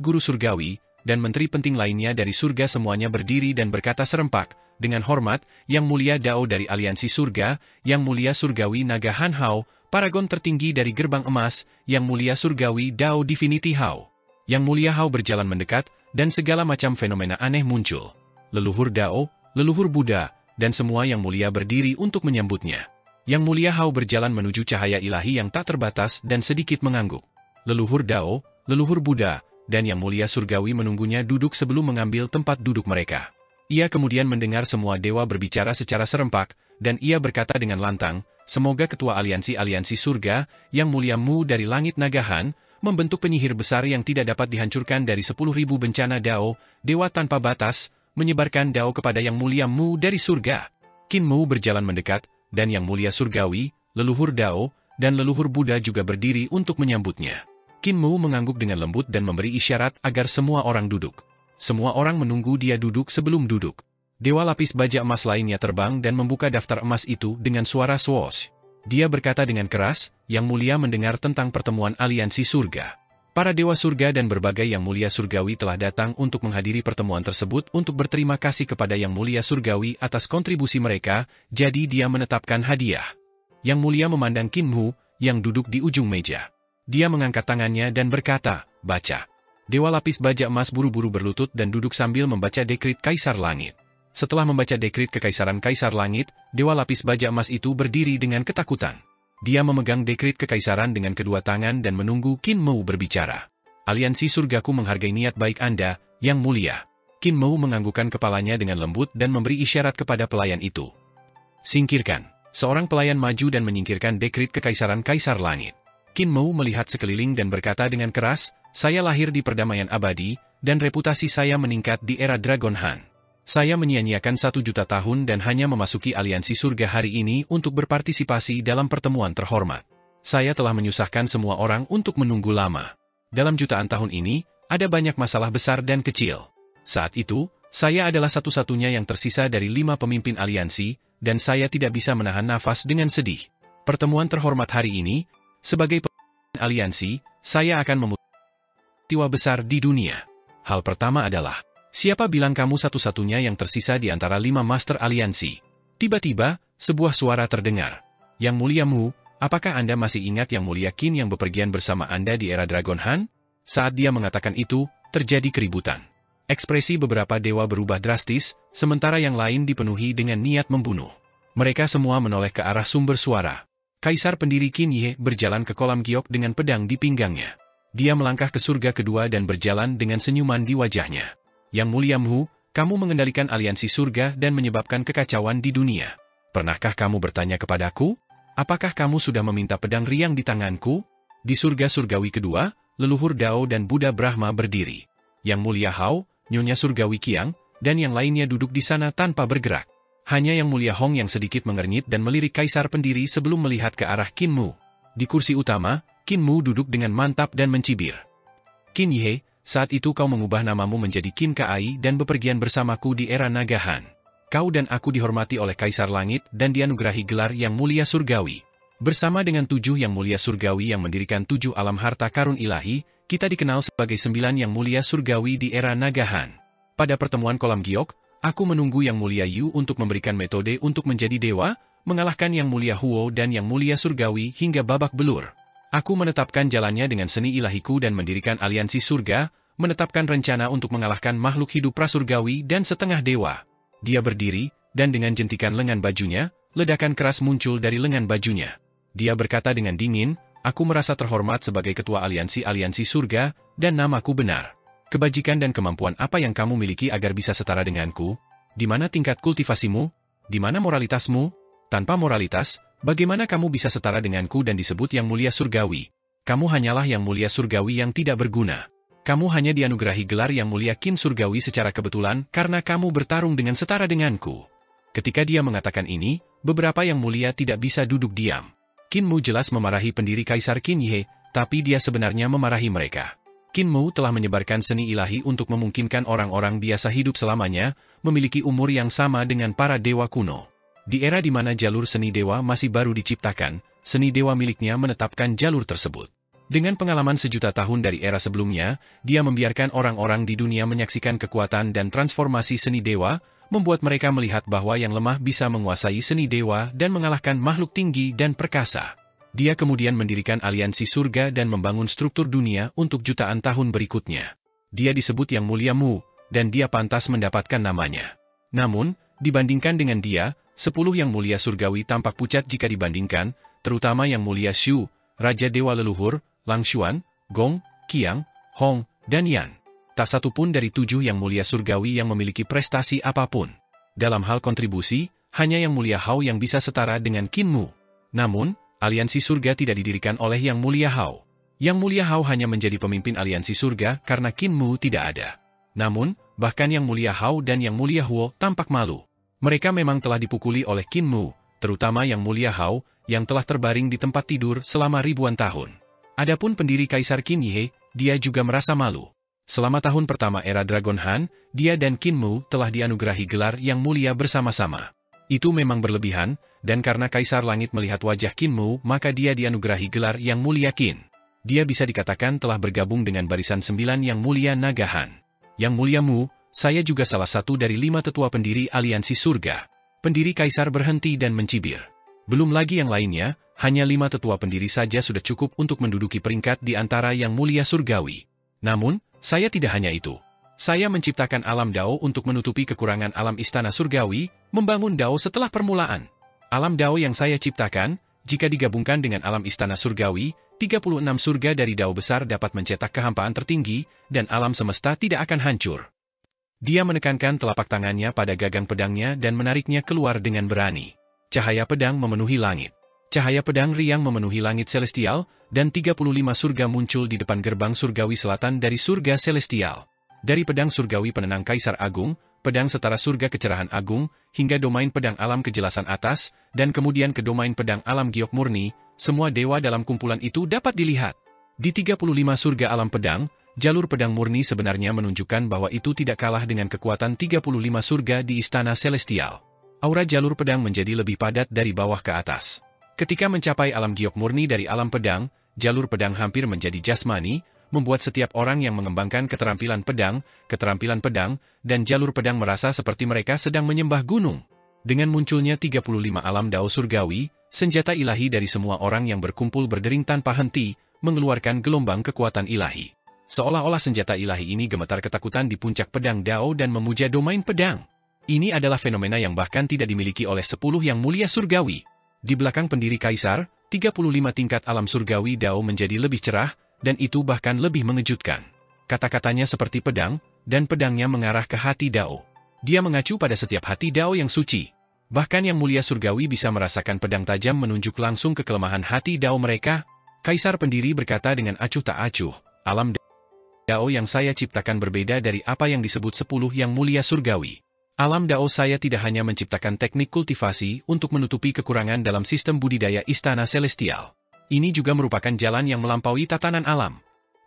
guru surgawi, dan menteri penting lainnya dari surga semuanya berdiri dan berkata serempak, dengan hormat, yang mulia Dao dari aliansi surga, yang mulia surgawi naga Han Hao, paragon tertinggi dari gerbang emas, yang mulia surgawi Dao Divinity Hao. Yang mulia Hao berjalan mendekat, dan segala macam fenomena aneh muncul. Leluhur Dao, leluhur Buddha, dan semua yang mulia berdiri untuk menyambutnya. Yang mulia Hao berjalan menuju cahaya ilahi yang tak terbatas dan sedikit mengangguk. Leluhur Dao, leluhur Buddha, dan Yang Mulia Surgawi menunggunya duduk sebelum mengambil tempat duduk mereka. Ia kemudian mendengar semua dewa berbicara secara serempak, dan ia berkata dengan lantang, semoga ketua aliansi surga, Yang Mulia Mu dari langit Nagahan, membentuk penyihir besar yang tidak dapat dihancurkan dari 10.000 bencana Dao, dewa tanpa batas, menyebarkan Dao kepada Yang Mulia Mu dari surga. Qin Mu berjalan mendekat, dan Yang Mulia Surgawi, leluhur Dao, dan leluhur Buddha juga berdiri untuk menyambutnya. Qin Mu mengangguk dengan lembut dan memberi isyarat agar semua orang duduk. Semua orang menunggu dia duduk sebelum duduk. Dewa lapis baja emas lainnya terbang dan membuka daftar emas itu dengan suara swoosh. Dia berkata dengan keras, Yang Mulia mendengar tentang pertemuan aliansi surga. Para dewa surga dan berbagai Yang Mulia Surgawi telah datang untuk menghadiri pertemuan tersebut untuk berterima kasih kepada Yang Mulia Surgawi atas kontribusi mereka, jadi dia menetapkan hadiah. Yang Mulia memandang Qin Mu, yang duduk di ujung meja. Dia mengangkat tangannya dan berkata, baca. Dewa lapis baja emas buru-buru berlutut dan duduk sambil membaca dekrit Kaisar Langit. Setelah membaca dekrit kekaisaran Kaisar Langit, Dewa lapis baja emas itu berdiri dengan ketakutan. Dia memegang dekrit kekaisaran dengan kedua tangan dan menunggu Qin Mu berbicara. Aliansi surgaku menghargai niat baik Anda, Yang Mulia. Qin Mu menganggukkan kepalanya dengan lembut dan memberi isyarat kepada pelayan itu. Singkirkan. Seorang pelayan maju dan menyingkirkan dekrit kekaisaran Kaisar Langit. Qin Mu melihat sekeliling dan berkata dengan keras, saya lahir di perdamaian abadi, dan reputasi saya meningkat di era Dragon Han. Saya menyia-nyiakan 1 juta tahun dan hanya memasuki aliansi surga hari ini untuk berpartisipasi dalam pertemuan terhormat. Saya telah menyusahkan semua orang untuk menunggu lama. Dalam jutaan tahun ini, ada banyak masalah besar dan kecil. Saat itu, saya adalah satu-satunya yang tersisa dari 5 pemimpin aliansi, dan saya tidak bisa menahan nafas dengan sedih. Pertemuan terhormat hari ini, sebagai pemimpin aliansi, saya akan memutuskan peristiwa besar di dunia. Hal pertama adalah, siapa bilang kamu satu-satunya yang tersisa di antara 5 master aliansi? Tiba-tiba, sebuah suara terdengar. Yang Mulia Mu, apakah Anda masih ingat Yang Mulia Qin yang bepergian bersama Anda di era Dragon Han? Saat dia mengatakan itu, terjadi keributan. Ekspresi beberapa dewa berubah drastis, sementara yang lain dipenuhi dengan niat membunuh. Mereka semua menoleh ke arah sumber suara. Kaisar pendiri Qin Ye berjalan ke kolam giok dengan pedang di pinggangnya. Dia melangkah ke surga kedua dan berjalan dengan senyuman di wajahnya. Yang Mulia Mu, kamu mengendalikan aliansi surga dan menyebabkan kekacauan di dunia. Pernahkah kamu bertanya kepadaku? Apakah kamu sudah meminta pedang riang di tanganku? Di surga surgawi kedua, leluhur Dao dan Buddha Brahma berdiri. Yang Mulia Hao, Nyonya Surgawi Qiang, dan yang lainnya duduk di sana tanpa bergerak. Hanya Yang Mulia Hong yang sedikit mengernyit dan melirik kaisar pendiri sebelum melihat ke arah Qin Mu. Di kursi utama, Qin Mu duduk dengan mantap dan mencibir. Qin Ye, saat itu kau mengubah namamu menjadi Qin Kai dan bepergian bersamaku di era Nagahan. Kau dan aku dihormati oleh Kaisar Langit dan dianugerahi gelar Yang Mulia Surgawi. Bersama dengan 7 Yang Mulia Surgawi yang mendirikan 7 alam harta karun ilahi, kita dikenal sebagai 9 Yang Mulia Surgawi di era Nagahan. Pada pertemuan kolam giok, aku menunggu Yang Mulia Yu untuk memberikan metode untuk menjadi dewa, mengalahkan Yang Mulia Huo dan Yang Mulia Surgawi hingga babak belur. Aku menetapkan jalannya dengan seni ilahiku dan mendirikan aliansi surga, menetapkan rencana untuk mengalahkan makhluk hidup prasurgawi dan setengah dewa. Dia berdiri, dan dengan jentikan lengan bajunya, ledakan keras muncul dari lengan bajunya. Dia berkata dengan dingin, aku merasa terhormat sebagai ketua aliansi surga, dan namaku benar. Kebajikan dan kemampuan apa yang kamu miliki agar bisa setara denganku? Di mana tingkat kultivasimu? Di mana moralitasmu? Tanpa moralitas, bagaimana kamu bisa setara denganku dan disebut Yang Mulia Surgawi? Kamu hanyalah Yang Mulia Surgawi yang tidak berguna. Kamu hanya dianugerahi gelar Yang Mulia Qin Surgawi secara kebetulan karena kamu bertarung dengan setara denganku. Ketika dia mengatakan ini, beberapa Yang Mulia tidak bisa duduk diam. Qin Mu jelas memarahi pendiri Kaisar Qin Ye, tapi dia sebenarnya memarahi mereka. Qin Mu telah menyebarkan seni ilahi untuk memungkinkan orang-orang biasa hidup selamanya, memiliki umur yang sama dengan para dewa kuno. Di era di mana jalur seni dewa masih baru diciptakan, seni dewa miliknya menetapkan jalur tersebut. Dengan pengalaman sejuta tahun dari era sebelumnya, dia membiarkan orang-orang di dunia menyaksikan kekuatan dan transformasi seni dewa, membuat mereka melihat bahwa yang lemah bisa menguasai seni dewa dan mengalahkan makhluk tinggi dan perkasa. Dia kemudian mendirikan aliansi surga dan membangun struktur dunia untuk jutaan tahun berikutnya. Dia disebut Yang Mulia Mu, dan dia pantas mendapatkan namanya. Namun, dibandingkan dengan dia, 10 Yang Mulia Surgawi tampak pucat jika dibandingkan, terutama Yang Mulia Shu, Raja Dewa Leluhur, Lang Xuan, Gong, Qiang, Hong, dan Yan. Tak satu pun dari 7 yang mulia surgawi yang memiliki prestasi apapun. Dalam hal kontribusi, hanya yang mulia Hao yang bisa setara dengan Qin Mu. Namun, aliansi surga tidak didirikan oleh yang mulia Hao. Yang mulia Hao hanya menjadi pemimpin aliansi surga karena Qin Mu tidak ada. Namun, bahkan yang mulia Hao dan yang mulia Huo tampak malu. Mereka memang telah dipukuli oleh Qin Mu, terutama yang mulia Hao, yang telah terbaring di tempat tidur selama ribuan tahun. Adapun pendiri Kaisar Qin Yi, dia juga merasa malu. Selama tahun pertama era Dragon Han, dia dan Qin Mu telah dianugerahi gelar yang mulia bersama-sama. Itu memang berlebihan, dan karena Kaisar Langit melihat wajah Qin Mu, maka dia dianugerahi gelar yang mulia Qin. Dia bisa dikatakan telah bergabung dengan barisan 9 yang mulia Naga Han. Yang mulia Mu, saya juga salah satu dari 5 tetua pendiri aliansi surga. Pendiri Kaisar berhenti dan mencibir. Belum lagi yang lainnya, hanya 5 tetua pendiri saja sudah cukup untuk menduduki peringkat di antara yang mulia surgawi. Namun, saya tidak hanya itu. Saya menciptakan alam Dao untuk menutupi kekurangan alam istana surgawi, membangun Dao setelah permulaan. Alam Dao yang saya ciptakan, jika digabungkan dengan alam istana surgawi, 36 surga dari Dao besar dapat mencetak kehampaan tertinggi, dan alam semesta tidak akan hancur. Dia menekankan telapak tangannya pada gagang pedangnya dan menariknya keluar dengan berani. Cahaya pedang memenuhi langit. Cahaya pedang riang memenuhi langit celestial, dan 35 surga muncul di depan gerbang surgawi selatan dari surga celestial. Dari pedang surgawi penenang Kaisar Agung, pedang setara surga kecerahan agung, hingga domain pedang alam kejelasan atas, dan kemudian ke domain pedang alam giok murni, semua dewa dalam kumpulan itu dapat dilihat. Di 35 surga alam pedang, jalur pedang murni sebenarnya menunjukkan bahwa itu tidak kalah dengan kekuatan 35 surga di istana celestial. Aura jalur pedang menjadi lebih padat dari bawah ke atas. Ketika mencapai alam giok murni dari alam pedang, jalur pedang hampir menjadi jasmani, membuat setiap orang yang mengembangkan keterampilan pedang, dan jalur pedang merasa seperti mereka sedang menyembah gunung. Dengan munculnya 35 alam Dao surgawi, senjata ilahi dari semua orang yang berkumpul berdering tanpa henti, mengeluarkan gelombang kekuatan ilahi. Seolah-olah senjata ilahi ini gemetar ketakutan di puncak pedang Dao dan memuja domain pedang. Ini adalah fenomena yang bahkan tidak dimiliki oleh 10 yang mulia surgawi. Di belakang pendiri Kaisar, 35 tingkat alam surgawi Dao menjadi lebih cerah, dan itu bahkan lebih mengejutkan. Kata-katanya seperti pedang, dan pedangnya mengarah ke hati Dao. Dia mengacu pada setiap hati Dao yang suci. Bahkan yang mulia surgawi bisa merasakan pedang tajam menunjuk langsung ke kelemahan hati Dao mereka. Kaisar pendiri berkata dengan acuh tak acuh, alam Dao yang saya ciptakan berbeda dari apa yang disebut 10 yang mulia surgawi. Alam Dao saya tidak hanya menciptakan teknik kultivasi untuk menutupi kekurangan dalam sistem budidaya istana celestial. Ini juga merupakan jalan yang melampaui tatanan alam.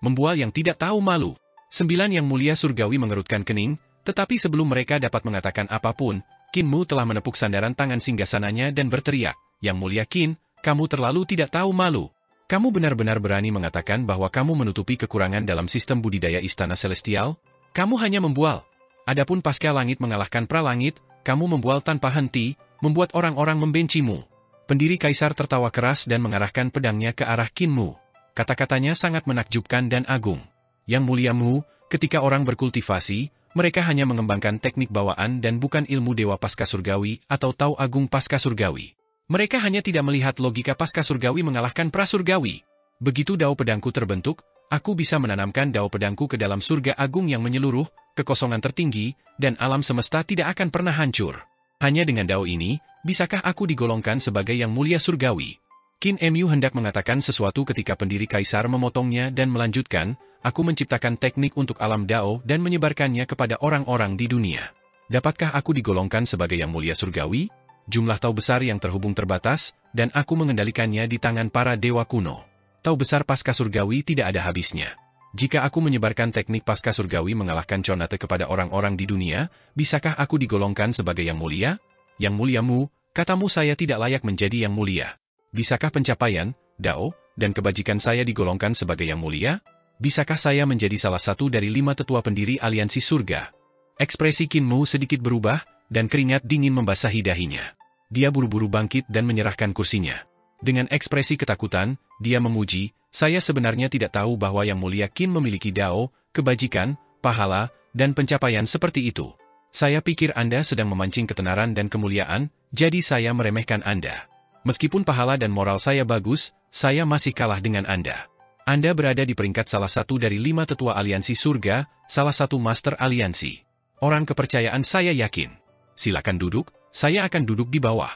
Membual yang tidak tahu malu. 9 yang mulia surgawi mengerutkan kening, tetapi sebelum mereka dapat mengatakan apapun, Qin Mu telah menepuk sandaran tangan singgasananya dan berteriak, "Yang mulia Qin, kamu terlalu tidak tahu malu. Kamu benar-benar berani mengatakan bahwa kamu menutupi kekurangan dalam sistem budidaya istana celestial? Kamu hanya membual. Adapun pasca langit mengalahkan pralangit, kamu membual tanpa henti, membuat orang-orang membencimu." Pendiri Kaisar tertawa keras dan mengarahkan pedangnya ke arah Qin Mu. Kata-katanya sangat menakjubkan dan agung. Yang mulia Mu, ketika orang berkultivasi, mereka hanya mengembangkan teknik bawaan dan bukan ilmu dewa pasca surgawi atau Tao Agung pasca surgawi. Mereka hanya tidak melihat logika pasca surgawi mengalahkan prasurgawi. Begitu Dao pedangku terbentuk, aku bisa menanamkan Dao pedangku ke dalam surga agung yang menyeluruh, kekosongan tertinggi, dan alam semesta tidak akan pernah hancur. Hanya dengan Dao ini, bisakah aku digolongkan sebagai yang mulia surgawi? Qin Mu hendak mengatakan sesuatu ketika pendiri Kaisar memotongnya dan melanjutkan, aku menciptakan teknik untuk alam Dao dan menyebarkannya kepada orang-orang di dunia. Dapatkah aku digolongkan sebagai yang mulia surgawi? Jumlah Tao besar yang terhubung terbatas, dan aku mengendalikannya di tangan para dewa kuno. Tao besar pasca surgawi tidak ada habisnya. Jika aku menyebarkan teknik pasca surgawi mengalahkan Conate kepada orang-orang di dunia, bisakah aku digolongkan sebagai yang mulia? Yang mulia Mu, katamu saya tidak layak menjadi yang mulia. Bisakah pencapaian, Dao, dan kebajikan saya digolongkan sebagai yang mulia? Bisakah saya menjadi salah satu dari 5 tetua pendiri aliansi surga? Ekspresi Qin Mu sedikit berubah, dan keringat dingin membasahi dahinya. Dia buru-buru bangkit dan menyerahkan kursinya. Dengan ekspresi ketakutan, dia memuji, saya sebenarnya tidak tahu bahwa yang mulia Qin memiliki Dao, kebajikan, pahala, dan pencapaian seperti itu. Saya pikir Anda sedang memancing ketenaran dan kemuliaan, jadi saya meremehkan Anda. Meskipun pahala dan moral saya bagus, saya masih kalah dengan Anda. Anda berada di peringkat salah satu dari 5 tetua aliansi surga, salah satu master aliansi. Orang kepercayaan saya yakin. Silakan duduk, saya akan duduk di bawah.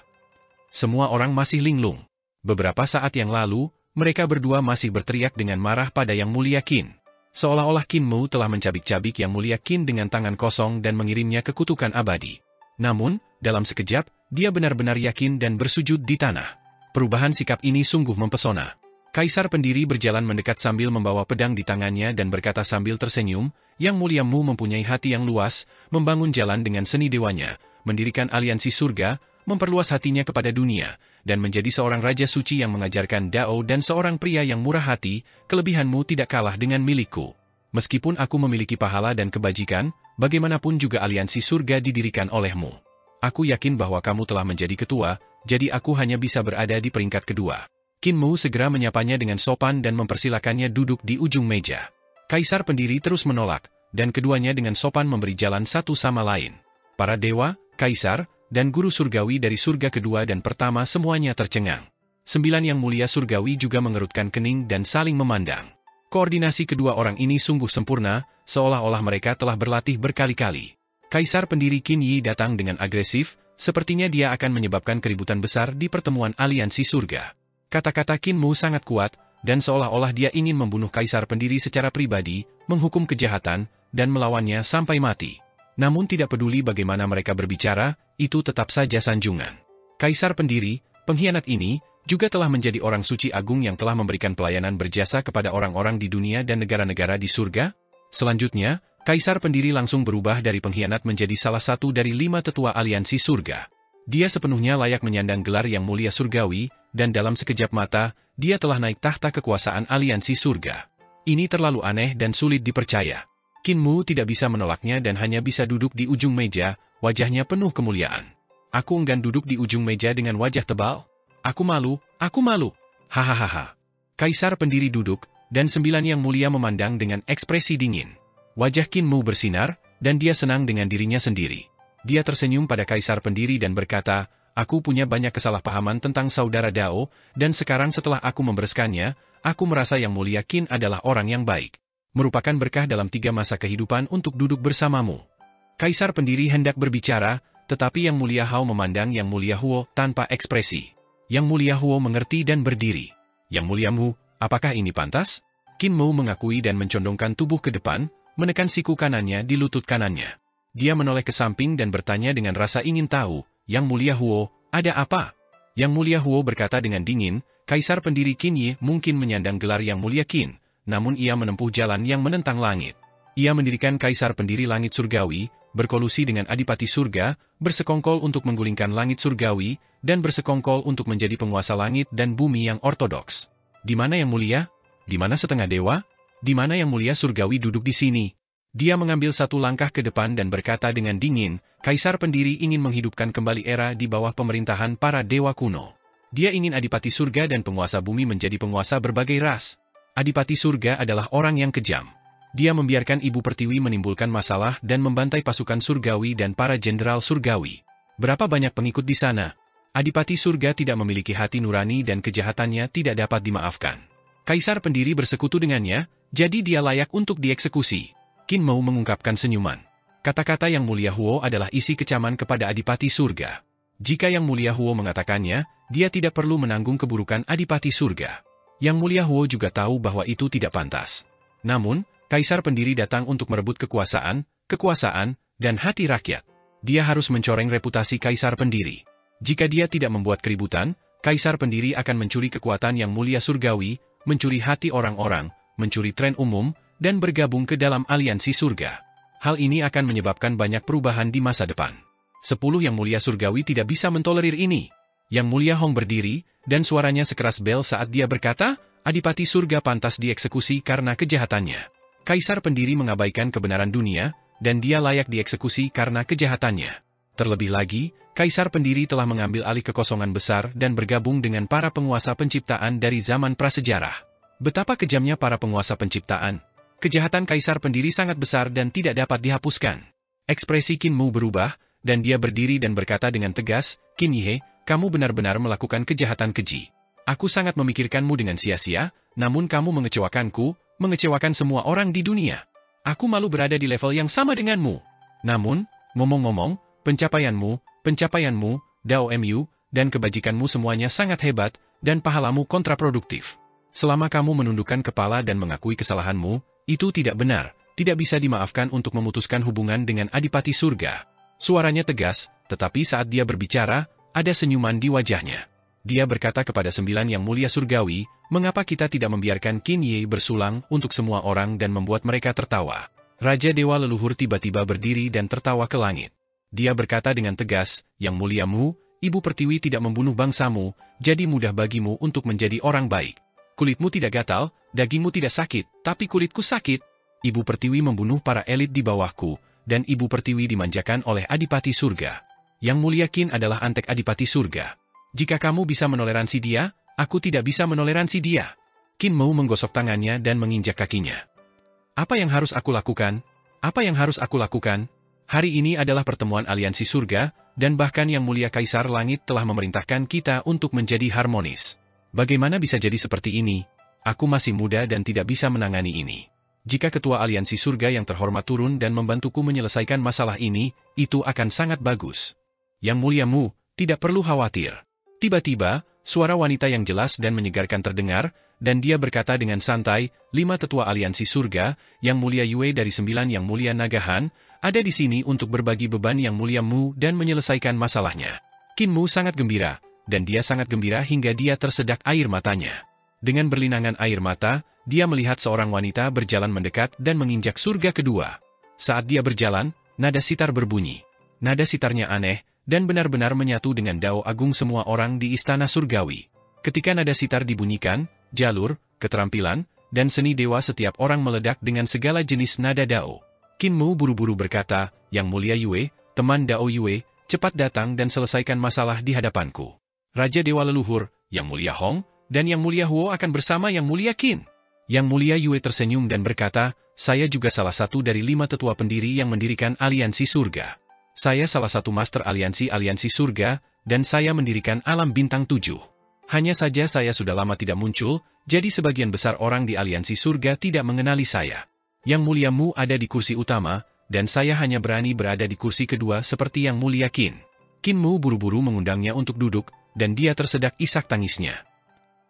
Semua orang masih linglung. Beberapa saat yang lalu, mereka berdua masih berteriak dengan marah pada Yang Mulia Qin. Seolah-olah Qin Mu telah mencabik-cabik Yang Mulia Qin dengan tangan kosong dan mengirimnya ke kutukan abadi. Namun, dalam sekejap, dia benar-benar yakin dan bersujud di tanah. Perubahan sikap ini sungguh mempesona. Kaisar pendiri berjalan mendekat sambil membawa pedang di tangannya dan berkata sambil tersenyum, Yang Mulia Mu mempunyai hati yang luas, membangun jalan dengan seni dewanya, mendirikan aliansi surga, memperluas hatinya kepada dunia, dan menjadi seorang raja suci yang mengajarkan Dao dan seorang pria yang murah hati, kelebihanmu tidak kalah dengan milikku. Meskipun aku memiliki pahala dan kebajikan, bagaimanapun juga aliansi surga didirikan olehmu. Aku yakin bahwa kamu telah menjadi ketua, jadi aku hanya bisa berada di peringkat kedua. Qin Mu segera menyapanya dengan sopan dan mempersilakannya duduk di ujung meja. Kaisar pendiri terus menolak, dan keduanya dengan sopan memberi jalan satu sama lain. Para dewa, kaisar, dan guru surgawi dari surga kedua dan pertama semuanya tercengang. 9 yang mulia surgawi juga mengerutkan kening dan saling memandang. Koordinasi kedua orang ini sungguh sempurna, seolah-olah mereka telah berlatih berkali-kali. Kaisar pendiri Qin Yi datang dengan agresif, sepertinya dia akan menyebabkan keributan besar di pertemuan aliansi surga. Kata-kata Qin Mu sangat kuat, dan seolah-olah dia ingin membunuh kaisar pendiri secara pribadi, menghukum kejahatan, dan melawannya sampai mati. Namun tidak peduli bagaimana mereka berbicara, itu tetap saja sanjungan. Kaisar pendiri, pengkhianat ini, juga telah menjadi orang suci agung yang telah memberikan pelayanan berjasa kepada orang-orang di dunia dan negara-negara di surga. Selanjutnya, kaisar pendiri langsung berubah dari pengkhianat menjadi salah satu dari 5 tetua aliansi surga. Dia sepenuhnya layak menyandang gelar yang mulia surgawi, dan dalam sekejap mata, dia telah naik tahta kekuasaan aliansi surga. Ini terlalu aneh dan sulit dipercaya. Qin Mu tidak bisa menolaknya dan hanya bisa duduk di ujung meja, wajahnya penuh kemuliaan. Aku enggan duduk di ujung meja dengan wajah tebal. Aku malu, aku malu. Hahaha. Kaisar pendiri duduk, dan 9 yang mulia memandang dengan ekspresi dingin. Wajah Qin Mu bersinar, dan dia senang dengan dirinya sendiri. Dia tersenyum pada kaisar pendiri dan berkata, aku punya banyak kesalahpahaman tentang saudara Dao, dan sekarang setelah aku membereskannya, aku merasa Yang Mulia Qin adalah orang yang baik. Merupakan berkah dalam 3 masa kehidupan untuk duduk bersamamu. Kaisar pendiri hendak berbicara, tetapi Yang Mulia Hao memandang Yang Mulia Huo tanpa ekspresi. Yang Mulia Huo mengerti dan berdiri. Yang Mulia Mu, apakah ini pantas? Qin Mu mengakui dan mencondongkan tubuh ke depan, menekan siku kanannya di lutut kanannya. Dia menoleh ke samping dan bertanya dengan rasa ingin tahu, Yang Mulia Huo, ada apa? Yang Mulia Huo berkata dengan dingin, Kaisar pendiri Qin Yi mungkin menyandang gelar Yang Mulia Qin, namun ia menempuh jalan yang menentang langit. Ia mendirikan Kaisar pendiri langit surgawi, berkolusi dengan Adipati Surga, bersekongkol untuk menggulingkan langit surgawi, dan bersekongkol untuk menjadi penguasa langit dan bumi yang ortodoks. Di mana Yang Mulia? Di mana setengah dewa? Di mana Yang Mulia surgawi duduk di sini? Dia mengambil satu langkah ke depan dan berkata dengan dingin, Kaisar pendiri ingin menghidupkan kembali era di bawah pemerintahan para dewa kuno. Dia ingin Adipati Surga dan penguasa bumi menjadi penguasa berbagai ras. Adipati Surga adalah orang yang kejam. Dia membiarkan Ibu Pertiwi menimbulkan masalah dan membantai pasukan surgawi dan para jenderal surgawi. Berapa banyak pengikut di sana? Adipati Surga tidak memiliki hati nurani dan kejahatannya tidak dapat dimaafkan. Kaisar pendiri bersekutu dengannya, jadi dia layak untuk dieksekusi. Qin Mu mengungkapkan senyuman. Kata-kata Yang Mulia Huo adalah isi kecaman kepada Adipati Surga. Jika Yang Mulia Huo mengatakannya, dia tidak perlu menanggung keburukan Adipati Surga. Yang Mulia Huo juga tahu bahwa itu tidak pantas. Namun, Kaisar pendiri datang untuk merebut kekuasaan, dan hati rakyat. Dia harus mencoreng reputasi Kaisar pendiri. Jika dia tidak membuat keributan, Kaisar pendiri akan mencuri kekuatan Yang Mulia Surgawi, mencuri hati orang-orang, mencuri tren umum, dan bergabung ke dalam aliansi surga. Hal ini akan menyebabkan banyak perubahan di masa depan. 10 Yang Mulia Surgawi tidak bisa mentolerir ini. Yang Mulia Hong berdiri, dan suaranya sekeras bel saat dia berkata, Adipati Surga pantas dieksekusi karena kejahatannya. Kaisar pendiri mengabaikan kebenaran dunia, dan dia layak dieksekusi karena kejahatannya. Terlebih lagi, Kaisar pendiri telah mengambil alih kekosongan besar dan bergabung dengan para penguasa penciptaan dari zaman prasejarah. Betapa kejamnya para penguasa penciptaan. Kejahatan Kaisar pendiri sangat besar dan tidak dapat dihapuskan. Ekspresi Qin Mu berubah, dan dia berdiri dan berkata dengan tegas, Qin Yi, kamu benar-benar melakukan kejahatan keji. Aku sangat memikirkanmu dengan sia-sia, namun kamu mengecewakanku, mengecewakan semua orang di dunia. Aku malu berada di level yang sama denganmu. Namun, ngomong-ngomong, pencapaianmu, Dao Mu, dan kebajikanmu semuanya sangat hebat, dan pahalamu kontraproduktif. Selama kamu menundukkan kepala dan mengakui kesalahanmu, itu tidak benar, tidak bisa dimaafkan untuk memutuskan hubungan dengan Adipati Surga. Suaranya tegas, tetapi saat dia berbicara, ada senyuman di wajahnya. Dia berkata kepada 9 yang mulia surgawi, mengapa kita tidak membiarkan Qin Ye bersulang untuk semua orang dan membuat mereka tertawa. Raja Dewa Leluhur tiba-tiba berdiri dan tertawa ke langit. Dia berkata dengan tegas, Yang Mulia Mu, Ibu Pertiwi tidak membunuh bangsamu, jadi mudah bagimu untuk menjadi orang baik. Kulitmu tidak gatal, dagingmu tidak sakit, tapi kulitku sakit. Ibu Pertiwi membunuh para elit di bawahku, dan Ibu Pertiwi dimanjakan oleh Adipati Surga. Yang Mulia Qin adalah antek Adipati Surga. Jika kamu bisa menoleransi dia, aku tidak bisa menoleransi dia. Qin Mu menggosok tangannya dan menginjak kakinya. Apa yang harus aku lakukan? Apa yang harus aku lakukan? Hari ini adalah pertemuan aliansi surga, dan bahkan Yang Mulia Kaisar Langit telah memerintahkan kita untuk menjadi harmonis. Bagaimana bisa jadi seperti ini? Aku masih muda dan tidak bisa menangani ini. Jika ketua aliansi surga yang terhormat turun dan membantuku menyelesaikan masalah ini, itu akan sangat bagus. Yang Mulia Mu, tidak perlu khawatir. Tiba-tiba, suara wanita yang jelas dan menyegarkan terdengar, dan dia berkata dengan santai, 5 tetua aliansi surga, Yang Mulia Yue dari 9 Yang Mulia Nagahan, ada di sini untuk berbagi beban Yang Mulia Mu dan menyelesaikan masalahnya. Qin Mu sangat gembira, dan dia sangat gembira hingga dia tersedak air matanya. Dengan berlinangan air mata, dia melihat seorang wanita berjalan mendekat dan menginjak surga kedua. Saat dia berjalan, nada sitar berbunyi. Nada sitarnya aneh, dan benar-benar menyatu dengan Dao Agung semua orang di Istana Surgawi. Ketika nada sitar dibunyikan, jalur, keterampilan, dan seni dewa setiap orang meledak dengan segala jenis nada Dao. Qin Mu buru-buru berkata, Yang Mulia Yue, teman Dao Yue, cepat datang dan selesaikan masalah di hadapanku. Raja Dewa Leluhur, Yang Mulia Hong, dan Yang Mulia Huo akan bersama Yang Mulia Qin. Yang Mulia Yue tersenyum dan berkata, saya juga salah satu dari 5 tetua pendiri yang mendirikan aliansi surga. Saya salah satu master aliansi surga, dan saya mendirikan alam bintang 7. Hanya saja saya sudah lama tidak muncul, jadi sebagian besar orang di aliansi surga tidak mengenali saya. Yang Mulia Mu ada di kursi utama, dan saya hanya berani berada di kursi kedua seperti Yang Mulia Qin. Qin Mu buru-buru mengundangnya untuk duduk, dan dia tersedak isak tangisnya.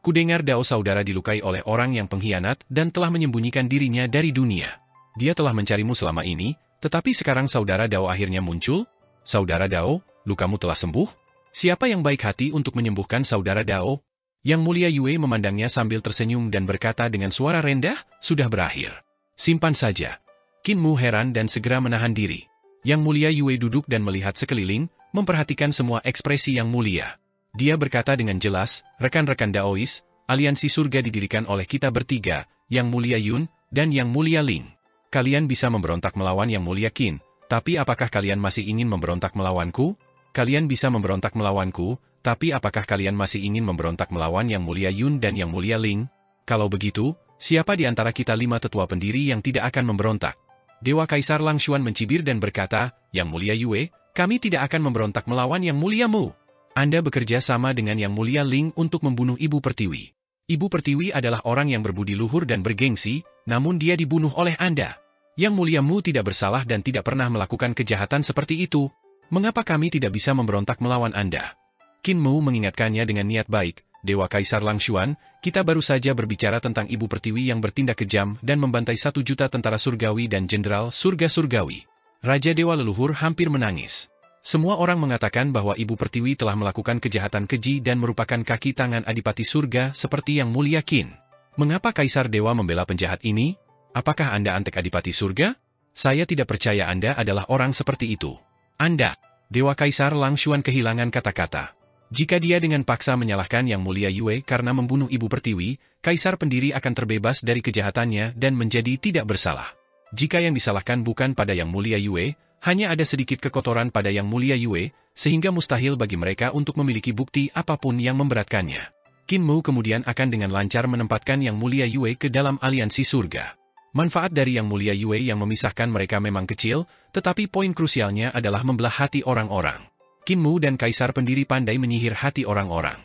Kudengar Dao saudara dilukai oleh orang yang pengkhianat dan telah menyembunyikan dirinya dari dunia. Dia telah mencarimu selama ini, tetapi sekarang saudara Dao akhirnya muncul? Saudara Dao, lukamu telah sembuh? Siapa yang baik hati untuk menyembuhkan saudara Dao? Yang Mulia Yue memandangnya sambil tersenyum dan berkata dengan suara rendah, sudah berakhir. Simpan saja. Qin Mu heran dan segera menahan diri. Yang Mulia Yue duduk dan melihat sekeliling, memperhatikan semua ekspresi Yang Mulia. Dia berkata dengan jelas, rekan-rekan Daois, aliansi surga didirikan oleh kita bertiga, Yang Mulia Yun, dan Yang Mulia Ling. Kalian bisa memberontak melawan Yang Mulia Qin, tapi apakah kalian masih ingin memberontak melawanku? Kalian bisa memberontak melawanku, tapi apakah kalian masih ingin memberontak melawan Yang Mulia Yun dan Yang Mulia Ling? Kalau begitu, siapa di antara kita 5 tetua pendiri yang tidak akan memberontak? Dewa Kaisar Langshuan mencibir dan berkata, Yang Mulia Yue, kami tidak akan memberontak melawan Yang Mulia Mu. Anda bekerja sama dengan Yang Mulia Ling untuk membunuh Ibu Pertiwi. Ibu Pertiwi adalah orang yang berbudi luhur dan bergengsi, namun dia dibunuh oleh Anda. Yang Mulia Mu tidak bersalah dan tidak pernah melakukan kejahatan seperti itu. Mengapa kami tidak bisa memberontak melawan Anda? Qin Mu mengingatkannya dengan niat baik, Dewa Kaisar Langshuan, kita baru saja berbicara tentang Ibu Pertiwi yang bertindak kejam dan membantai 1 juta tentara surgawi dan jenderal surga surgawi. Raja Dewa Leluhur hampir menangis. Semua orang mengatakan bahwa Ibu Pertiwi telah melakukan kejahatan keji dan merupakan kaki tangan Adipati Surga seperti Yang Mulia Qin. Mengapa Kaisar Dewa membela penjahat ini? Apakah Anda antek Adipati Surga? Saya tidak percaya Anda adalah orang seperti itu. Anda, Dewa Kaisar Langshuan kehilangan kata-kata. Jika dia dengan paksa menyalahkan Yang Mulia Yue karena membunuh Ibu Pertiwi, Kaisar pendiri akan terbebas dari kejahatannya dan menjadi tidak bersalah. Jika yang disalahkan bukan pada Yang Mulia Yue, hanya ada sedikit kekotoran pada Yang Mulia Yue, sehingga mustahil bagi mereka untuk memiliki bukti apapun yang memberatkannya. Qin Mu kemudian akan dengan lancar menempatkan Yang Mulia Yue ke dalam aliansi surga. Manfaat dari Yang Mulia Yue yang memisahkan mereka memang kecil, tetapi poin krusialnya adalah membelah hati orang-orang. Qin Mu dan Kaisar pendiri pandai menyihir hati orang-orang.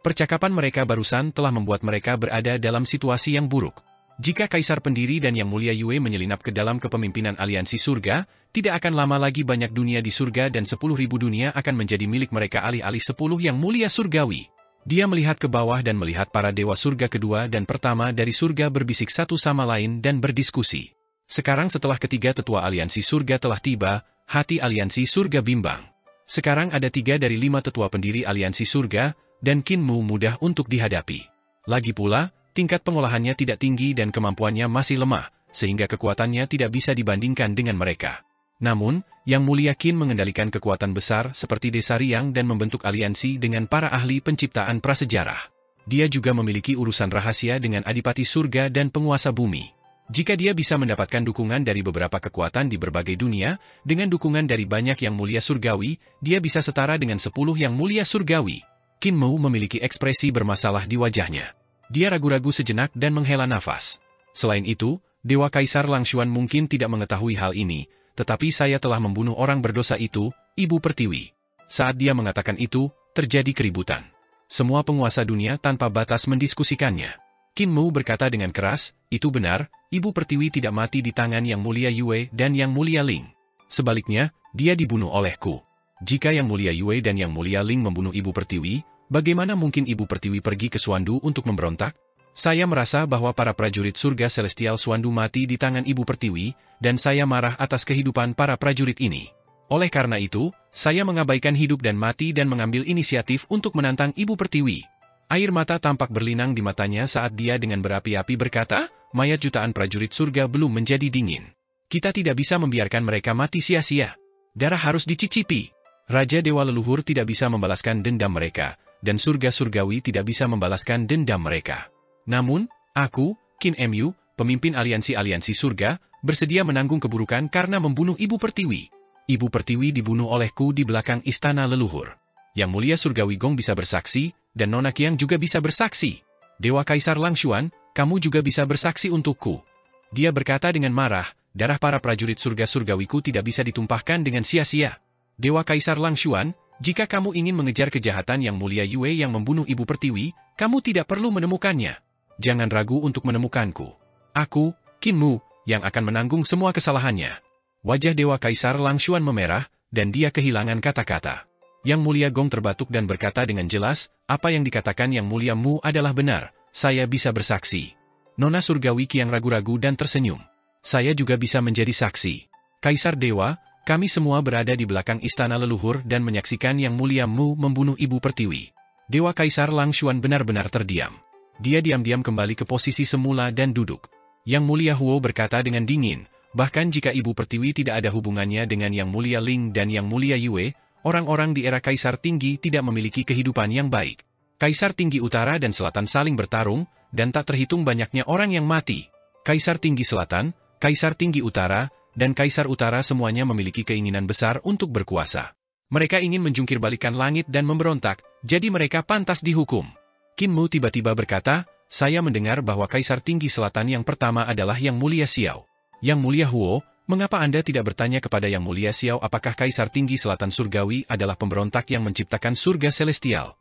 Percakapan mereka barusan telah membuat mereka berada dalam situasi yang buruk. Jika Kaisar Pendiri dan Yang Mulia Yue menyelinap ke dalam kepemimpinan aliansi surga, tidak akan lama lagi banyak dunia di surga dan 10.000 dunia akan menjadi milik mereka alih-alih 10 Yang Mulia Surgawi. Dia melihat ke bawah dan melihat para dewa surga kedua dan pertama dari surga berbisik satu sama lain dan berdiskusi. Sekarang setelah ketiga tetua aliansi surga telah tiba, hati aliansi surga bimbang. Sekarang ada 3 dari 5 tetua pendiri aliansi surga, dan Qin Mu mudah untuk dihadapi. Lagi pula, tingkat pengolahannya tidak tinggi dan kemampuannya masih lemah, sehingga kekuatannya tidak bisa dibandingkan dengan mereka. Namun, Yang Mulia Qin mengendalikan kekuatan besar seperti Desa Riang dan membentuk aliansi dengan para ahli penciptaan prasejarah. Dia juga memiliki urusan rahasia dengan Adipati Surga dan penguasa bumi. Jika dia bisa mendapatkan dukungan dari beberapa kekuatan di berbagai dunia, dengan dukungan dari banyak Yang Mulia Surgawi, dia bisa setara dengan 10 Yang Mulia Surgawi. Qin Mu memiliki ekspresi bermasalah di wajahnya. Dia ragu-ragu sejenak dan menghela nafas. Selain itu, Dewa Kaisar Langshuan mungkin tidak mengetahui hal ini, tetapi saya telah membunuh orang berdosa itu, Ibu Pertiwi. Saat dia mengatakan itu, terjadi keributan. Semua penguasa dunia tanpa batas mendiskusikannya. Qin Mu berkata dengan keras, itu benar, Ibu Pertiwi tidak mati di tangan Yang Mulia Yue dan Yang Mulia Ling. Sebaliknya, dia dibunuh olehku. Jika Yang Mulia Yue dan Yang Mulia Ling membunuh Ibu Pertiwi, bagaimana mungkin Ibu Pertiwi pergi ke Suandu untuk memberontak? Saya merasa bahwa para prajurit surga Celestial Suandu mati di tangan Ibu Pertiwi, dan saya marah atas kehidupan para prajurit ini. Oleh karena itu, saya mengabaikan hidup dan mati dan mengambil inisiatif untuk menantang Ibu Pertiwi. Air mata tampak berlinang di matanya saat dia dengan berapi-api berkata, mayat jutaan prajurit surga belum menjadi dingin. Kita tidak bisa membiarkan mereka mati sia-sia. Darah harus dicicipi. Raja Dewa Leluhur tidak bisa membalaskan dendam mereka, dan surga surgawi tidak bisa membalaskan dendam mereka. Namun, aku, Qin Mu, pemimpin aliansi-aliansi surga, bersedia menanggung keburukan karena membunuh Ibu Pertiwi. Ibu Pertiwi dibunuh olehku di belakang istana leluhur. Yang Mulia Surgawi Gong bisa bersaksi, dan Nona Qiang juga bisa bersaksi. Dewa Kaisar Langshuan, kamu juga bisa bersaksi untukku. Dia berkata dengan marah, darah para prajurit surga surgawiku tidak bisa ditumpahkan dengan sia-sia. Dewa Kaisar Langshuan, jika kamu ingin mengejar kejahatan Yang Mulia Yue yang membunuh Ibu Pertiwi, kamu tidak perlu menemukannya. Jangan ragu untuk menemukanku. Aku, Qin Mu, yang akan menanggung semua kesalahannya. Wajah Dewa Kaisar Langshuan memerah, dan dia kehilangan kata-kata. Yang Mulia Gong terbatuk dan berkata dengan jelas, apa yang dikatakan Yang Mulia Mu adalah benar, saya bisa bersaksi. Nona Surgawi Qiang ragu-ragu dan tersenyum. Saya juga bisa menjadi saksi. Kaisar Dewa, kami semua berada di belakang istana leluhur dan menyaksikan Yang Mulia Mu membunuh Ibu Pertiwi. Dewa Kaisar Langshuan benar-benar terdiam. Dia diam-diam kembali ke posisi semula dan duduk. Yang Mulia Huo berkata dengan dingin, bahkan jika Ibu Pertiwi tidak ada hubungannya dengan Yang Mulia Ling dan Yang Mulia Yue, orang-orang di era Kaisar Tinggi tidak memiliki kehidupan yang baik. Kaisar Tinggi Utara dan Selatan saling bertarung, dan tak terhitung banyaknya orang yang mati. Kaisar Tinggi Selatan, Kaisar Tinggi Utara, dan Kaisar Utara semuanya memiliki keinginan besar untuk berkuasa. Mereka ingin menjungkir-balikan langit dan memberontak, jadi mereka pantas dihukum. Qin Mu tiba-tiba berkata, saya mendengar bahwa Kaisar Tinggi Selatan yang pertama adalah Yang Mulia Xiao. Yang Mulia Huo, mengapa Anda tidak bertanya kepada Yang Mulia Xiao apakah Kaisar Tinggi Selatan Surgawi adalah pemberontak yang menciptakan surga celestial?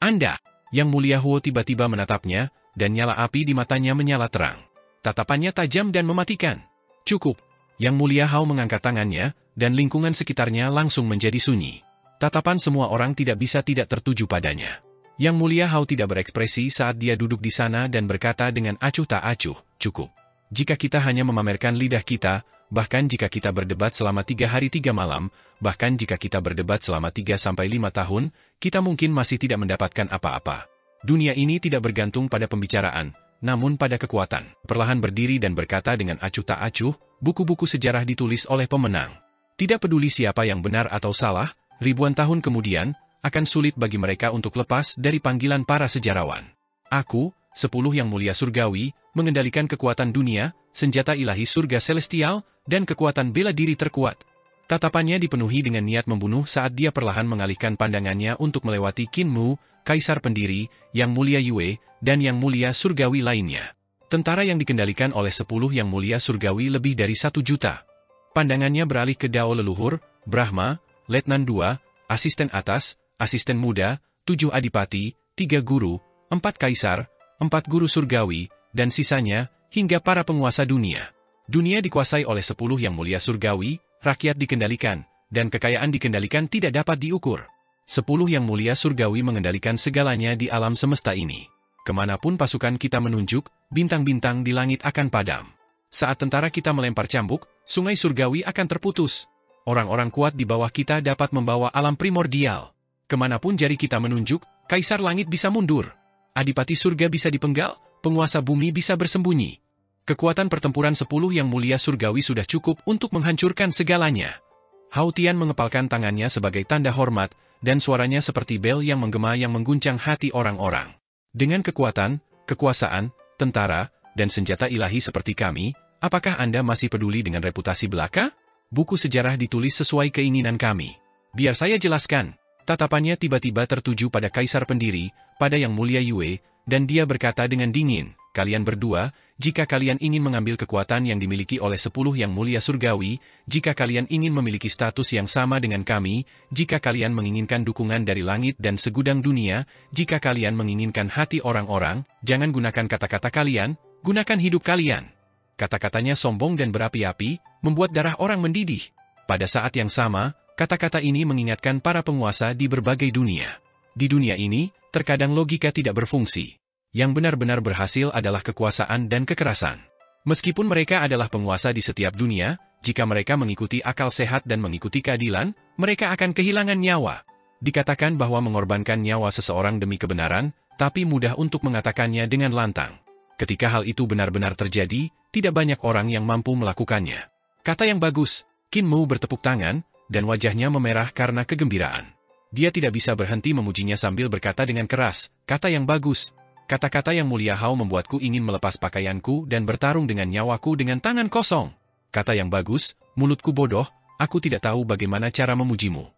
Anda, Yang Mulia Huo tiba-tiba menatapnya, dan nyala api di matanya menyala terang. Tatapannya tajam dan mematikan. Cukup. Yang Mulia Hao mengangkat tangannya, dan lingkungan sekitarnya langsung menjadi sunyi. Tatapan semua orang tidak bisa tidak tertuju padanya. Yang Mulia Hao tidak berekspresi saat dia duduk di sana dan berkata dengan acuh tak acuh, cukup. Jika kita hanya memamerkan lidah kita, bahkan jika kita berdebat selama 3 hari 3 malam, bahkan jika kita berdebat selama 3-5 tahun, kita mungkin masih tidak mendapatkan apa-apa. Dunia ini tidak bergantung pada pembicaraan, namun pada kekuatan. Perlahan berdiri dan berkata dengan acuh tak acuh, buku-buku sejarah ditulis oleh pemenang. Tidak peduli siapa yang benar atau salah, ribuan tahun kemudian, akan sulit bagi mereka untuk lepas dari panggilan para sejarawan. Aku, 10 Yang Mulia Surgawi, mengendalikan kekuatan dunia, senjata ilahi surga celestial, dan kekuatan bela diri terkuat. Tatapannya dipenuhi dengan niat membunuh saat dia perlahan mengalihkan pandangannya untuk melewati Qin Mu, Kaisar Pendiri, Yang Mulia Yue, dan Yang Mulia Surgawi lainnya. Tentara yang dikendalikan oleh 10 Yang Mulia Surgawi lebih dari 1 juta. Pandangannya beralih ke Dao Leluhur, Brahma, Letnan II, Asisten Atas, Asisten Muda, 7 Adipati, 3 guru, 4 kaisar, 4 guru surgawi, dan sisanya, hingga para penguasa dunia. Dunia dikuasai oleh 10 yang mulia surgawi, rakyat dikendalikan, dan kekayaan dikendalikan tidak dapat diukur. 10 yang mulia surgawi mengendalikan segalanya di alam semesta ini. Kemanapun pasukan kita menunjuk, bintang-bintang di langit akan padam. Saat tentara kita melempar cambuk, sungai surgawi akan terputus. Orang-orang kuat di bawah kita dapat membawa alam primordial. Kemanapun jari kita menunjuk, kaisar langit bisa mundur. Adipati surga bisa dipenggal, penguasa bumi bisa bersembunyi. Kekuatan pertempuran 10 yang mulia surgawi sudah cukup untuk menghancurkan segalanya. Hao Tian mengepalkan tangannya sebagai tanda hormat, dan suaranya seperti bel yang menggema yang mengguncang hati orang-orang. Dengan kekuatan, kekuasaan, tentara, dan senjata ilahi seperti kami, apakah Anda masih peduli dengan reputasi belaka? Buku sejarah ditulis sesuai keinginan kami. Biar saya jelaskan. Tatapannya tiba-tiba tertuju pada kaisar pendiri, pada Yang Mulia Yue, dan dia berkata dengan dingin, "Kalian berdua, jika kalian ingin mengambil kekuatan yang dimiliki oleh 10 yang mulia surgawi, jika kalian ingin memiliki status yang sama dengan kami, jika kalian menginginkan dukungan dari langit dan segudang dunia, jika kalian menginginkan hati orang-orang, jangan gunakan kata-kata kalian, gunakan hidup kalian." Kata-katanya sombong dan berapi-api, membuat darah orang mendidih. Pada saat yang sama, kata-kata ini mengingatkan para penguasa di berbagai dunia. Di dunia ini, terkadang logika tidak berfungsi. Yang benar-benar berhasil adalah kekuasaan dan kekerasan. Meskipun mereka adalah penguasa di setiap dunia, jika mereka mengikuti akal sehat dan mengikuti keadilan, mereka akan kehilangan nyawa. Dikatakan bahwa mengorbankan nyawa seseorang demi kebenaran, tapi mudah untuk mengatakannya dengan lantang. Ketika hal itu benar-benar terjadi, tidak banyak orang yang mampu melakukannya. Kata yang bagus, Qin Mu bertepuk tangan, dan wajahnya memerah karena kegembiraan. Dia tidak bisa berhenti memujinya sambil berkata dengan keras, "Kata yang bagus." Kata-kata Yang Mulia Hao membuatku ingin melepas pakaianku dan bertarung dengan nyawaku dengan tangan kosong. Kata yang bagus, mulutku bodoh, aku tidak tahu bagaimana cara memujimu.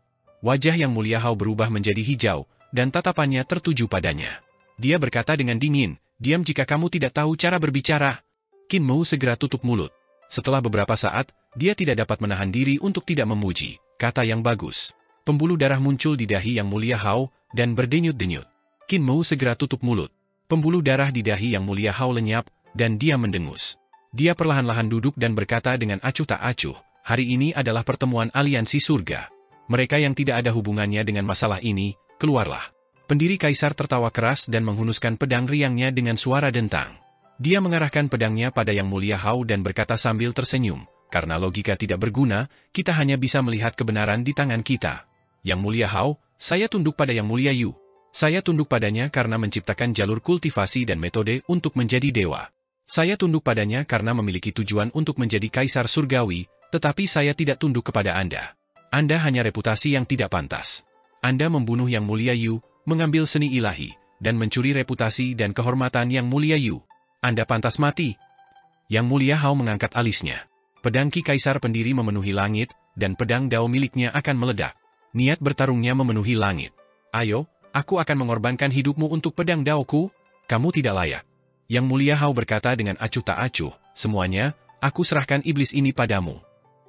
Wajah Yang Mulia Hao berubah menjadi hijau, dan tatapannya tertuju padanya. Dia berkata dengan dingin, "Diam jika kamu tidak tahu cara berbicara." Qin Mu segera tutup mulut. Setelah beberapa saat, dia tidak dapat menahan diri untuk tidak memuji. Kata yang bagus. Pembuluh darah muncul di dahi Yang Mulia Hao, dan berdenyut-denyut. Qin Mu segera tutup mulut. Pembuluh darah di dahi Yang Mulia Hao lenyap, dan dia mendengus. Dia perlahan-lahan duduk dan berkata dengan acuh tak acuh, "Hari ini adalah pertemuan aliansi surga. Mereka yang tidak ada hubungannya dengan masalah ini, keluarlah." Pendiri kaisar tertawa keras dan menghunuskan pedang riangnya dengan suara dentang. Dia mengarahkan pedangnya pada Yang Mulia Hao dan berkata sambil tersenyum, "Karena logika tidak berguna, kita hanya bisa melihat kebenaran di tangan kita. Yang Mulia Hao, saya tunduk pada Yang Mulia Yu. Saya tunduk padanya karena menciptakan jalur kultivasi dan metode untuk menjadi dewa. Saya tunduk padanya karena memiliki tujuan untuk menjadi kaisar surgawi, tetapi saya tidak tunduk kepada Anda. Anda hanya reputasi yang tidak pantas. Anda membunuh Yang Mulia Yu, mengambil seni ilahi, dan mencuri reputasi dan kehormatan Yang Mulia Yu. Anda pantas mati." Yang Mulia Hao mengangkat alisnya. Pedang Ki Kaisar pendiri memenuhi langit, dan pedang Dao miliknya akan meledak. Niat bertarungnya memenuhi langit. "Ayo, aku akan mengorbankan hidupmu untuk pedang Daoku. Kamu tidak layak." Yang Mulia Hao berkata dengan acuh tak acuh, "Semuanya, aku serahkan iblis ini padamu."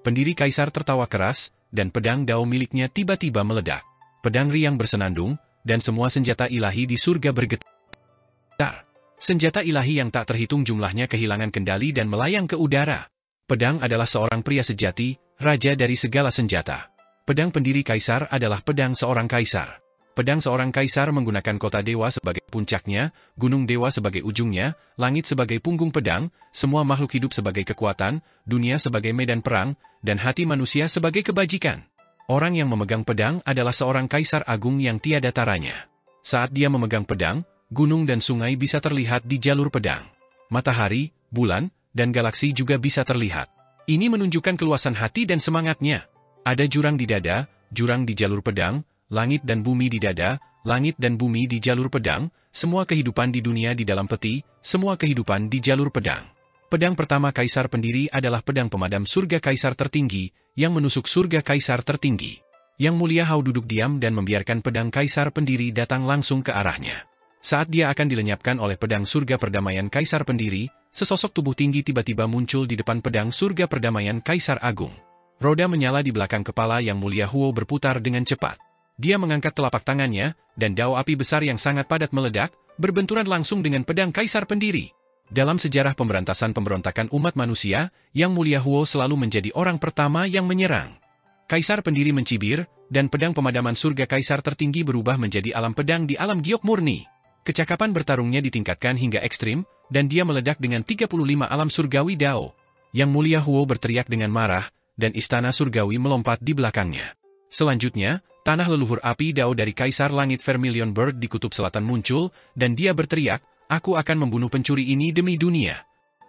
Pendiri kaisar tertawa keras, dan pedang Dao miliknya tiba-tiba meledak. Pedang riang bersenandung, dan semua senjata ilahi di surga bergetar. Senjata ilahi yang tak terhitung jumlahnya kehilangan kendali dan melayang ke udara. Pedang adalah seorang pria sejati, raja dari segala senjata. Pedang pendiri kaisar adalah pedang seorang kaisar. Pedang seorang kaisar menggunakan kota dewa sebagai puncaknya, gunung dewa sebagai ujungnya, langit sebagai punggung pedang, semua makhluk hidup sebagai kekuatan, dunia sebagai medan perang, dan hati manusia sebagai kebajikan. Orang yang memegang pedang adalah seorang kaisar agung yang tiada taranya. Saat dia memegang pedang, gunung dan sungai bisa terlihat di jalur pedang. Matahari, bulan, dan galaksi juga bisa terlihat. Ini menunjukkan keluasan hati dan semangatnya. Ada jurang di dada, jurang di jalur pedang, langit dan bumi di dada, langit dan bumi di jalur pedang, semua kehidupan di dunia di dalam peti, semua kehidupan di jalur pedang. Pedang pertama kaisar pendiri adalah pedang pemadam surga kaisar tertinggi, yang menusuk surga kaisar tertinggi. Yang Mulia Hao duduk diam dan membiarkan pedang kaisar pendiri datang langsung ke arahnya. Saat dia akan dilenyapkan oleh pedang surga perdamaian kaisar pendiri, sesosok tubuh tinggi tiba-tiba muncul di depan pedang surga perdamaian kaisar agung. Roda menyala di belakang kepala Yang Mulia Huo berputar dengan cepat. Dia mengangkat telapak tangannya, dan dao api besar yang sangat padat meledak, berbenturan langsung dengan pedang Kaisar Pendiri. Dalam sejarah pemberantasan pemberontakan umat manusia, Yang Mulia Huo selalu menjadi orang pertama yang menyerang. Kaisar Pendiri mencibir, dan pedang pemadaman surga Kaisar tertinggi berubah menjadi alam pedang di alam giok murni. Kecakapan bertarungnya ditingkatkan hingga ekstrim, dan dia meledak dengan 35 alam surgawi dao. Yang Mulia Huo berteriak dengan marah, dan istana surgawi melompat di belakangnya. Selanjutnya, tanah leluhur api dao dari Kaisar Langit Vermilion Bird di kutub selatan muncul, dan dia berteriak, "Aku akan membunuh pencuri ini demi dunia."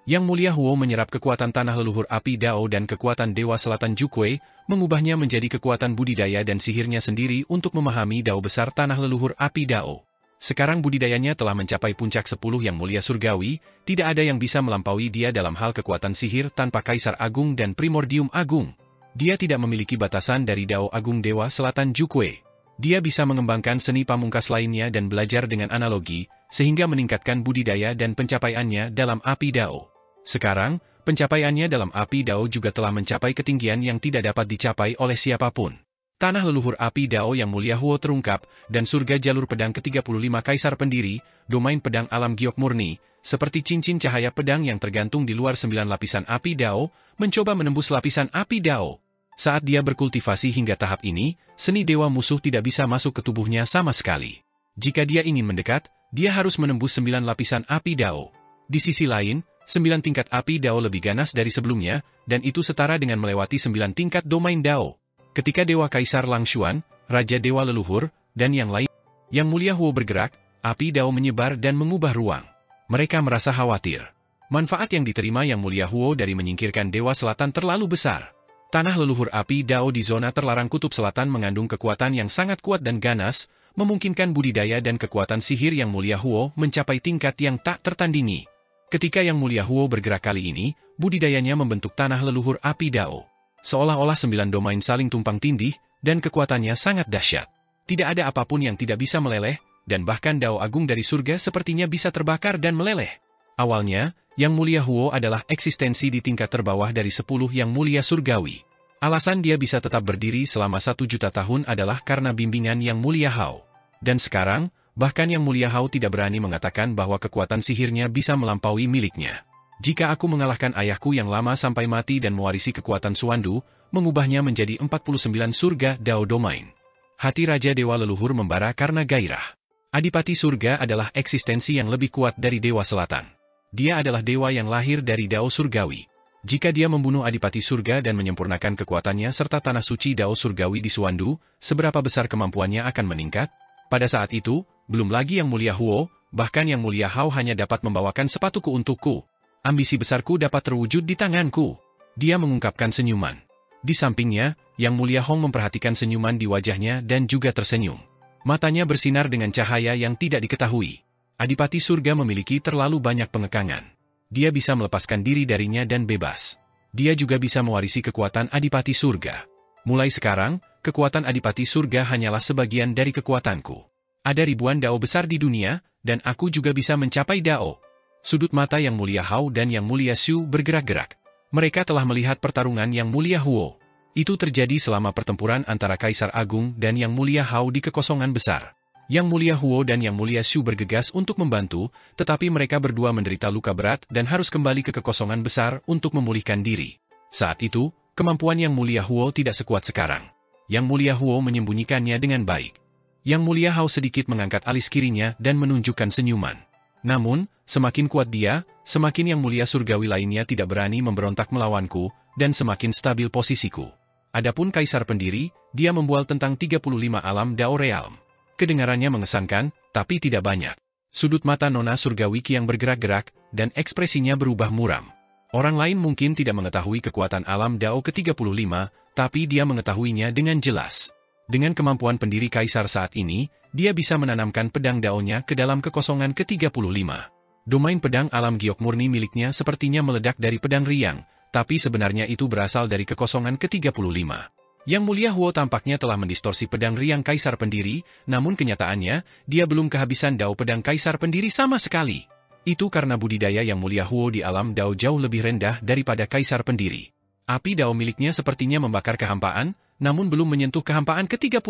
Yang Mulia Huo menyerap kekuatan tanah leluhur api dao dan kekuatan Dewa Selatan Jukwei, mengubahnya menjadi kekuatan budidaya dan sihirnya sendiri untuk memahami dao besar tanah leluhur api dao. Sekarang budidayanya telah mencapai puncak 10 Yang Mulia Surgawi, tidak ada yang bisa melampaui dia dalam hal kekuatan sihir tanpa Kaisar Agung dan Primordium Agung. Dia tidak memiliki batasan dari Dao Agung Dewa Selatan Jukwei. Dia bisa mengembangkan seni pamungkas lainnya dan belajar dengan analogi, sehingga meningkatkan budidaya dan pencapaiannya dalam api Dao. Sekarang, pencapaiannya dalam api Dao juga telah mencapai ketinggian yang tidak dapat dicapai oleh siapapun. Tanah leluhur api Dao Yang Mulia Huo terungkap, dan surga jalur pedang ke-35 Kaisar Pendiri, domain pedang alam giok murni, seperti cincin cahaya pedang yang tergantung di luar 9 lapisan api Dao, mencoba menembus lapisan api Dao. Saat dia berkultivasi hingga tahap ini, seni dewa musuh tidak bisa masuk ke tubuhnya sama sekali. Jika dia ingin mendekat, dia harus menembus 9 lapisan api Dao. Di sisi lain, 9 tingkat api Dao lebih ganas dari sebelumnya, dan itu setara dengan melewati 9 tingkat domain Dao. Ketika Dewa Kaisar Langshuan, Raja Dewa Leluhur, dan yang lain, Yang Mulia Huo bergerak, api Dao menyebar dan mengubah ruang. Mereka merasa khawatir. Manfaat yang diterima Yang Mulia Huo dari menyingkirkan Dewa Selatan terlalu besar. Tanah leluhur api Dao di zona terlarang kutub selatan mengandung kekuatan yang sangat kuat dan ganas, memungkinkan budidaya dan kekuatan sihir Yang Mulia Huo mencapai tingkat yang tak tertandingi. Ketika Yang Mulia Huo bergerak kali ini, budidayanya membentuk tanah leluhur api Dao. Seolah-olah 9 domain saling tumpang tindih, dan kekuatannya sangat dahsyat. Tidak ada apapun yang tidak bisa meleleh, dan bahkan Dao Agung dari surga sepertinya bisa terbakar dan meleleh. Awalnya, Yang Mulia Huo adalah eksistensi di tingkat terbawah dari 10 Yang Mulia Surgawi. Alasan dia bisa tetap berdiri selama 1 juta tahun adalah karena bimbingan Yang Mulia Hao. Dan sekarang, bahkan Yang Mulia Hao tidak berani mengatakan bahwa kekuatan sihirnya bisa melampaui miliknya. Jika aku mengalahkan ayahku yang lama sampai mati dan mewarisi kekuatan Suandu, mengubahnya menjadi 49 surga Dao Domain. Hati Raja Dewa Leluhur membara karena gairah. Adipati Surga adalah eksistensi yang lebih kuat dari Dewa Selatan. Dia adalah dewa yang lahir dari Dao Surgawi. Jika dia membunuh Adipati Surga dan menyempurnakan kekuatannya serta tanah suci Dao Surgawi di Suandu, seberapa besar kemampuannya akan meningkat? Pada saat itu, belum lagi Yang Mulia Huo, bahkan Yang Mulia Hao hanya dapat membawakan sepatuku untukku. Ambisi besarku dapat terwujud di tanganku. Dia mengungkapkan senyuman. Di sampingnya, Yang Mulia Hong memperhatikan senyuman di wajahnya dan juga tersenyum. Matanya bersinar dengan cahaya yang tidak diketahui. Adipati Surga memiliki terlalu banyak pengekangan. Dia bisa melepaskan diri darinya dan bebas. Dia juga bisa mewarisi kekuatan Adipati Surga. Mulai sekarang, kekuatan Adipati Surga hanyalah sebagian dari kekuatanku. Ada ribuan Dao besar di dunia, dan aku juga bisa mencapai Dao. Sudut mata Yang Mulia Hao dan Yang Mulia Xu bergerak-gerak. Mereka telah melihat pertarungan Yang Mulia Huo. Itu terjadi selama pertempuran antara Kaisar Agung dan Yang Mulia Hao di kekosongan besar. Yang Mulia Huo dan Yang Mulia Xu bergegas untuk membantu, tetapi mereka berdua menderita luka berat dan harus kembali ke kekosongan besar untuk memulihkan diri. Saat itu, kemampuan Yang Mulia Huo tidak sekuat sekarang. Yang Mulia Huo menyembunyikannya dengan baik. Yang Mulia Hao sedikit mengangkat alis kirinya dan menunjukkan senyuman. Namun, semakin kuat dia, semakin Yang Mulia Surgawi lainnya tidak berani memberontak melawanku, dan semakin stabil posisiku. Adapun Kaisar Pendiri, dia membual tentang 35 alam Dao Realm. Kedengarannya mengesankan, tapi tidak banyak. Sudut mata Nona Surgawi yang bergerak-gerak, dan ekspresinya berubah muram. Orang lain mungkin tidak mengetahui kekuatan alam Dao ke-35, tapi dia mengetahuinya dengan jelas. Dengan kemampuan pendiri Kaisar saat ini, dia bisa menanamkan pedang Dao-nya ke dalam kekosongan ke-35. Domain pedang alam giok murni miliknya sepertinya meledak dari pedang riang, tapi sebenarnya itu berasal dari kekosongan ke-35. Yang Mulia Huo tampaknya telah mendistorsi pedang riang Kaisar Pendiri, namun kenyataannya, dia belum kehabisan Dao pedang Kaisar Pendiri sama sekali. Itu karena budidaya Yang Mulia Huo di alam Dao jauh lebih rendah daripada Kaisar Pendiri. Api Dao miliknya sepertinya membakar kehampaan, namun belum menyentuh kehampaan ke-35.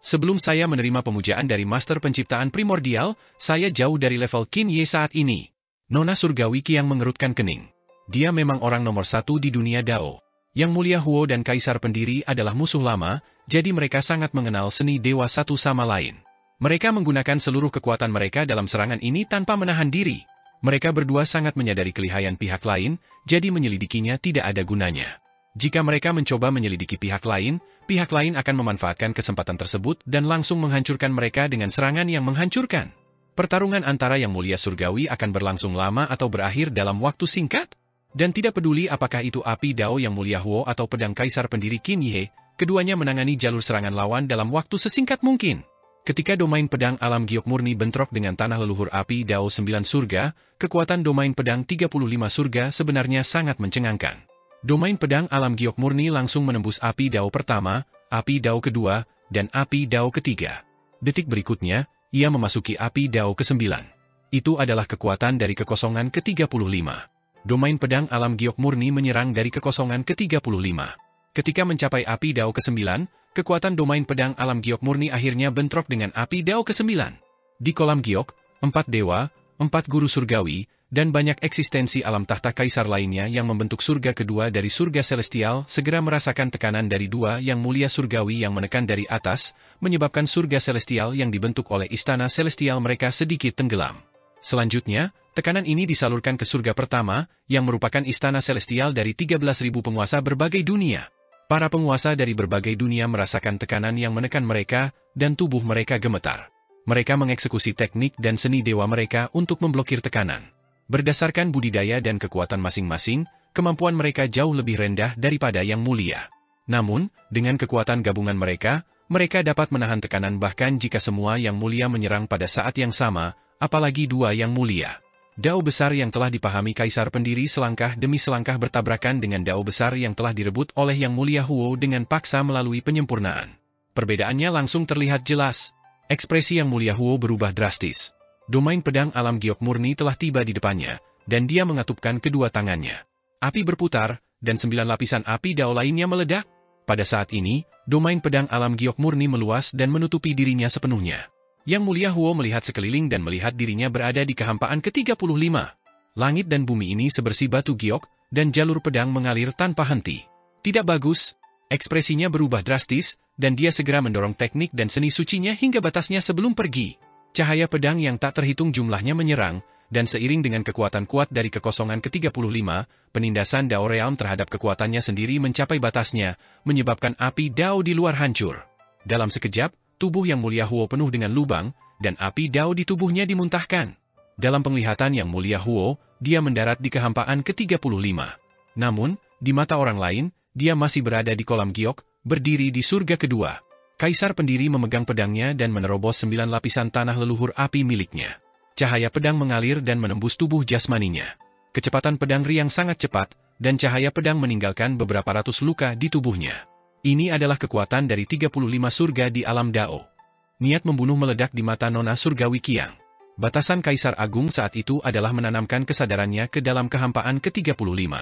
Sebelum saya menerima pemujaan dari Master Penciptaan Primordial, saya jauh dari level Qin Ye saat ini. Nona Surgawi Qiang mengerutkan kening. Dia memang orang nomor satu di dunia Dao. Yang Mulia Huo dan Kaisar Pendiri adalah musuh lama, jadi mereka sangat mengenal seni dewa satu sama lain. Mereka menggunakan seluruh kekuatan mereka dalam serangan ini tanpa menahan diri. Mereka berdua sangat menyadari kelihayan pihak lain, jadi menyelidikinya tidak ada gunanya. Jika mereka mencoba menyelidiki pihak lain akan memanfaatkan kesempatan tersebut dan langsung menghancurkan mereka dengan serangan yang menghancurkan. Pertarungan antara Yang Mulia Surgawi akan berlangsung lama atau berakhir dalam waktu singkat. Dan tidak peduli apakah itu api Dao Yang Mulia Huo atau pedang Kaisar Pendiri Qin Ye, keduanya menangani jalur serangan lawan dalam waktu sesingkat mungkin. Ketika domain pedang alam giok murni bentrok dengan tanah leluhur api Dao 9 surga, kekuatan domain pedang 35 surga sebenarnya sangat mencengangkan. Domain pedang alam giok murni langsung menembus api Dao pertama, api Dao kedua, dan api Dao ketiga. Detik berikutnya, ia memasuki api Dao ke-9. Itu adalah kekuatan dari kekosongan ke-35. Domain pedang alam giok murni menyerang dari kekosongan ke-35. Ketika mencapai api Dao ke-9, kekuatan domain pedang alam giok murni akhirnya bentrok dengan api Dao ke-9. Di kolam giok, 4 dewa, 4 guru surgawi, dan banyak eksistensi alam tahta kaisar lainnya yang membentuk surga kedua dari surga celestial segera merasakan tekanan dari dua yang mulia surgawi yang menekan dari atas, menyebabkan surga celestial yang dibentuk oleh istana celestial mereka sedikit tenggelam. Selanjutnya, tekanan ini disalurkan ke surga pertama, yang merupakan istana celestial dari 13.000 penguasa berbagai dunia. Para penguasa dari berbagai dunia merasakan tekanan yang menekan mereka, dan tubuh mereka gemetar. Mereka mengeksekusi teknik dan seni dewa mereka untuk memblokir tekanan. Berdasarkan budidaya dan kekuatan masing-masing, kemampuan mereka jauh lebih rendah daripada yang mulia. Namun, dengan kekuatan gabungan mereka dapat menahan tekanan bahkan jika semua yang mulia menyerang pada saat yang sama, apalagi dua yang mulia. Dao besar yang telah dipahami Kaisar Pendiri selangkah demi selangkah bertabrakan dengan dao besar yang telah direbut oleh Yang Mulia Huo dengan paksa melalui penyempurnaan. Perbedaannya langsung terlihat jelas. Ekspresi Yang Mulia Huo berubah drastis. Domain pedang alam giok murni telah tiba di depannya, dan dia mengatupkan kedua tangannya. Api berputar, dan 9 lapisan api dao lainnya meledak. Pada saat ini, domain pedang alam giok murni meluas dan menutupi dirinya sepenuhnya. Yang Mulia Huo melihat sekeliling dan melihat dirinya berada di kehampaan ke-35. Langit dan bumi ini sebersih batu giok, dan jalur pedang mengalir tanpa henti. Tidak bagus. Ekspresinya berubah drastis, dan dia segera mendorong teknik dan seni sucinya hingga batasnya sebelum pergi. Cahaya pedang yang tak terhitung jumlahnya menyerang, dan seiring dengan kekuatan kuat dari kekosongan ke-35, penindasan Dao Realm terhadap kekuatannya sendiri mencapai batasnya, menyebabkan api Dao di luar hancur. Dalam sekejap, tubuh Yang Mulia Huo penuh dengan lubang, dan api Dao di tubuhnya dimuntahkan. Dalam penglihatan Yang Mulia Huo, dia mendarat di kehampaan ke-35. Namun, di mata orang lain, dia masih berada di kolam giok, berdiri di surga kedua. Kaisar Pendiri memegang pedangnya dan menerobos 9 lapisan tanah leluhur api miliknya. Cahaya pedang mengalir dan menembus tubuh jasmaninya. Kecepatan pedang riang sangat cepat, dan cahaya pedang meninggalkan beberapa ratus luka di tubuhnya. Ini adalah kekuatan dari 35 surga di alam Dao. Niat membunuh meledak di mata Nona Surgawi Qiang. Batasan Kaisar Agung saat itu adalah menanamkan kesadarannya ke dalam kehampaan ke-35.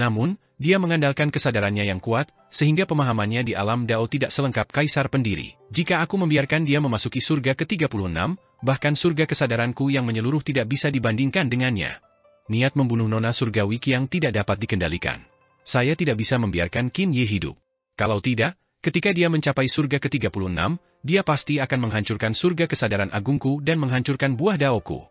Namun, dia mengandalkan kesadarannya yang kuat, sehingga pemahamannya di alam Dao tidak selengkap Kaisar Pendiri. Jika aku membiarkan dia memasuki surga ke-36, bahkan surga kesadaranku yang menyeluruh tidak bisa dibandingkan dengannya. Niat membunuh Nona Surgawi Qiang tidak dapat dikendalikan. Saya tidak bisa membiarkan Qin Ye hidup. Kalau tidak, ketika dia mencapai surga ke-36, dia pasti akan menghancurkan surga kesadaran agungku dan menghancurkan buah Daoku.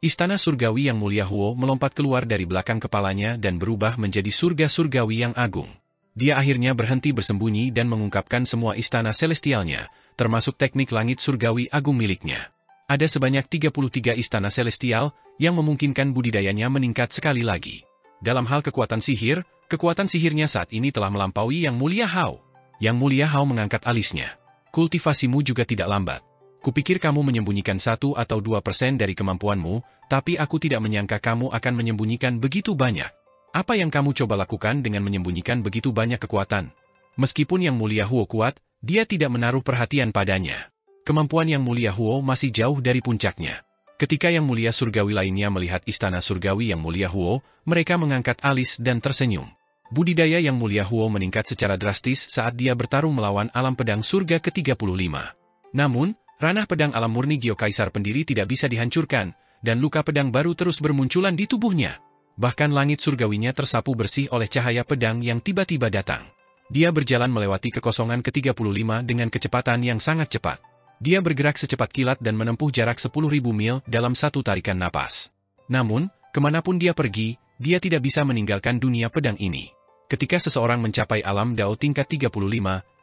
Istana surgawi Yang Mulia Huo melompat keluar dari belakang kepalanya dan berubah menjadi surga surgawi yang agung. Dia akhirnya berhenti bersembunyi dan mengungkapkan semua istana celestialnya, termasuk teknik langit surgawi agung miliknya. Ada sebanyak 33 istana celestial yang memungkinkan budidayanya meningkat sekali lagi. Dalam hal kekuatan sihirnya saat ini telah melampaui Yang Mulia Hao. Yang Mulia Hao mengangkat alisnya. Kultivasimu juga tidak lambat. Kupikir kamu menyembunyikan 1 atau 2% dari kemampuanmu, tapi aku tidak menyangka kamu akan menyembunyikan begitu banyak. Apa yang kamu coba lakukan dengan menyembunyikan begitu banyak kekuatan? Meskipun Yang Mulia Huo kuat, dia tidak menaruh perhatian padanya. Kemampuan Yang Mulia Huo masih jauh dari puncaknya. Ketika Yang Mulia Surgawi lainnya melihat istana surgawi Yang Mulia Huo, mereka mengangkat alis dan tersenyum. Budidaya Yang Mulia Huo meningkat secara drastis saat dia bertarung melawan alam pedang surga ke-35. Namun, ranah pedang alam murni Giok Kaisar Pendiri tidak bisa dihancurkan, dan luka pedang baru terus bermunculan di tubuhnya. Bahkan langit surgawinya tersapu bersih oleh cahaya pedang yang tiba-tiba datang. Dia berjalan melewati kekosongan ke-35 dengan kecepatan yang sangat cepat. Dia bergerak secepat kilat dan menempuh jarak 10.000 mil dalam satu tarikan napas. Namun, kemanapun dia pergi, dia tidak bisa meninggalkan dunia pedang ini. Ketika seseorang mencapai alam Dao tingkat 35,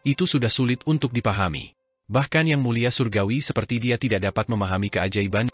itu sudah sulit untuk dipahami. Bahkan yang mulia surgawi seperti dia tidak dapat memahami keajaiban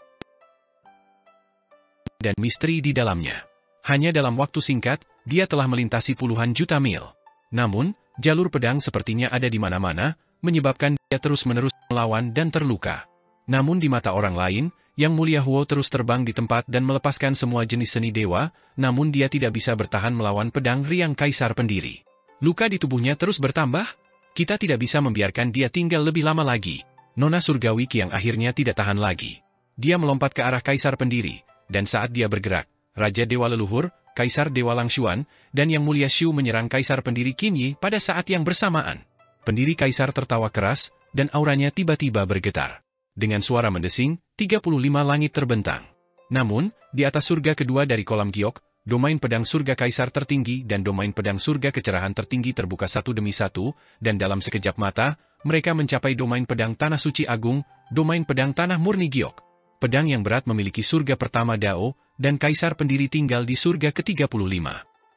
dan misteri di dalamnya. Hanya dalam waktu singkat, dia telah melintasi puluhan juta mil. Namun, jalur pedang sepertinya ada di mana-mana, menyebabkan dia terus-menerus melawan dan terluka. Namun di mata orang lain, Yang Mulia Huo terus terbang di tempat dan melepaskan semua jenis seni dewa, namun dia tidak bisa bertahan melawan pedang riang Kaisar Pendiri. Luka di tubuhnya terus bertambah. Kita tidak bisa membiarkan dia tinggal lebih lama lagi. Nona Surgawi Qiang akhirnya tidak tahan lagi. Dia melompat ke arah Kaisar Pendiri, dan saat dia bergerak, Raja Dewa Leluhur, Kaisar Dewa Langshuan, dan Yang Mulia Shu menyerang Kaisar Pendiri Qin Yi pada saat yang bersamaan. Pendiri Kaisar tertawa keras, dan auranya tiba-tiba bergetar. Dengan suara mendesing, 35 langit terbentang. Namun, di atas surga kedua dari kolam giok, domain pedang surga Kaisar tertinggi dan domain pedang surga kecerahan tertinggi terbuka satu demi satu, dan dalam sekejap mata, mereka mencapai domain pedang Tanah Suci Agung, domain pedang Tanah Murni Giok. Pedang yang berat memiliki surga pertama Dao, dan Kaisar Pendiri tinggal di surga ke-35.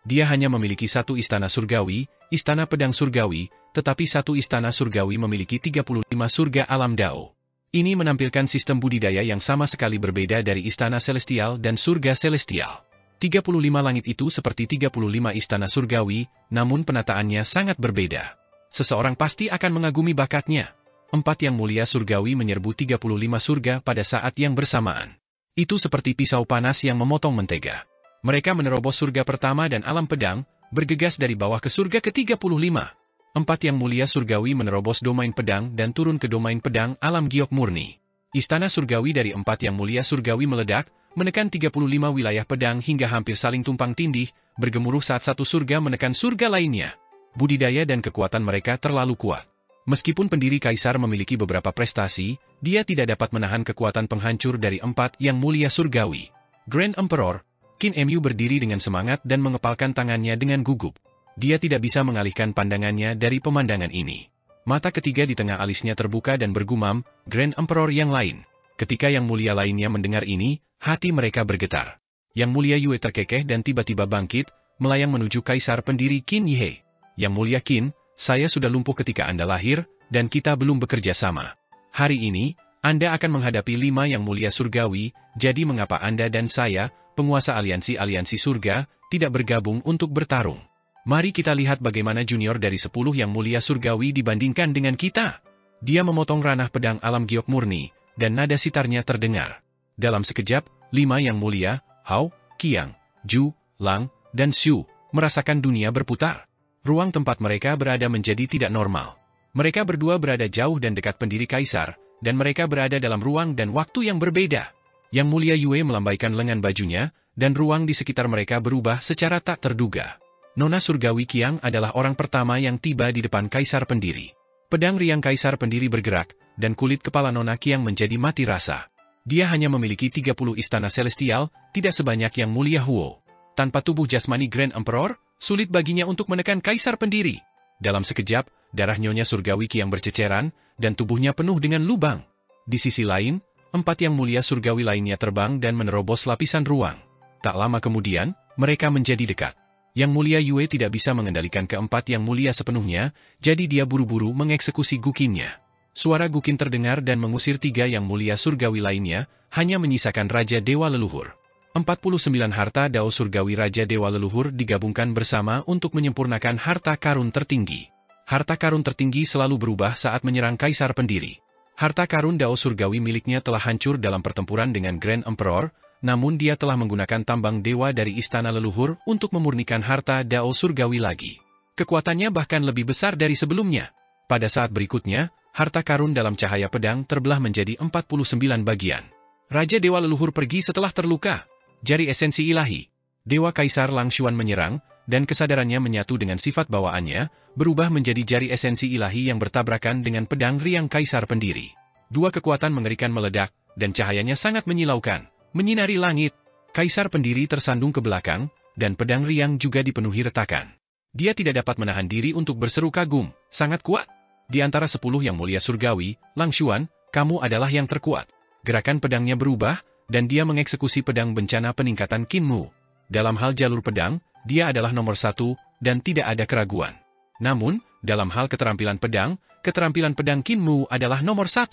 Dia hanya memiliki satu istana surgawi, istana pedang surgawi, tetapi satu istana surgawi memiliki 35 surga alam Dao. Ini menampilkan sistem budidaya yang sama sekali berbeda dari istana celestial dan surga celestial. 35 langit itu seperti 35 istana surgawi, namun penataannya sangat berbeda. Seseorang pasti akan mengagumi bakatnya. 4 yang mulia surgawi menyerbu 35 surga pada saat yang bersamaan. Itu seperti pisau panas yang memotong mentega. Mereka menerobos surga pertama dan alam pedang, bergegas dari bawah ke surga ke-35. 4 yang mulia surgawi menerobos domain pedang dan turun ke domain pedang alam giok murni. Istana surgawi dari 4 yang mulia surgawi meledak, menekan 35 wilayah pedang hingga hampir saling tumpang tindih, bergemuruh saat satu surga menekan surga lainnya. Budidaya dan kekuatan mereka terlalu kuat. Meskipun pendiri Kaisar memiliki beberapa prestasi, dia tidak dapat menahan kekuatan penghancur dari 4 yang mulia surgawi. Grand Emperor Qin Mu berdiri dengan semangat dan mengepalkan tangannya dengan gugup. Dia tidak bisa mengalihkan pandangannya dari pemandangan ini. Mata ketiga di tengah alisnya terbuka dan bergumam, Grand Emperor yang lain. Ketika yang mulia lainnya mendengar ini, hati mereka bergetar. Yang mulia Yue terkekeh dan tiba-tiba bangkit, melayang menuju Kaisar Pendiri Qin Yi. Yang mulia Qin, saya sudah lumpuh ketika Anda lahir, dan kita belum bekerja sama. Hari ini, Anda akan menghadapi 5 yang mulia surgawi, jadi mengapa Anda dan saya, penguasa aliansi-aliansi surga, tidak bergabung untuk bertarung? Mari kita lihat bagaimana junior dari 10 yang mulia surgawi dibandingkan dengan kita. Dia memotong ranah pedang alam giok murni, dan nada sitarnya terdengar. Dalam sekejap, 5 yang mulia, Hao, Qiang, Zhu, Lang, dan Xu, merasakan dunia berputar. Ruang tempat mereka berada menjadi tidak normal. Mereka berdua berada jauh dan dekat pendiri Kaisar, dan mereka berada dalam ruang dan waktu yang berbeda. Yang mulia Yue melambaikan lengan bajunya, dan ruang di sekitar mereka berubah secara tak terduga. Nona Surgawi Qiang adalah orang pertama yang tiba di depan Kaisar Pendiri. Pedang riang Kaisar Pendiri bergerak, dan kulit kepala Nona Qiang menjadi mati rasa. Dia hanya memiliki 30 istana celestial, tidak sebanyak yang mulia Huo. Tanpa tubuh jasmani Grand Emperor, sulit baginya untuk menekan Kaisar Pendiri. Dalam sekejap, darah Nyonya Surgawi Qiang berceceran, dan tubuhnya penuh dengan lubang. Di sisi lain, 4 yang mulia surgawi lainnya terbang dan menerobos lapisan ruang. Tak lama kemudian, mereka menjadi dekat. Yang mulia Yue tidak bisa mengendalikan keempat yang mulia sepenuhnya, jadi dia buru-buru mengeksekusi gukinnya. Suara gukin terdengar dan mengusir 3 yang mulia surgawi lainnya, hanya menyisakan Raja Dewa Leluhur. 49 harta Dao Surgawi Raja Dewa Leluhur digabungkan bersama untuk menyempurnakan harta karun tertinggi. Harta karun tertinggi selalu berubah saat menyerang Kaisar Pendiri. Harta karun Dao Surgawi miliknya telah hancur dalam pertempuran dengan Grand Emperor, namun dia telah menggunakan tambang dewa dari istana leluhur untuk memurnikan harta Dao Surgawi lagi. Kekuatannya bahkan lebih besar dari sebelumnya. Pada saat berikutnya, harta karun dalam cahaya pedang terbelah menjadi 49 bagian. Raja Dewa Leluhur pergi setelah terluka. Jari esensi ilahi. Dewa Kaisar Langshuan menyerang, dan kesadarannya menyatu dengan sifat bawaannya, berubah menjadi jari esensi ilahi yang bertabrakan dengan pedang riang Kaisar Pendiri. Dua kekuatan mengerikan meledak, dan cahayanya sangat menyilaukan, menyinari langit. Kaisar pendiri tersandung ke belakang, dan pedang riang juga dipenuhi retakan. Dia tidak dapat menahan diri untuk berseru kagum, sangat kuat. Di antara 10 yang mulia surgawi, Lang Xuan, kamu adalah yang terkuat. Gerakan pedangnya berubah, dan dia mengeksekusi pedang bencana peningkatan Qin Mu. Dalam hal jalur pedang, dia adalah nomor 1, dan tidak ada keraguan. Namun, dalam hal keterampilan pedang Qin Mu adalah nomor 1.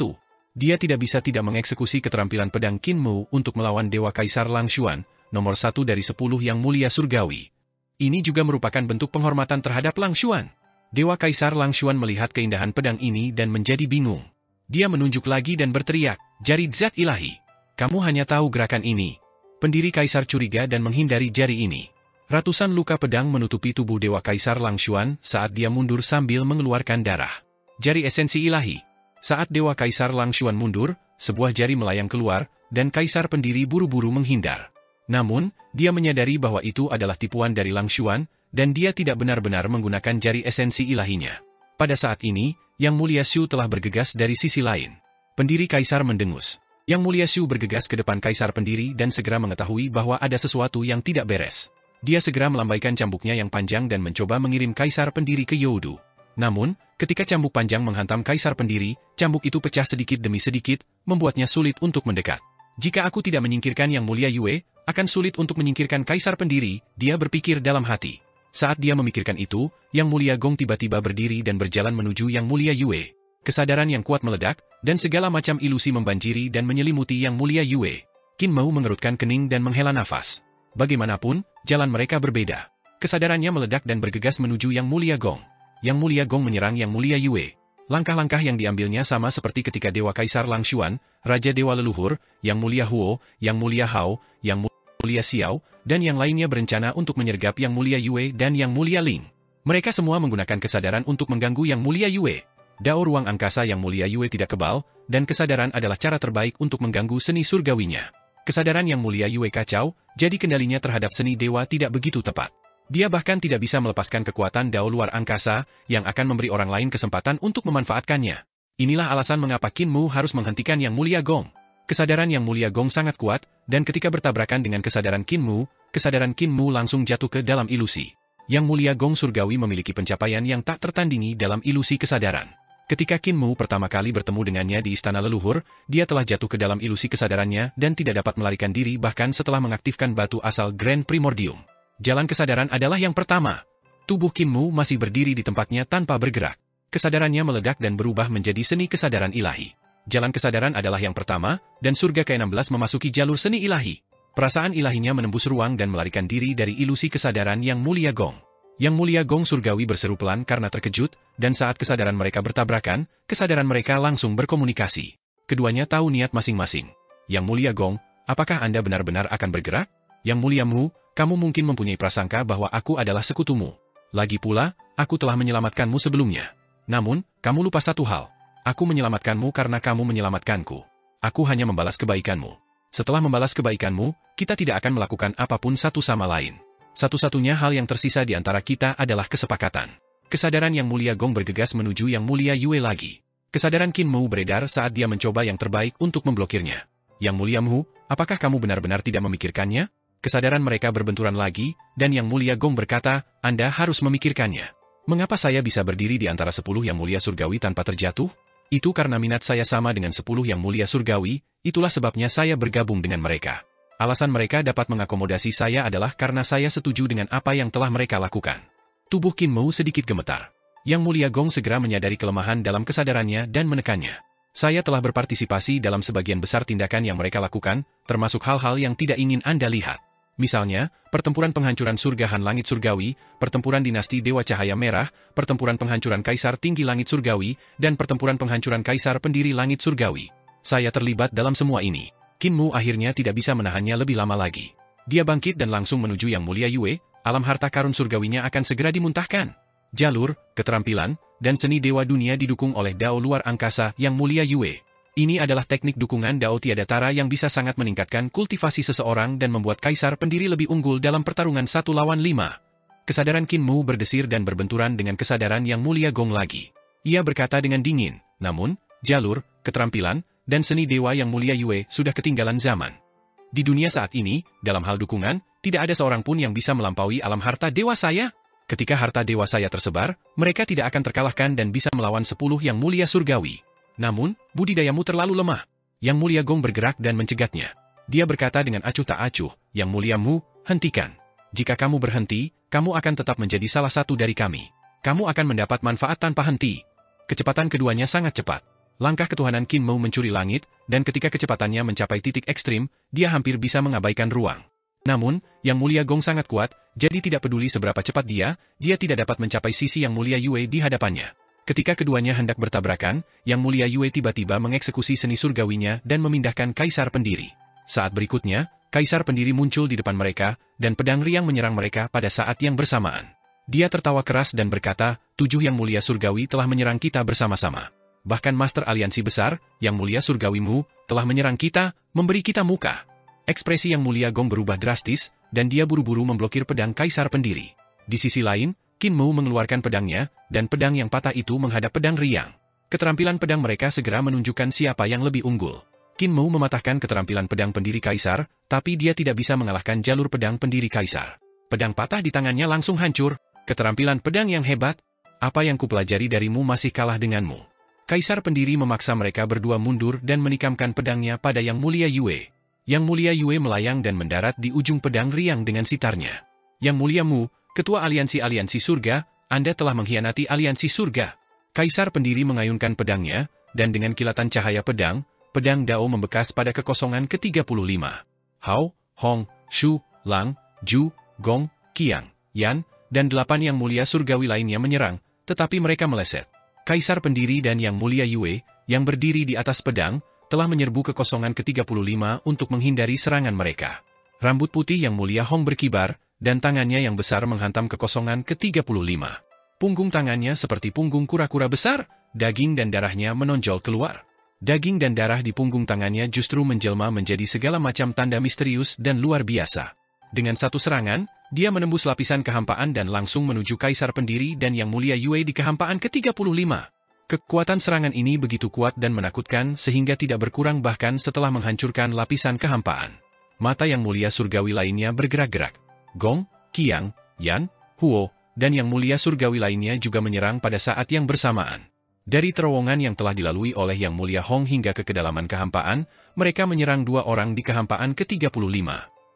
Dia tidak bisa tidak mengeksekusi keterampilan pedang Qin Mu untuk melawan Dewa Kaisar Lang Xuan, nomor 1 dari 10 yang mulia surgawi. Ini juga merupakan bentuk penghormatan terhadap Lang Xuan. Dewa Kaisar Lang Xuan melihat keindahan pedang ini dan menjadi bingung. Dia menunjuk lagi dan berteriak, jari zat ilahi. Kamu hanya tahu gerakan ini. Pendiri Kaisar curiga dan menghindari jari ini. Ratusan luka pedang menutupi tubuh Dewa Kaisar Lang Xuan saat dia mundur sambil mengeluarkan darah. Jari esensi ilahi. Saat Dewa Kaisar Lang Xuan mundur, sebuah jari melayang keluar, dan Kaisar pendiri buru-buru menghindar. Namun, dia menyadari bahwa itu adalah tipuan dari Lang Xuan, dan dia tidak benar-benar menggunakan jari esensi ilahinya. Pada saat ini, Yang Mulia Xu telah bergegas dari sisi lain. Pendiri Kaisar mendengus. Yang Mulia Xu bergegas ke depan Kaisar pendiri dan segera mengetahui bahwa ada sesuatu yang tidak beres. Dia segera melambaikan cambuknya yang panjang dan mencoba mengirim Kaisar pendiri ke Youdu. Namun, ketika cambuk panjang menghantam Kaisar pendiri, cambuk itu pecah sedikit demi sedikit, membuatnya sulit untuk mendekat. Jika aku tidak menyingkirkan Yang Mulia Yue, akan sulit untuk menyingkirkan Kaisar pendiri, dia berpikir dalam hati. Saat dia memikirkan itu, Yang Mulia Gong tiba-tiba berdiri dan berjalan menuju Yang Mulia Yue. Kesadaran yang kuat meledak, dan segala macam ilusi membanjiri dan menyelimuti Yang Mulia Yue. Qin Mu mengerutkan kening dan menghela nafas. Bagaimanapun, jalan mereka berbeda. Kesadarannya meledak dan bergegas menuju Yang Mulia Gong. Yang Mulia Gong menyerang Yang Mulia Yue. Langkah-langkah yang diambilnya sama seperti ketika Dewa Kaisar Lang Xuan, Raja Dewa Leluhur, Yang Mulia Huo, Yang Mulia Hao, Yang Mulia Xiao, dan yang lainnya berencana untuk menyergap Yang Mulia Yue dan Yang Mulia Ling. Mereka semua menggunakan kesadaran untuk mengganggu Yang Mulia Yue. Dao ruang angkasa Yang Mulia Yue tidak kebal, dan kesadaran adalah cara terbaik untuk mengganggu seni surgawinya. Kesadaran Yang Mulia Yue kacau, jadi kendalinya terhadap seni dewa tidak begitu tepat. Dia bahkan tidak bisa melepaskan kekuatan Dao luar angkasa, yang akan memberi orang lain kesempatan untuk memanfaatkannya. Inilah alasan mengapa Qin Mu harus menghentikan Yang Mulia Gong. Kesadaran Yang Mulia Gong sangat kuat, dan ketika bertabrakan dengan kesadaran Qin Mu langsung jatuh ke dalam ilusi. Yang Mulia Gong surgawi memiliki pencapaian yang tak tertandingi dalam ilusi kesadaran. Ketika Qin Mu pertama kali bertemu dengannya di Istana Leluhur, dia telah jatuh ke dalam ilusi kesadarannya dan tidak dapat melarikan diri bahkan setelah mengaktifkan batu asal Grand Primordium. Jalan kesadaran adalah yang pertama. Tubuh Qin Mu masih berdiri di tempatnya tanpa bergerak. Kesadarannya meledak dan berubah menjadi seni kesadaran ilahi. Jalan kesadaran adalah yang pertama, dan surga ke-16 memasuki jalur seni ilahi. Perasaan ilahinya menembus ruang dan melarikan diri dari ilusi kesadaran Yang Mulia Gong. Yang Mulia Gong surgawi berseru pelan karena terkejut, dan saat kesadaran mereka bertabrakan, kesadaran mereka langsung berkomunikasi. Keduanya tahu niat masing-masing. Yang Mulia Gong, apakah Anda benar-benar akan bergerak? Yang Mulia Mu, kamu mungkin mempunyai prasangka bahwa aku adalah sekutumu. Lagi pula, aku telah menyelamatkanmu sebelumnya. Namun, kamu lupa satu hal. Aku menyelamatkanmu karena kamu menyelamatkanku. Aku hanya membalas kebaikanmu. Setelah membalas kebaikanmu, kita tidak akan melakukan apapun satu sama lain. Satu-satunya hal yang tersisa di antara kita adalah kesepakatan. Kesadaran Yang Mulia Gong bergegas menuju Yang Mulia Yue lagi. Kesadaran Qin Mu beredar saat dia mencoba yang terbaik untuk memblokirnya. Yang Mulia Mu, apakah kamu benar-benar tidak memikirkannya? Kesadaran mereka berbenturan lagi, dan Yang Mulia Gong berkata, Anda harus memikirkannya. Mengapa saya bisa berdiri di antara 10 Yang Mulia Surgawi tanpa terjatuh? Itu karena minat saya sama dengan 10 Yang Mulia Surgawi, itulah sebabnya saya bergabung dengan mereka. Alasan mereka dapat mengakomodasi saya adalah karena saya setuju dengan apa yang telah mereka lakukan. Tubuh Qin Mu sedikit gemetar. Yang Mulia Gong segera menyadari kelemahan dalam kesadarannya dan menekannya. Saya telah berpartisipasi dalam sebagian besar tindakan yang mereka lakukan, termasuk hal-hal yang tidak ingin Anda lihat. Misalnya, pertempuran penghancuran surgahan langit surgawi, pertempuran dinasti Dewa Cahaya Merah, pertempuran penghancuran Kaisar Tinggi Langit Surgawi, dan pertempuran penghancuran Kaisar Pendiri Langit Surgawi. Saya terlibat dalam semua ini. Qin Mu akhirnya tidak bisa menahannya lebih lama lagi. Dia bangkit dan langsung menuju Yang Mulia Yue, alam harta karun surgawinya akan segera dimuntahkan. Jalur, keterampilan, dan seni dewa dunia didukung oleh Dao luar angkasa Yang Mulia Yue. Ini adalah teknik dukungan Dao tiada tara yang bisa sangat meningkatkan kultivasi seseorang dan membuat Kaisar Pendiri lebih unggul dalam pertarungan 1 lawan 5. Kesadaran Qin Mu berdesir dan berbenturan dengan kesadaran Yang Mulia Gong lagi. Ia berkata dengan dingin, namun, jalur, keterampilan, dan seni dewa yang mulia Yue sudah ketinggalan zaman. Di dunia saat ini, dalam hal dukungan, tidak ada seorang pun yang bisa melampaui alam harta dewa saya. Ketika harta dewa saya tersebar, mereka tidak akan terkalahkan dan bisa melawan 10 yang mulia surgawi. Namun, budidayamu terlalu lemah. Yang mulia Gong bergerak dan mencegatnya. Dia berkata dengan acuh tak acuh, Yang mulia Mu, hentikan. Jika kamu berhenti, kamu akan tetap menjadi salah satu dari kami. Kamu akan mendapat manfaat tanpa henti. Kecepatan keduanya sangat cepat. Langkah ketuhanan Qin Mo mencuri langit, dan ketika kecepatannya mencapai titik ekstrim, dia hampir bisa mengabaikan ruang. Namun, Yang mulia Gong sangat kuat, jadi tidak peduli seberapa cepat dia tidak dapat mencapai sisi Yang mulia Yue di hadapannya. Ketika keduanya hendak bertabrakan, Yang mulia Yue tiba-tiba mengeksekusi seni surgawinya dan memindahkan Kaisar Pendiri. Saat berikutnya, Kaisar Pendiri muncul di depan mereka, dan pedang riang menyerang mereka pada saat yang bersamaan. Dia tertawa keras dan berkata, 7 Yang mulia surgawi telah menyerang kita bersama-sama. Bahkan Master Aliansi Besar, Yang mulia surgawimu, telah menyerang kita, memberi kita muka. Ekspresi Yang mulia Gong berubah drastis, dan dia buru-buru memblokir pedang Kaisar Pendiri. Di sisi lain, Qin Mo mengeluarkan pedangnya, dan pedang yang patah itu menghadap pedang riang. Keterampilan pedang mereka segera menunjukkan siapa yang lebih unggul. Qin Mo mematahkan keterampilan pedang pendiri Kaisar, tapi dia tidak bisa mengalahkan jalur pedang pendiri Kaisar. Pedang patah di tangannya langsung hancur. Keterampilan pedang yang hebat. Apa yang kupelajari darimu masih kalah denganmu. Kaisar Pendiri memaksa mereka berdua mundur dan menikamkan pedangnya pada Yang mulia Yue. Yang mulia Yue melayang dan mendarat di ujung pedang riang dengan sitarnya. Yang mulia Mu, ketua aliansi surga, Anda telah mengkhianati aliansi surga. Kaisar Pendiri mengayunkan pedangnya, dan dengan kilatan cahaya pedang Dao membekas pada kekosongan ke-35. Hao, Hong, Shu, Lang, Ju, Gong, Qiang, Yan, dan 8 Yang mulia surgawi lainnya menyerang, tetapi mereka meleset. Kaisar Pendiri dan Yang mulia Yue, yang berdiri di atas pedang, telah menyerbu kekosongan ke-35 untuk menghindari serangan mereka. Rambut putih Yang mulia Hong berkibar, dan tangannya yang besar menghantam kekosongan ke-35. Punggung tangannya seperti punggung kura-kura besar, daging dan darahnya menonjol keluar. Daging dan darah di punggung tangannya justru menjelma menjadi segala macam tanda misterius dan luar biasa. Dengan satu serangan, dia menembus lapisan kehampaan dan langsung menuju Kaisar Pendiri dan Yang mulia Yue di kehampaan ke-35. Kekuatan serangan ini begitu kuat dan menakutkan sehingga tidak berkurang bahkan setelah menghancurkan lapisan kehampaan. Mata Yang mulia surgawi lainnya bergerak-gerak. Gong, Qiang, Yan, Huo, dan Yang mulia surgawi lainnya juga menyerang pada saat yang bersamaan. Dari terowongan yang telah dilalui oleh Yang mulia Hong hingga ke kedalaman kehampaan, mereka menyerang 2 orang di kehampaan ke-35.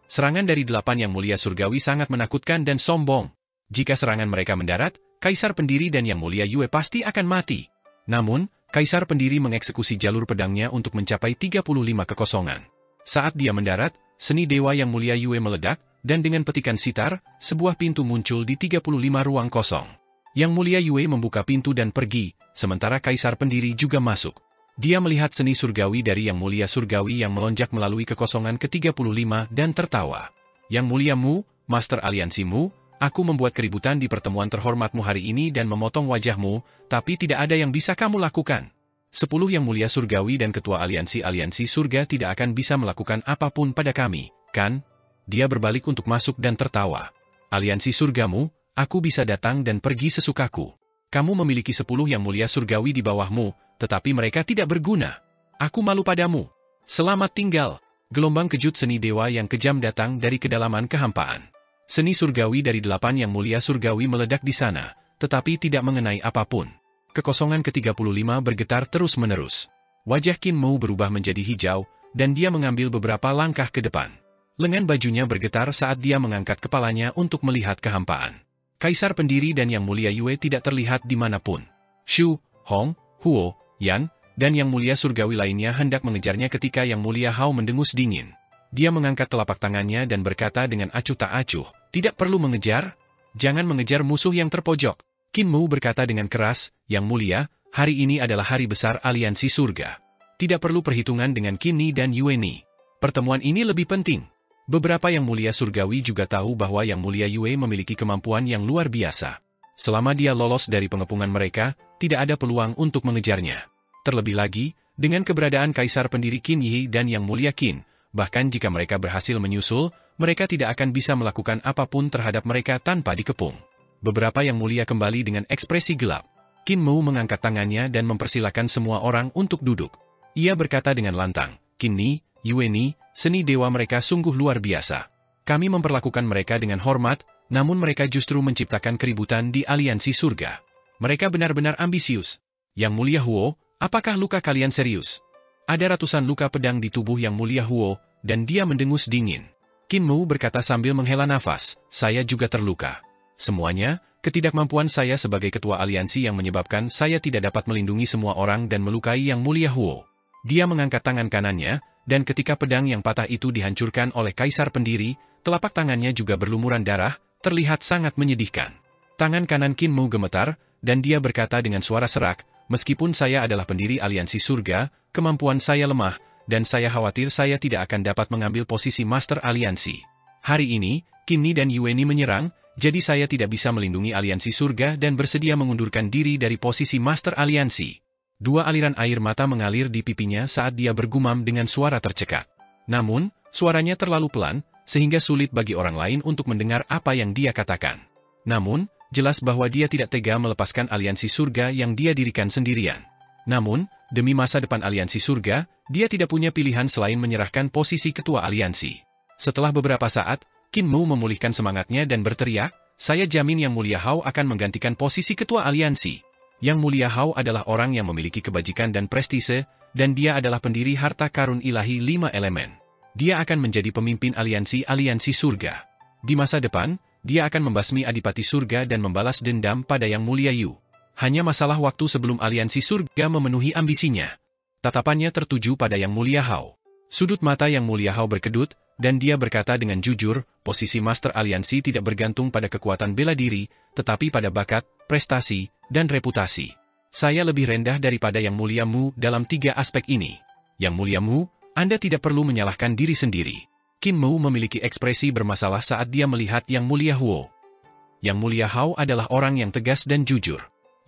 Serangan dari 8 Yang mulia surgawi sangat menakutkan dan sombong. Jika serangan mereka mendarat, Kaisar Pendiri dan Yang mulia Yue pasti akan mati. Namun, Kaisar Pendiri mengeksekusi jalur pedangnya untuk mencapai 35 kekosongan. Saat dia mendarat, seni dewa Yang mulia Yue meledak, dan dengan petikan sitar, sebuah pintu muncul di 35 ruang kosong. Yang mulia Yue membuka pintu dan pergi, sementara Kaisar Pendiri juga masuk. Dia melihat seni surgawi dari Yang mulia surgawi yang melonjak melalui kekosongan ke-35 dan tertawa. Yang mulia Mu, Master Aliansi Mu, aku membuat keributan di pertemuan terhormatmu hari ini dan memotong wajahmu, tapi tidak ada yang bisa kamu lakukan. 10 Yang mulia surgawi dan ketua aliansi surga tidak akan bisa melakukan apapun pada kami, kan? Dia berbalik untuk masuk dan tertawa. Aliansi surgamu, aku bisa datang dan pergi sesukaku. Kamu memiliki 10 Yang mulia surgawi di bawahmu, tetapi mereka tidak berguna. Aku malu padamu. Selamat tinggal. Gelombang kejut seni dewa yang kejam datang dari kedalaman kehampaan. Seni surgawi dari 8 Yang mulia surgawi meledak di sana, tetapi tidak mengenai apapun. Kekosongan ke-35 bergetar terus-menerus. Wajah Qin Mo berubah menjadi hijau, dan dia mengambil beberapa langkah ke depan. Lengan bajunya bergetar saat dia mengangkat kepalanya untuk melihat kehampaan. Kaisar Pendiri dan Yang mulia Yue tidak terlihat dimanapun. Shu, Hong, Huo, Yan, dan Yang mulia surgawi lainnya hendak mengejarnya ketika Yang mulia Hao mendengus dingin. Dia mengangkat telapak tangannya dan berkata dengan acuh tak acuh, tidak perlu mengejar. Jangan mengejar musuh yang terpojok. Qin Mo berkata dengan keras, Yang mulia, hari ini adalah hari besar aliansi surga. Tidak perlu perhitungan dengan Qin Ni dan Yue Ni. Pertemuan ini lebih penting. Beberapa Yang mulia surgawi juga tahu bahwa Yang mulia Yue memiliki kemampuan yang luar biasa. Selama dia lolos dari pengepungan mereka, tidak ada peluang untuk mengejarnya. Terlebih lagi, dengan keberadaan Kaisar Pendiri Qin Yi dan Yang mulia Qin, bahkan jika mereka berhasil menyusul, mereka tidak akan bisa melakukan apapun terhadap mereka tanpa dikepung. Beberapa Yang mulia kembali dengan ekspresi gelap. Qin Mo mengangkat tangannya dan mempersilahkan semua orang untuk duduk. Ia berkata dengan lantang, Qin Ni, Yue Ni, seni dewa mereka sungguh luar biasa. Kami memperlakukan mereka dengan hormat, namun mereka justru menciptakan keributan di aliansi surga. Mereka benar-benar ambisius. Yang Mulia Huo, apakah luka kalian serius? Ada ratusan luka pedang di tubuh Yang Mulia Huo, dan dia mendengus dingin. Qin Mu berkata sambil menghela nafas, saya juga terluka. Semuanya, ketidakmampuan saya sebagai ketua aliansi yang menyebabkan saya tidak dapat melindungi semua orang dan melukai Yang Mulia Huo. Dia mengangkat tangan kanannya, dan ketika pedang yang patah itu dihancurkan oleh kaisar pendiri, telapak tangannya juga berlumuran darah, terlihat sangat menyedihkan. Tangan kanan Qin Mu gemetar, dan dia berkata dengan suara serak, meskipun saya adalah pendiri aliansi surga, kemampuan saya lemah, dan saya khawatir saya tidak akan dapat mengambil posisi master aliansi. Hari ini, Qin Ni dan Yue Ni menyerang, jadi saya tidak bisa melindungi aliansi surga dan bersedia mengundurkan diri dari posisi master aliansi. Dua aliran air mata mengalir di pipinya saat dia bergumam dengan suara tercekat. Namun, suaranya terlalu pelan, sehingga sulit bagi orang lain untuk mendengar apa yang dia katakan. Namun, jelas bahwa dia tidak tega melepaskan aliansi surga yang dia dirikan sendirian. Namun, demi masa depan aliansi surga, dia tidak punya pilihan selain menyerahkan posisi ketua aliansi. Setelah beberapa saat, Qin Mu memulihkan semangatnya dan berteriak, saya jamin Yang Mulia Hao akan menggantikan posisi ketua aliansi. Yang Mulia Hao adalah orang yang memiliki kebajikan dan prestise, dan dia adalah pendiri harta karun ilahi 5 elemen. Dia akan menjadi pemimpin aliansi surga. Di masa depan, dia akan membasmi Adipati Surga dan membalas dendam pada Yang Mulia Yu. Hanya masalah waktu sebelum aliansi surga memenuhi ambisinya. Tatapannya tertuju pada Yang Mulia Hao. Sudut mata Yang Mulia Hao berkedut, dan dia berkata dengan jujur, posisi master aliansi tidak bergantung pada kekuatan bela diri, tetapi pada bakat, prestasi, dan reputasi. Saya lebih rendah daripada Yang Mulia Mu dalam 3 aspek ini. Yang Mulia Mu, Anda tidak perlu menyalahkan diri sendiri. Qin Mu memiliki ekspresi bermasalah saat dia melihat Yang Mulia Huo. Yang Mulia Hao adalah orang yang tegas dan jujur.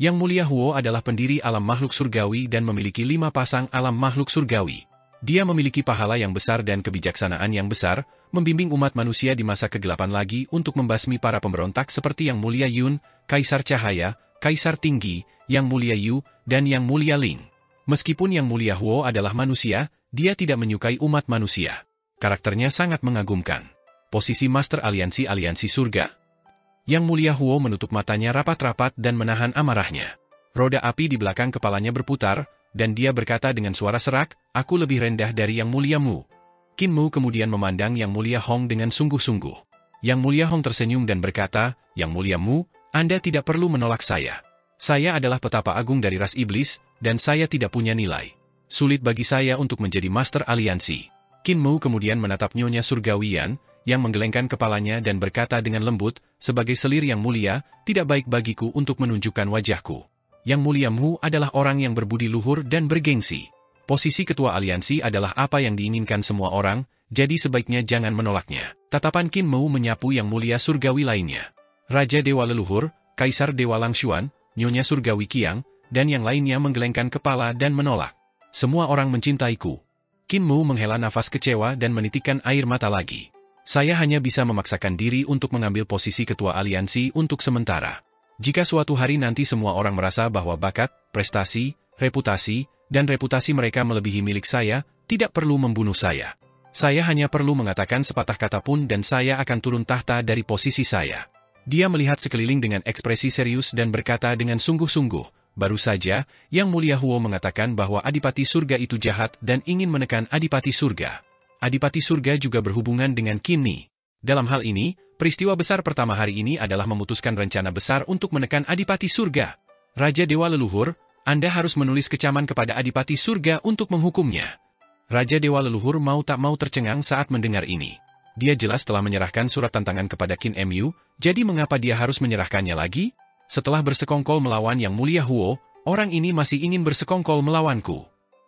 Yang Mulia Huo adalah pendiri alam makhluk surgawi dan memiliki 5 pasang alam makhluk surgawi. Dia memiliki pahala yang besar dan kebijaksanaan yang besar, membimbing umat manusia di masa kegelapan lagi untuk membasmi para pemberontak seperti Yang Mulia Yun, Kaisar Cahaya, Kaisar Tinggi, Yang Mulia Yu, dan Yang Mulia Ling. Meskipun Yang Mulia Huo adalah manusia, dia tidak menyukai umat manusia. Karakternya sangat mengagumkan. Posisi Master Aliansi Surga. Yang Mulia Huo menutup matanya rapat-rapat dan menahan amarahnya. Roda api di belakang kepalanya berputar, dan dia berkata dengan suara serak, aku lebih rendah dari Yang Mulia Mu. Qin Mu kemudian memandang Yang Mulia Hong dengan sungguh-sungguh. Yang Mulia Hong tersenyum dan berkata, Yang Mulia Mu, Anda tidak perlu menolak saya. Saya adalah petapa agung dari ras iblis, dan saya tidak punya nilai. Sulit bagi saya untuk menjadi master aliansi. Qin Mu kemudian menatap Nyonya Surgawian, yang menggelengkan kepalanya dan berkata dengan lembut, sebagai selir yang mulia, tidak baik bagiku untuk menunjukkan wajahku. Yang Mulia Mu adalah orang yang berbudi luhur dan bergengsi. Posisi ketua aliansi adalah apa yang diinginkan semua orang, jadi sebaiknya jangan menolaknya. Tatapan Qin Mu menyapu Yang Mulia Surgawi lainnya. Raja Dewa Leluhur, Kaisar Dewa Langshuan, Nyonya Surgawi Qiang, dan yang lainnya menggelengkan kepala dan menolak. Semua orang mencintaiku. Qin Mu menghela nafas kecewa dan menitikkan air mata lagi. Saya hanya bisa memaksakan diri untuk mengambil posisi ketua aliansi untuk sementara. Jika suatu hari nanti semua orang merasa bahwa bakat, prestasi, reputasi, dan reputasi mereka melebihi milik saya, tidak perlu membunuh saya. Saya hanya perlu mengatakan sepatah kata pun dan saya akan turun tahta dari posisi saya. Dia melihat sekeliling dengan ekspresi serius dan berkata dengan sungguh-sungguh, baru saja, Yang Mulia Huo mengatakan bahwa Adipati Surga itu jahat dan ingin menekan Adipati Surga. Adipati Surga juga berhubungan dengan Qin Ni. Dalam hal ini, peristiwa besar pertama hari ini adalah memutuskan rencana besar untuk menekan Adipati Surga. Raja Dewa Leluhur, Anda harus menulis kecaman kepada Adipati Surga untuk menghukumnya. Raja Dewa Leluhur mau tak mau tercengang saat mendengar ini. Dia jelas telah menyerahkan surat tantangan kepada Qin Mu, jadi mengapa dia harus menyerahkannya lagi? Setelah bersekongkol melawan Yang Mulia Huo, orang ini masih ingin bersekongkol melawanku.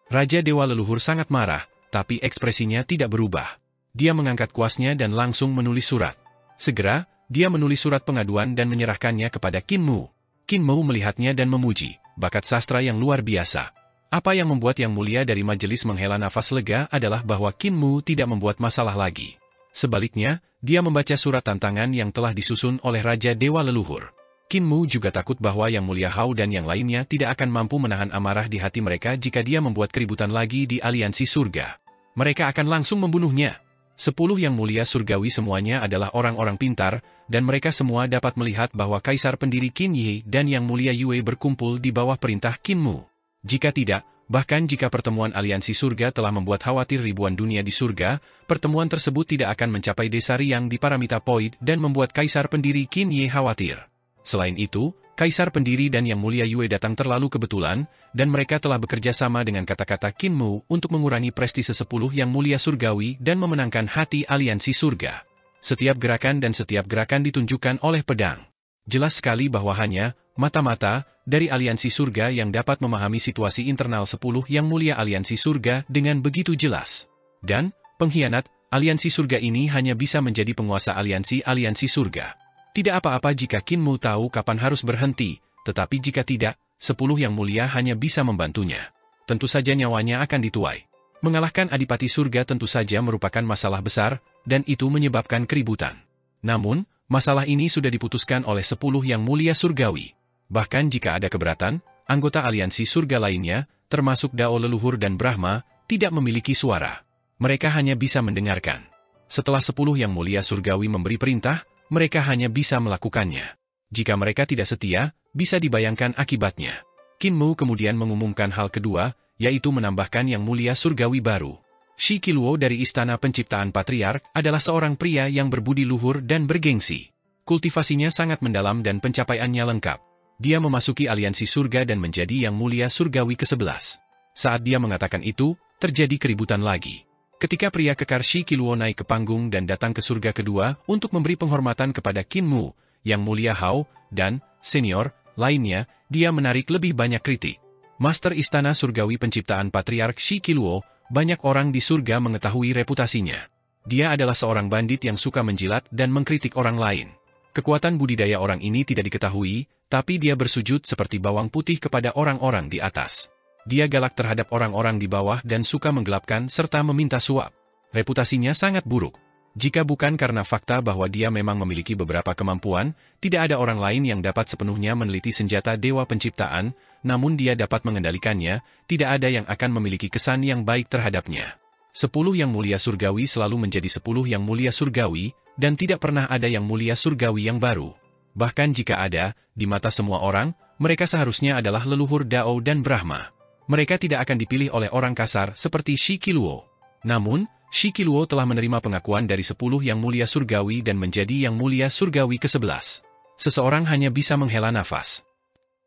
Raja Dewa Leluhur sangat marah, tapi ekspresinya tidak berubah. Dia mengangkat kuasnya dan langsung menulis surat. Segera, dia menulis surat pengaduan dan menyerahkannya kepada Qin Mu. Qin Mu melihatnya dan memuji, bakat sastra yang luar biasa. Apa yang membuat Yang Mulia dari majelis menghela nafas lega adalah bahwa Qin Mu tidak membuat masalah lagi. Sebaliknya, dia membaca surat tantangan yang telah disusun oleh Raja Dewa Leluhur. Qin Mu juga takut bahwa Yang Mulia Hao dan yang lainnya tidak akan mampu menahan amarah di hati mereka jika dia membuat keributan lagi di aliansi surga. Mereka akan langsung membunuhnya. 10 Yang Mulia Surgawi semuanya adalah orang-orang pintar, dan mereka semua dapat melihat bahwa Kaisar pendiri Qin Yi dan Yang Mulia Yue berkumpul di bawah perintah Qin Mu. Jika tidak, bahkan jika pertemuan aliansi surga telah membuat khawatir ribuan dunia di surga, pertemuan tersebut tidak akan mencapai desa Riang di Paramita Point dan membuat Kaisar pendiri Qin Yi khawatir. Selain itu, Kaisar pendiri dan Yang Mulia Yue datang terlalu kebetulan, dan mereka telah bekerja sama dengan kata-kata Qin Mu untuk mengurangi prestise 10 Yang Mulia Surgawi dan memenangkan hati aliansi surga. Setiap gerakan dan setiap gerakan ditunjukkan oleh pedang. Jelas sekali bahwa hanya mata-mata dari aliansi surga yang dapat memahami situasi internal 10 Yang Mulia aliansi surga dengan begitu jelas. Dan, pengkhianat, aliansi surga ini hanya bisa menjadi penguasa aliansi surga. Tidak apa-apa jika Qin Mu tahu kapan harus berhenti, tetapi jika tidak, 10 Yang Mulia hanya bisa membantunya. Tentu saja nyawanya akan dituai. Mengalahkan Adipati Surga tentu saja merupakan masalah besar, dan itu menyebabkan keributan. Namun, masalah ini sudah diputuskan oleh 10 Yang Mulia Surgawi. Bahkan jika ada keberatan, anggota aliansi surga lainnya, termasuk Dao Leluhur dan Brahma, tidak memiliki suara. Mereka hanya bisa mendengarkan. Setelah 10 Yang Mulia Surgawi memberi perintah, mereka hanya bisa melakukannya. Jika mereka tidak setia, bisa dibayangkan akibatnya. Qin Mu kemudian mengumumkan hal kedua, yaitu menambahkan Yang Mulia Surgawi baru. Shi Qiluo dari Istana Penciptaan Patriark adalah seorang pria yang berbudi luhur dan bergengsi. Kultivasinya sangat mendalam dan pencapaiannya lengkap. Dia memasuki aliansi surga dan menjadi Yang Mulia Surgawi ke-11. Saat dia mengatakan itu, terjadi keributan lagi. Ketika pria kekar Shi Qiluo naik ke panggung dan datang ke surga kedua untuk memberi penghormatan kepada Qin Mu, Yang Mulia Hao, dan senior lainnya, dia menarik lebih banyak kritik. Master Istana Surgawi Penciptaan Patriark Shi Qiluo, banyak orang di surga mengetahui reputasinya. Dia adalah seorang bandit yang suka menjilat dan mengkritik orang lain. Kekuatan budidaya orang ini tidak diketahui, tapi dia bersujud seperti bawang putih kepada orang-orang di atas. Dia galak terhadap orang-orang di bawah dan suka menggelapkan serta meminta suap. Reputasinya sangat buruk. Jika bukan karena fakta bahwa dia memang memiliki beberapa kemampuan, tidak ada orang lain yang dapat sepenuhnya meneliti senjata Dewa Penciptaan, namun dia dapat mengendalikannya, tidak ada yang akan memiliki kesan yang baik terhadapnya. 10 Yang Mulia Surgawi selalu menjadi 10 Yang Mulia Surgawi, dan tidak pernah ada Yang Mulia Surgawi yang baru. Bahkan jika ada, di mata semua orang, mereka seharusnya adalah leluhur Dao dan Brahma. Mereka tidak akan dipilih oleh orang kasar seperti Shi Qiluo. Namun, Shi Qiluo telah menerima pengakuan dari 10 Yang Mulia Surgawi dan menjadi Yang Mulia Surgawi ke-11. Seseorang hanya bisa menghela nafas.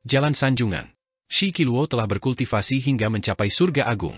Jalan Sanjungan. Shi Qiluo telah berkultivasi hingga mencapai surga agung.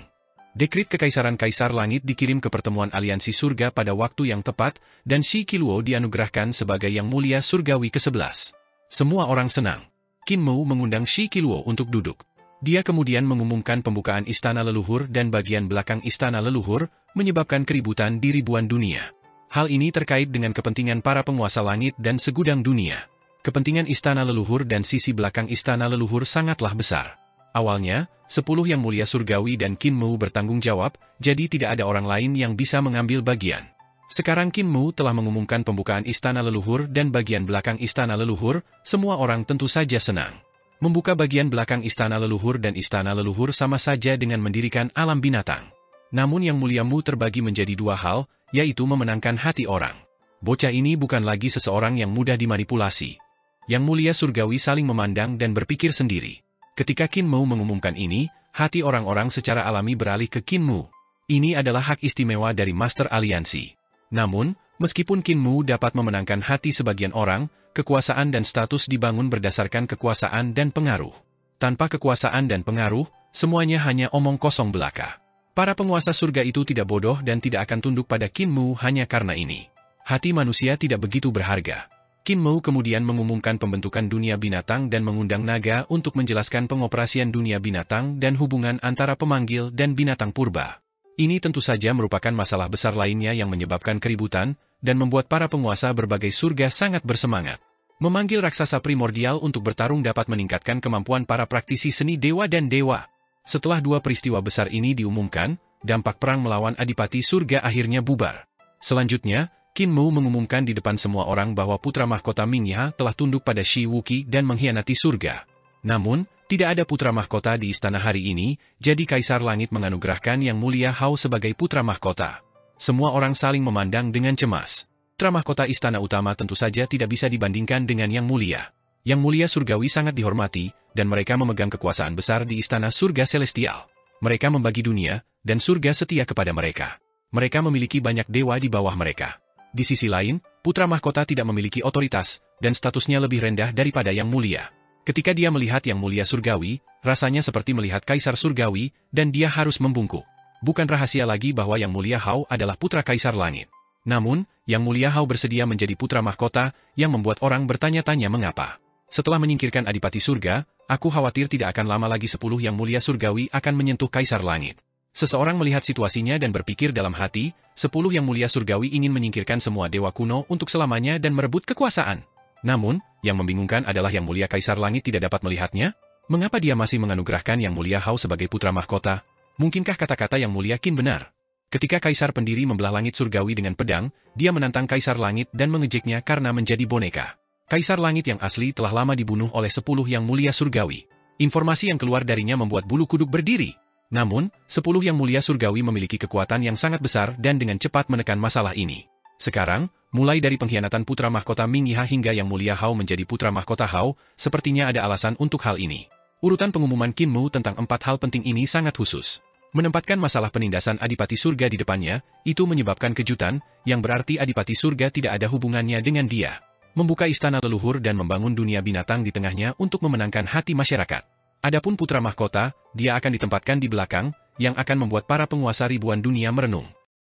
Dekrit Kekaisaran Kaisar Langit dikirim ke pertemuan aliansi surga pada waktu yang tepat, dan Shi Qiluo dianugerahkan sebagai Yang Mulia Surgawi ke-11. Semua orang senang. Qin Mu mengundang Shi Qiluo untuk duduk. Dia kemudian mengumumkan pembukaan Istana Leluhur dan bagian belakang Istana Leluhur, menyebabkan keributan di ribuan dunia. Hal ini terkait dengan kepentingan para penguasa langit dan segudang dunia. Kepentingan Istana Leluhur dan sisi belakang Istana Leluhur sangatlah besar. Awalnya, 10 Yang Mulia Surgawi dan Qin Mu bertanggung jawab, jadi tidak ada orang lain yang bisa mengambil bagian. Sekarang Qin Mu telah mengumumkan pembukaan Istana Leluhur dan bagian belakang Istana Leluhur, semua orang tentu saja senang. Membuka bagian belakang Istana Leluhur dan Istana Leluhur sama saja dengan mendirikan alam binatang. Namun Yang Mulia Mu terbagi menjadi dua hal, yaitu memenangkan hati orang. Bocah ini bukan lagi seseorang yang mudah dimanipulasi. Yang Mulia Surgawi saling memandang dan berpikir sendiri. Ketika Qin Mu mengumumkan ini, hati orang-orang secara alami beralih ke Qin Mu. Ini adalah hak istimewa dari Master Aliansi. Namun, meskipun Qin Mu dapat memenangkan hati sebagian orang, kekuasaan dan status dibangun berdasarkan kekuasaan dan pengaruh. Tanpa kekuasaan dan pengaruh, semuanya hanya omong kosong belaka. Para penguasa surga itu tidak bodoh dan tidak akan tunduk pada Qin Mu hanya karena ini. Hati manusia tidak begitu berharga. Qin Mu kemudian mengumumkan pembentukan dunia binatang dan mengundang naga untuk menjelaskan pengoperasian dunia binatang dan hubungan antara pemanggil dan binatang purba. Ini tentu saja merupakan masalah besar lainnya yang menyebabkan keributan, dan membuat para penguasa berbagai surga sangat bersemangat. Memanggil raksasa primordial untuk bertarung dapat meningkatkan kemampuan para praktisi seni dewa dan dewa. Setelah dua peristiwa besar ini diumumkan, dampak perang melawan Adipati Surga akhirnya bubar. Selanjutnya, Qin Mu mengumumkan di depan semua orang bahwa putra mahkota Ming Yiha telah tunduk pada Shi Wuqi dan mengkhianati surga. Namun, tidak ada putra mahkota di istana hari ini, jadi Kaisar Langit menganugerahkan Yang Mulia Hao sebagai putra mahkota. Semua orang saling memandang dengan cemas. Putra mahkota istana utama tentu saja tidak bisa dibandingkan dengan Yang Mulia. Yang Mulia Surgawi sangat dihormati, dan mereka memegang kekuasaan besar di istana surga celestial. Mereka membagi dunia, dan surga setia kepada mereka. Mereka memiliki banyak dewa di bawah mereka. Di sisi lain, putra mahkota tidak memiliki otoritas, dan statusnya lebih rendah daripada Yang Mulia. Ketika dia melihat Yang Mulia Surgawi, rasanya seperti melihat Kaisar Surgawi, dan dia harus membungkuk. Bukan rahasia lagi bahwa Yang Mulia Hao adalah putra Kaisar Langit. Namun, Yang Mulia Hao bersedia menjadi putra mahkota, yang membuat orang bertanya-tanya mengapa. Setelah menyingkirkan Adipati Surga, aku khawatir tidak akan lama lagi 10 Yang Mulia Surgawi akan menyentuh Kaisar Langit. Seseorang melihat situasinya dan berpikir dalam hati, 10 Yang Mulia Surgawi ingin menyingkirkan semua dewa kuno untuk selamanya dan merebut kekuasaan. Namun, yang membingungkan adalah Yang Mulia Kaisar Langit tidak dapat melihatnya. Mengapa dia masih menganugerahkan Yang Mulia Hao sebagai putra mahkota? Mungkinkah kata-kata Yang Mulia Qin benar? Ketika Kaisar Pendiri membelah langit surgawi dengan pedang, dia menantang Kaisar Langit dan mengejeknya karena menjadi boneka. Kaisar Langit yang asli telah lama dibunuh oleh 10 Yang Mulia Surgawi. Informasi yang keluar darinya membuat bulu kuduk berdiri. Namun, 10 Yang Mulia Surgawi memiliki kekuatan yang sangat besar dan dengan cepat menekan masalah ini. Sekarang, mulai dari pengkhianatan putra mahkota Ming Yiha hingga Yang Mulia Hao menjadi putra mahkota Hao, sepertinya ada alasan untuk hal ini. Urutan pengumuman Qin Mu tentang 4 hal penting ini sangat khusus. Menempatkan masalah penindasan Adipati Surga di depannya, itu menyebabkan kejutan, yang berarti Adipati Surga tidak ada hubungannya dengan dia. Membuka istana leluhur dan membangun dunia binatang di tengahnya untuk memenangkan hati masyarakat. Adapun putra mahkota, dia akan ditempatkan di belakang, yang akan membuat para penguasa ribuan dunia merenung.